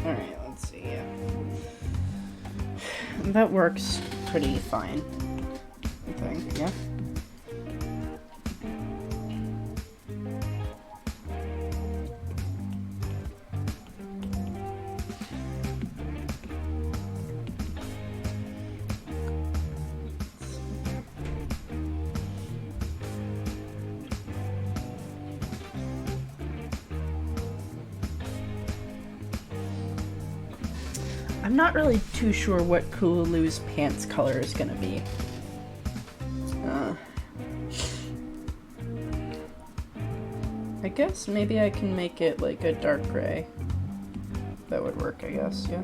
Alright, let's see, yeah. That works pretty fine, I think, yeah? I'm not really too sure what Kululu's pants color is gonna be. I guess maybe I can make it like a dark gray. That would work, I guess, yeah.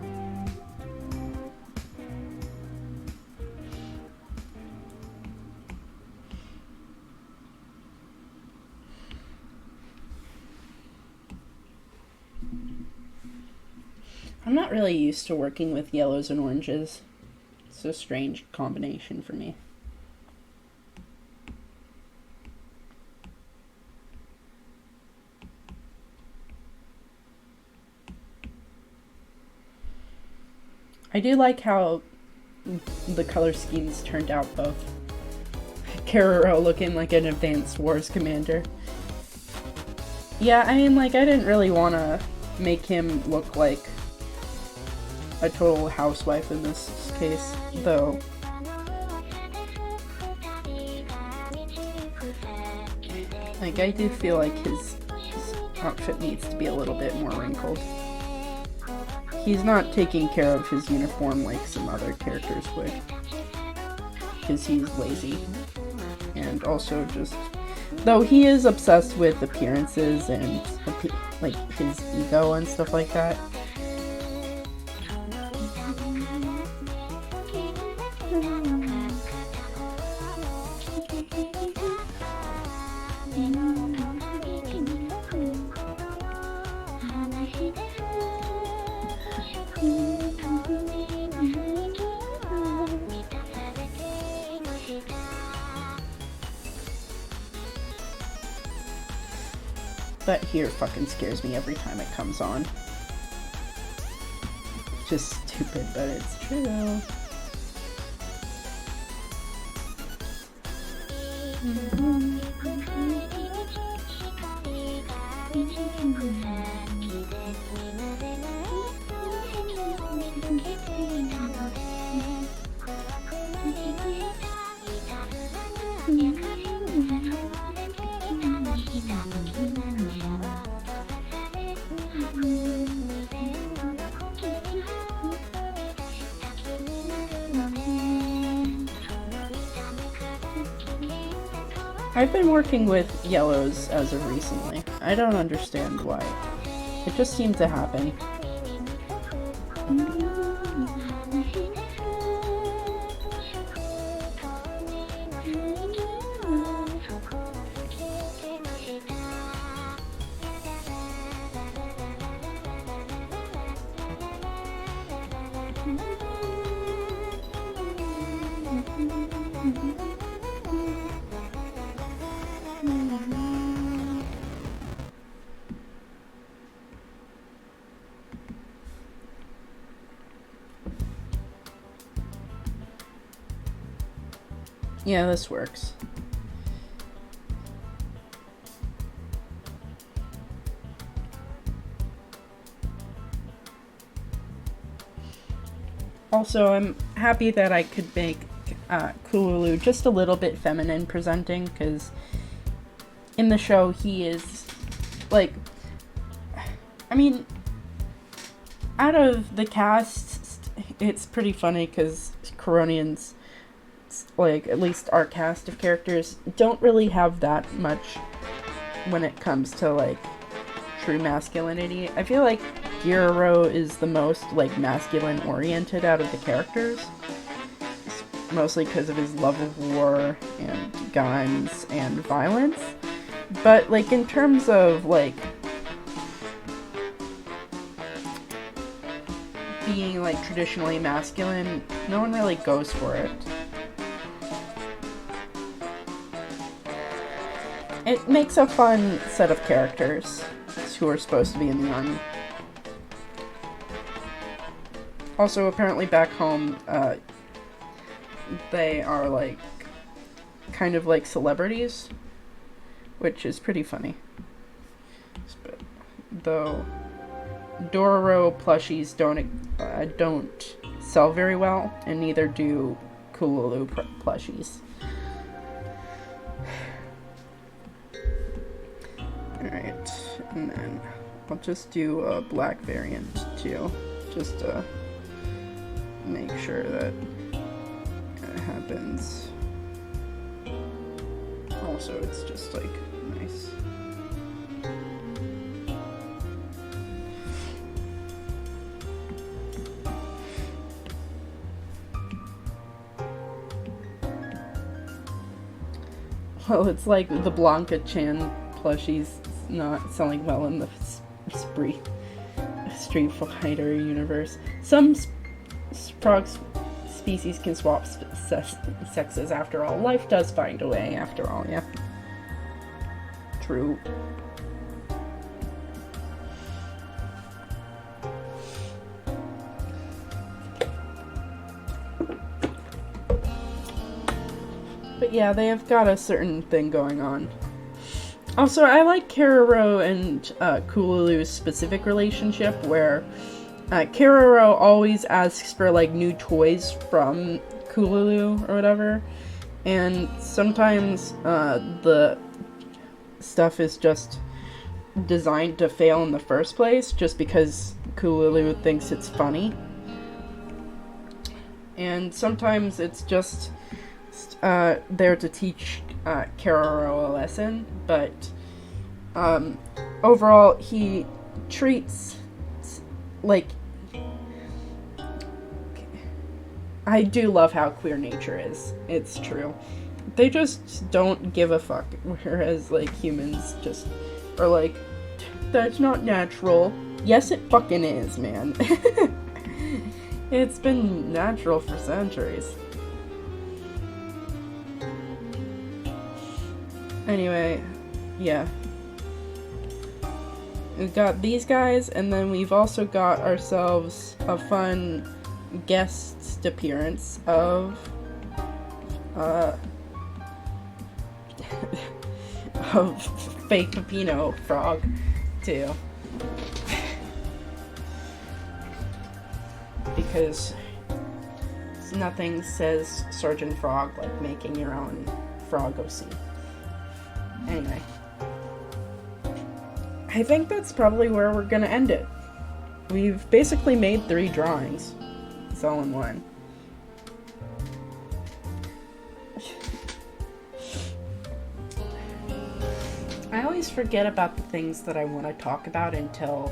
I'm not really used to working with yellows and oranges. It's a strange combination for me. I do like how the color schemes turned out, though. Kararo looking like an Advanced Wars commander. Yeah, I mean, like, I didn't really want to make him look like a total housewife in this case, though. Like, I do feel like his outfit needs to be a little bit more wrinkled. He's not taking care of his uniform like some other characters would, because he's lazy. And also just, though he is obsessed with appearances and like his ego and stuff like that. That here fucking scares me every time it comes on. Just stupid, but it's true. I've been working with yellows as of recently. I don't understand why. It just seemed to happen. Yeah, this works. Also, I'm happy that I could make Kululu just a little bit feminine presenting, because in the show he is, like, I mean, out of the cast, it's pretty funny because Coronians, like, at least our cast of characters, don't really have that much when it comes to, like, true masculinity. I feel like Giro is the most, like, masculine-oriented out of the characters. Mostly because of his love of war and guns and violence. But, like, in terms of, like, being, like, traditionally masculine, no one really goes for it. It makes a fun set of characters who are supposed to be in the army. Also, apparently back home, they are, like, kind of like celebrities, which is pretty funny. Though Dororo plushies don't sell very well, and neither do Kululu plushies. Alright, and then I'll just do a black variant too, just to make sure that it happens. Also, it's just, like, nice. Well, it's like the Blanca-chan plushies not selling well in the Street Fighter universe. Some frog species can swap sexes after all. Life does find a way after all, yeah. True. But yeah, they have got a certain thing going on. Also, I like Keroro and Kululu's specific relationship, where Keroro always asks for, like, new toys from Kululu or whatever, and sometimes the stuff is just designed to fail in the first place, just because Kululu thinks it's funny. And sometimes it's just there to teach Keroro a lesson, but overall he treats, like, I do love how queer nature is. It's true. They just don't give a fuck, whereas, like, humans just are like, that's not natural. Yes, it fucking is, man. It's been natural for centuries. Anyway, yeah. We've got these guys, and then we've also got ourselves a fun guest appearance of fake Pepino Frog, too. Because nothing says Sgt Frog like making your own frog OC. Anyway, I think that's probably where we're gonna end it. We've basically made 3 drawings. It's all in one. I always forget about the things that I want to talk about until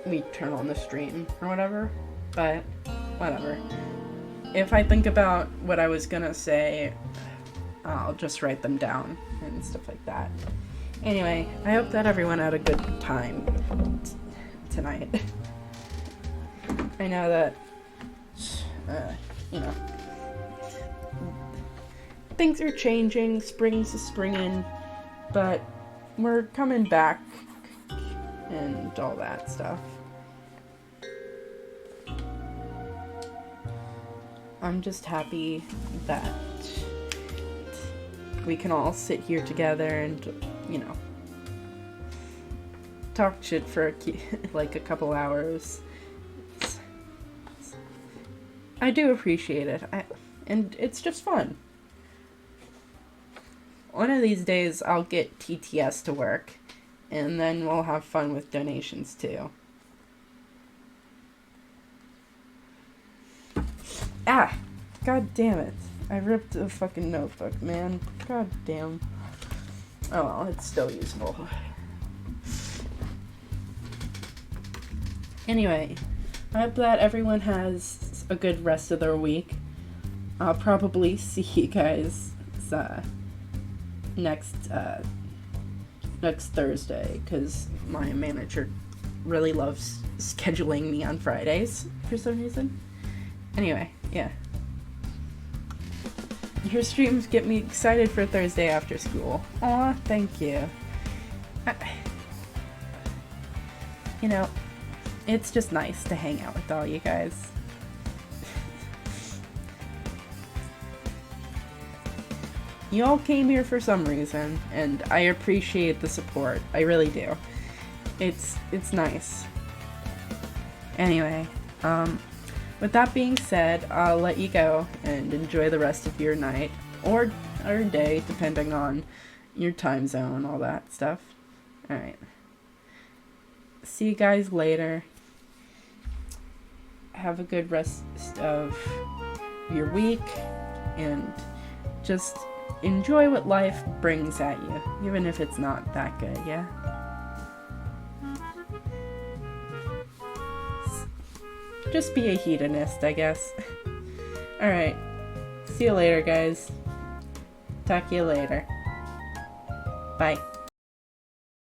we turn on the stream or whatever, but whatever. If I think about what I was gonna say, I'll just write them down and stuff like that. Anyway, I hope that everyone had a good time tonight. I know that, you know, things are changing, spring's springing, but we're coming back and all that stuff. I'm just happy that we can all sit here together and, you know, talk shit for like a couple hours. I do appreciate it, and it's just fun. One of these days I'll get TTS to work, and then we'll have fun with donations too. Ah! God damn it. I ripped a fucking notebook, man. God damn. Oh well, it's still useful. Anyway, I hope that everyone has a good rest of their week. I'll probably see you guys next Thursday, because my manager really loves scheduling me on Fridays for some reason. Anyway, yeah. Your streams get me excited for Thursday after school. Aw, thank you. You know, it's just nice to hang out with all you guys. You all came here for some reason, and I appreciate the support. I really do. It's nice. Anyway, with that being said, I'll let you go and enjoy the rest of your night, or day, depending on your time zone, all that stuff. Alright. See you guys later. Have a good rest of your week, and just enjoy what life brings at you, even if it's not that good, yeah? Just be a hedonist, I guess. Alright. See you later, guys. Talk to you later. Bye.